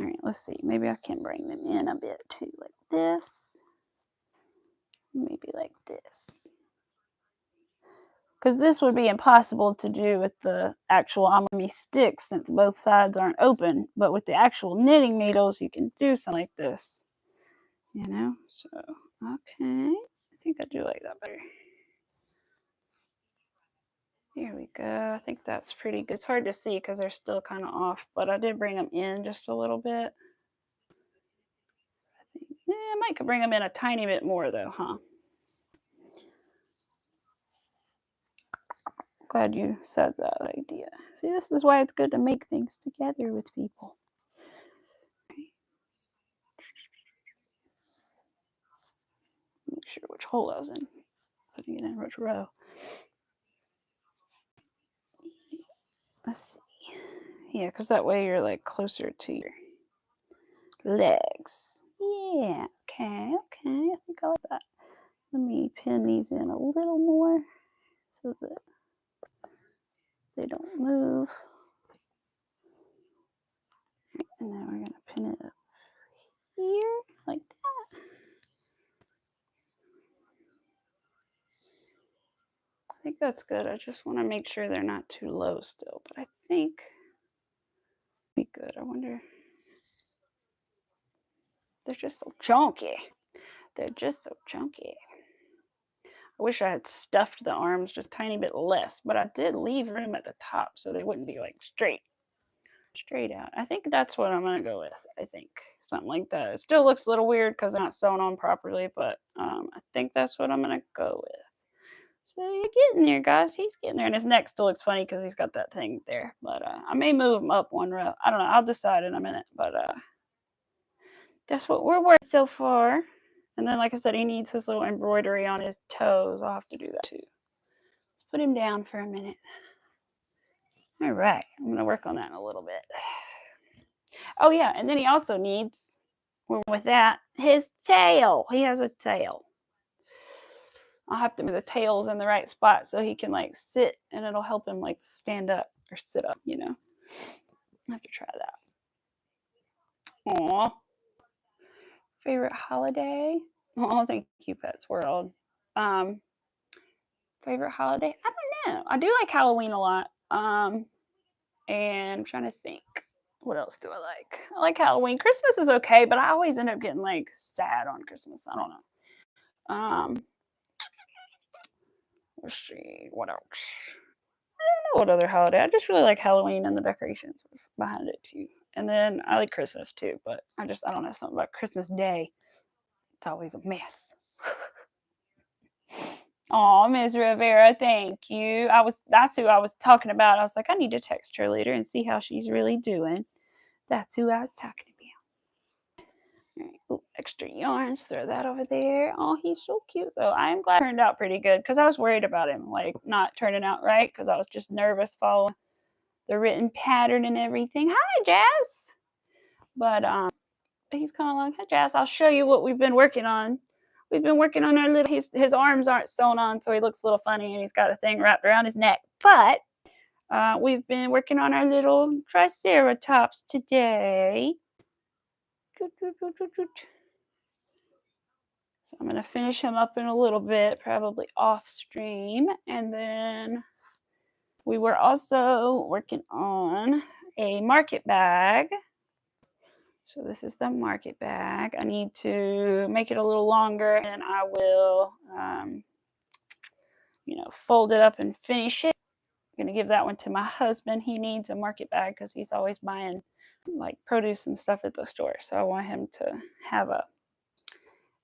All right, let's see. Maybe I can bring them in a bit too, like this. Maybe like this. Because this would be impossible to do with the actual amigurumi sticks since both sides aren't open. But with the actual knitting needles, you can do something like this. You know? So, okay. I think I do like that better. Here we go. I think that's pretty good. It's hard to see because they're still kind of off, but I did bring them in just a little bit. I might could bring them in a tiny bit more though, huh? Glad you said that idea. See, this is why it's good to make things together with people. Make sure which hole I was in. Putting it in which row. Let's see. Yeah, because that way you're like closer to your legs. Yeah, okay. I think I like that. Let me pin these in a little more so that they don't move. And then we're going to pin it up here like that. I think that's good. I just want to make sure they're not too low still, but I think it'll be good. I wonder. They're just so chunky. They're just so chunky. I wish I had stuffed the arms just a tiny bit less, but I did leave room at the top so they wouldn't be like straight out. I think that's what I'm gonna go with. I think something like that. It still looks a little weird because they're not sewn on properly, but I think that's what I'm gonna go with. So you're getting there, guys. He's getting there, and his neck still looks funny because he's got that thing there. But I may move him up one row. I don't know. I'll decide in a minute. But that's what we're working so far. And then, like I said, he needs his little embroidery on his toes. I'll have to do that too. Let's put him down for a minute. All right, I'm going to work on that in a little bit. Oh, yeah, and then he also needs, with that, his tail. He has a tail. I'll have to move the tails in the right spot so he can, like, sit, and it'll help him, like, stand up or sit up, you know. I'll have to try that. Aw. Favorite holiday? Oh, thank you, Pets World. Favorite holiday? I don't know. I do like Halloween a lot. And I'm trying to think. What else do I like? I like Halloween. Christmas is okay, but I always end up getting like sad on Christmas. I don't know. Let's see. What else? I don't know what other holiday. I just really like Halloween and the decorations behind it too. And then I like Christmas too, but I don't know something about Christmas Day. It's always a mess. Oh, Ms. Rivera, thank you. That's who I was talking about. I was like, I need to text her later and see how she's really doing. That's who I was talking about. All right. Ooh, extra yarns, throw that over there. Oh, he's so cute though. I am glad it turned out pretty good because I was worried about him like not turning out right because I was just nervous following the written pattern and everything. Hi, Jazz. But he's coming along. Hi, Jazz. I'll show you what we've been working on. We've been working on our little, his arms aren't sewn on, so he looks a little funny, and he's got a thing wrapped around his neck. But we've been working on our little Triceratops today. So I'm going to finish him up in a little bit, probably off stream. And then we were also working on a market bag. So this is the market bag. I need to make it a little longer and I will, fold it up and finish it. I'm going to give that one to my husband. He needs a market bag because he's always buying like produce and stuff at the store. So I want him to have a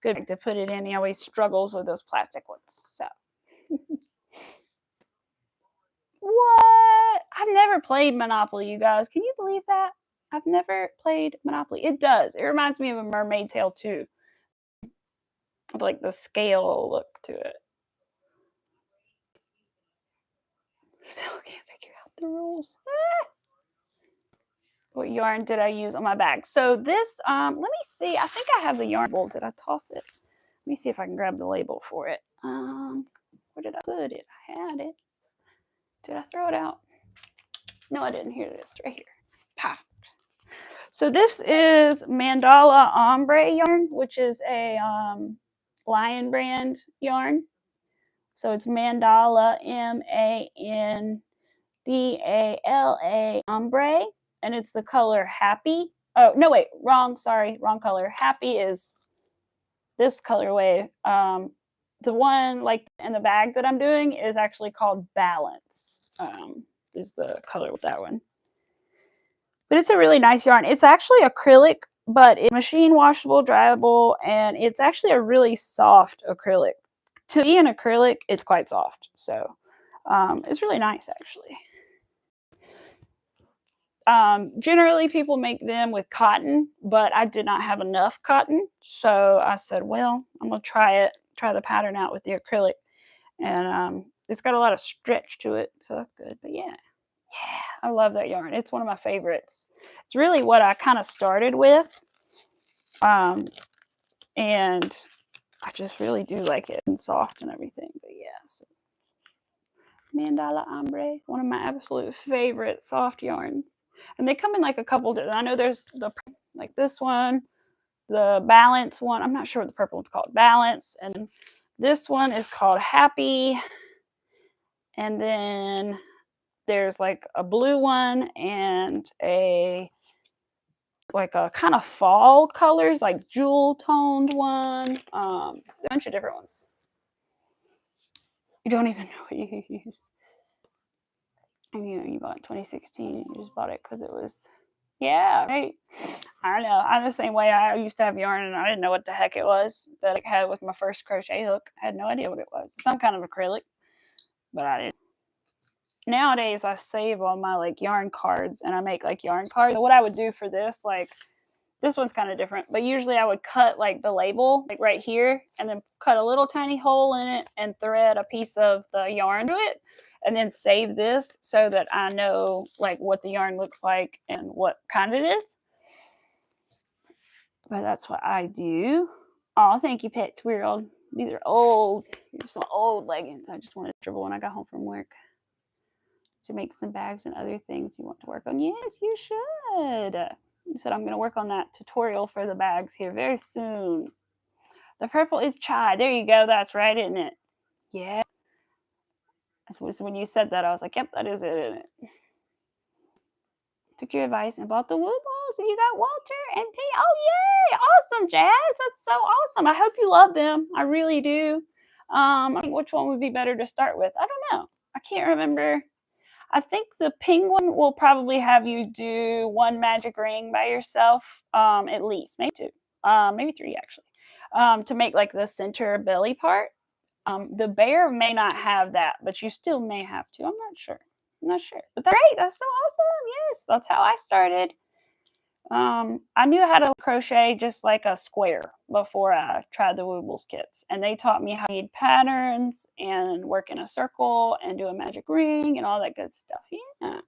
good bag to put it in. He always struggles with those plastic ones. So what? I've never played Monopoly, you guys. Can you believe that? I've never played Monopoly. It does. It reminds me of a Mermaid Tale too. With like the scale look to it. Still can't figure out the rules. What yarn did I use on my bag? So this, let me see. I think I have the yarn label. Did I toss it? Let me see if I can grab the label for it. Where did I put it? I had it. Did I throw it out? No, I didn't. Here it is, right here. Pop. So this is Mandala Ombre yarn, which is a Lion brand yarn. So it's Mandala, Mandala Ombre, and it's the color Happy. Oh, no, wait, wrong, sorry, wrong color. Happy is this colorway. The one like in the bag that I'm doing is actually called Balance, is the color with that one. But it's a really nice yarn. It's actually acrylic, but it's machine washable, dryable, and it's actually a really soft acrylic. To be an acrylic, it's quite soft. So it's really nice, actually. Generally, people make them with cotton, but I did not have enough cotton. So I said, well, I'm going to try the pattern out with the acrylic. And it's got a lot of stretch to it, so that's good. But yeah, I love that yarn. It's one of my favorites. It's really what I kind of started with. And I just really do like it and soft and everything. But yeah, so Mandala Ombre, one of my absolute favorite soft yarns. And they come in like a couple different. I know there's like this one, the Balance one. I'm not sure what the purple one's called. Balance. And this one is called Happy. And then there's like a blue one and a kind of fall colors, like jewel toned one. A bunch of different ones. You don't even know what you use. And you bought it in 2016. You just bought it because it was, yeah, right. I don't know. I'm the same way. I used to have yarn and I didn't know what the heck it was that I had with my first crochet hook. I had no idea what it was. Some kind of acrylic, but I didn't. Nowadays, I save all my like yarn cards and I make like yarn cards. So what I would do for this, like This one's kind of different, but usually I would cut like the label like right here and then cut a little tiny hole in it and thread a piece of the yarn to it and then save this so that I know like what the yarn looks like and what kind it is. But that's what I do. Oh, thank you, Pet Squirrel. These are old. These are some old leggings. I just wanted to dribble when I got home from work to make some bags and other things you want to work on. Yes, you should. You said I'm going to work on that tutorial for the bags here very soon. The purple is chai. There you go. That's right, isn't it? Yeah. So when you said that, I was like, yep, that is it, isn't it? Took your advice and bought the wool balls. And you got Walter and P. Oh, yay. Awesome, Jazz. That's so awesome. I hope you love them. I really do. I think which one would be better to start with? I don't know. I can't remember. I think the penguin will probably have you do one magic ring by yourself, at least, maybe two, maybe three actually, to make like the center belly part. The bear may not have that, but you still may have to. I'm not sure. But that's great. That's so awesome. Yes, that's how I started. I knew how to crochet just like a square before I tried the Woobles kits, and they taught me how to read patterns and work in a circle and do a magic ring and all that good stuff. Yeah,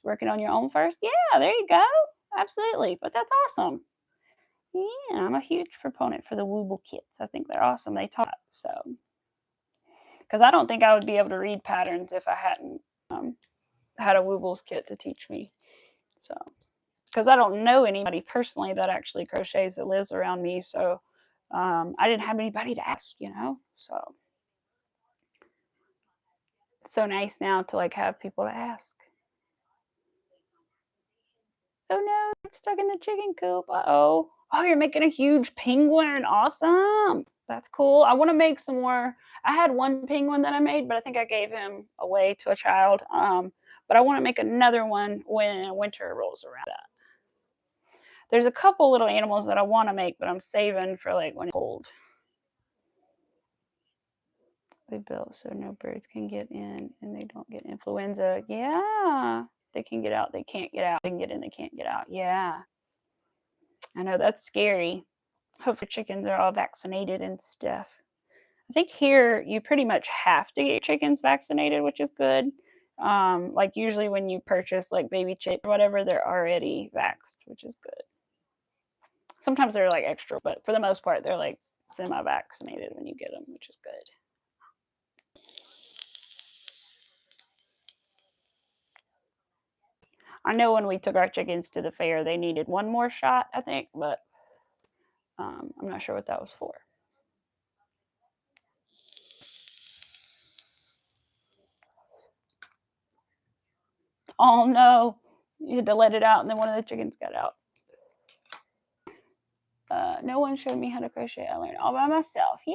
working on your own first. Yeah, there you go. Absolutely, but that's awesome. Yeah, I'm a huge proponent for the Wooble kits. I think they're awesome. They taught so because I don't think I would be able to read patterns if I hadn't had a Woobles kit to teach me. So. Because I don't know anybody personally that actually crochets that lives around me, so I didn't have anybody to ask, you know. So it's so nice now to like have people to ask. Oh no, it's stuck in the chicken coop. Uh-oh. Oh, you're making a huge penguin. Awesome. That's cool. I want to make some more. I had one penguin that I made, but I think I gave him away to a child. But I want to make another one when winter rolls around. There's a couple little animals that I want to make, but I'm saving for like when it's cold. They built so no birds can get in and they don't get influenza. Yeah. They can get out, they can't get out. They can get in, they can't get out. Yeah. I know that's scary. Hopefully chickens are all vaccinated and stuff. I think here you pretty much have to get your chickens vaccinated, which is good. Like usually when you purchase like baby chicks or whatever, they're already vaxxed, which is good. Sometimes they're like extra, but for the most part, they're like semi-vaccinated when you get them, which is good. I know when we took our chickens to the fair, they needed one more shot, I think, but I'm not sure what that was for. Oh no, you had to let it out, and then one of the chickens got out. No one showed me how to crochet. I learned all by myself. Yeah,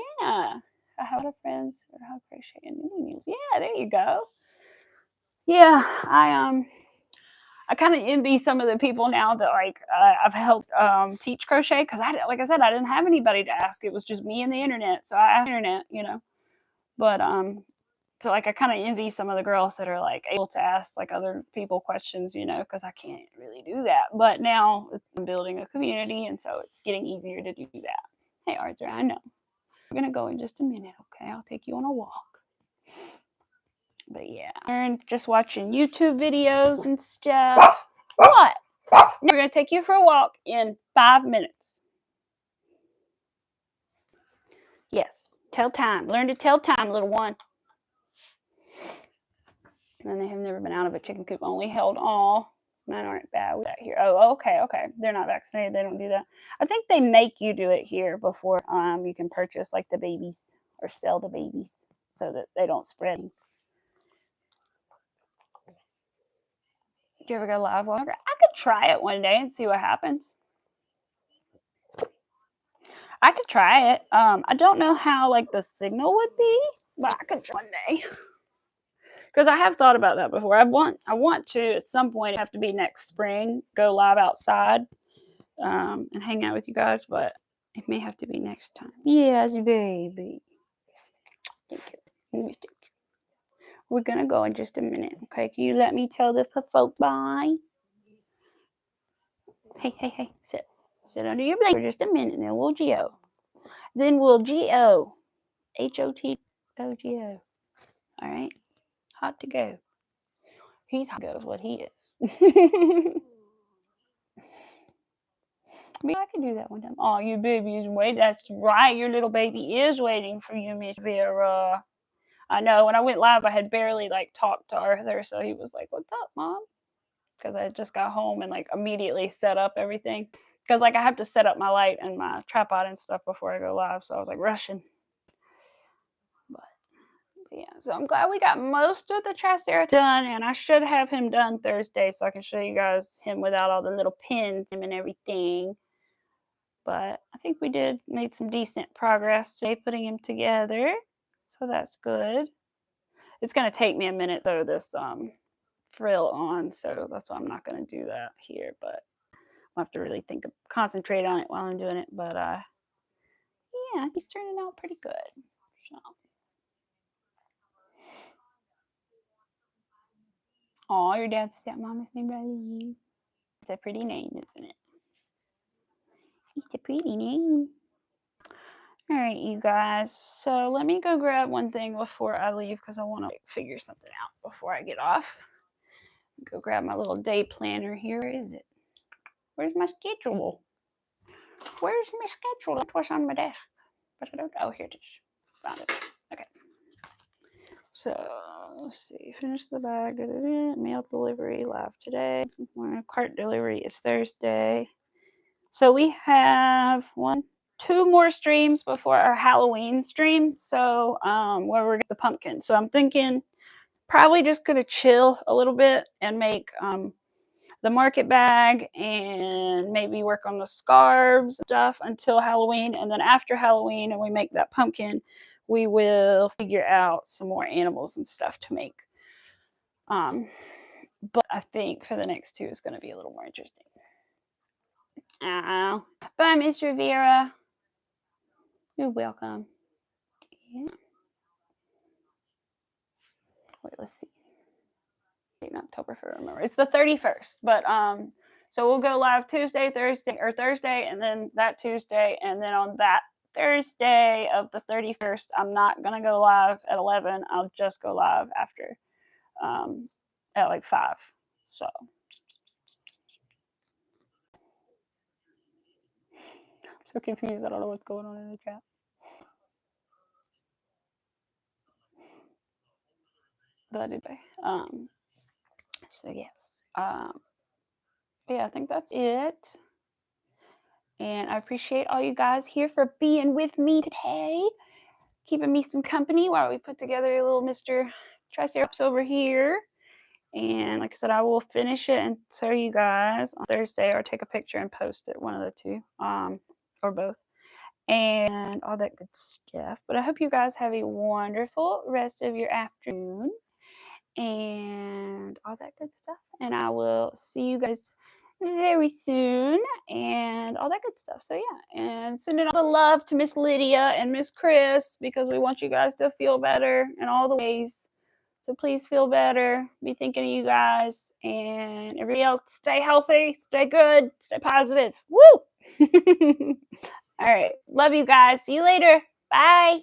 I have a lot of friends who have crochet and knitting needles. Yeah, there you go. Yeah, I kind of envy some of the people now that like I've helped teach crochet because like I said, I didn't have anybody to ask. It was just me and the internet, so I asked the internet, you know. But so like I kind of envy some of the girls that are like able to ask like other people questions, you know, because I can't really do that. But now I'm building a community, and so it's getting easier to do that. Hey Arthur, I know. We're gonna go in just a minute, okay? I'll take you on a walk. But yeah, I'm just watching YouTube videos and stuff. What? Now we're gonna take you for a walk in 5 minutes. Yes, tell time. Learn to tell time, little one. And they have never been out of a chicken coop. Only held all. Mine aren't bad with that here. Oh, okay. They're not vaccinated. They don't do that. I think they make you do it here before you can purchase like the babies or sell the babies so that they don't spread. You ever go live walker? I could try it one day and see what happens. I could try it. I don't know how like the signal would be, but I could try one day. Because I have thought about that before. I want to at some point, have to be next spring, go live outside and hang out with you guys, but it may have to be next time. Yes, baby. Thank you. We're gonna go in just a minute, okay? Can you let me tell the folk bye? Hey, sit. Sit under your blanket for just a minute, and then we'll G-O. Then we'll G-O. H-O-T-O-G-O. All right. Hot to go. He's hot to go is what he is. Maybe I can do that one time. Oh, your baby is waiting. That's right. Your little baby is waiting for you, Miss Vera. I know. When I went live, I had barely talked to Arthur, so he was like, "What's up, Mom?" Because I just got home and immediately set up everything. Because I have to set up my light and my tripod and stuff before I go live, so I was rushing. But yeah, so I'm glad we got most of the Triceratops done, and I should have him done Thursday so I can show you guys him without all the little pins and everything. But I think we made some decent progress today putting him together, so that's good. It's going to take me a minute though, this frill on, so that's why I'm not going to do that here, but I'll have to really concentrate on it while I'm doing it. But yeah, he's turning out pretty good. So. Oh, your dad's stepmom is named Riley. It's a pretty name, isn't it? It's a pretty name. All right, you guys. So let me go grab one thing before I leave because I want to figure something out before I get off. Go grab my little day planner here. Where is it? Where's my schedule? Where's my schedule? That's what's on my desk. But I don't know. Oh, here it is. Found it. Okay. So let's see. Finish the bag. Mail delivery live today. Cart delivery is Thursday. So we have 2 more streams before our Halloween stream. So where we're getting the pumpkin. So I'm thinking probably just gonna chill a little bit and make the market bag and maybe work on the scarves stuff until Halloween, and then after Halloween and we make that pumpkin, we will figure out some more animals and stuff to make. But I think for the next 2 is going to be a little more interesting. Bye, Miss Rivera. You're welcome. Yeah. Wait, let's see. In October, if I remember. It's the 31st, but so we'll go live Thursday, and then that Tuesday, and then on that Thursday of the 31st, I'm not gonna go live at 11. I'll just go live after at 5. So I'm so confused. I don't know what's going on in the chat. But anyway, so yes, yeah, I think that's it. And I appreciate all you guys here for being with me today, keeping me some company while we put together a little Mr. Triceratops over here. And like I said, I will finish it and show you guys on Thursday, or take a picture and post it, one of the 2, or both, and all that good stuff. But I hope you guys have a wonderful rest of your afternoon and all that good stuff. And I will see you guys very soon and all that good stuff. So yeah, and sending all the love to Miss Lydia and Miss Chris, because we want you guys to feel better in all the ways. So please feel better. Be thinking of you guys, and everybody else, stay healthy, stay good, stay positive. Woo! All right. Love you guys. See you later. Bye.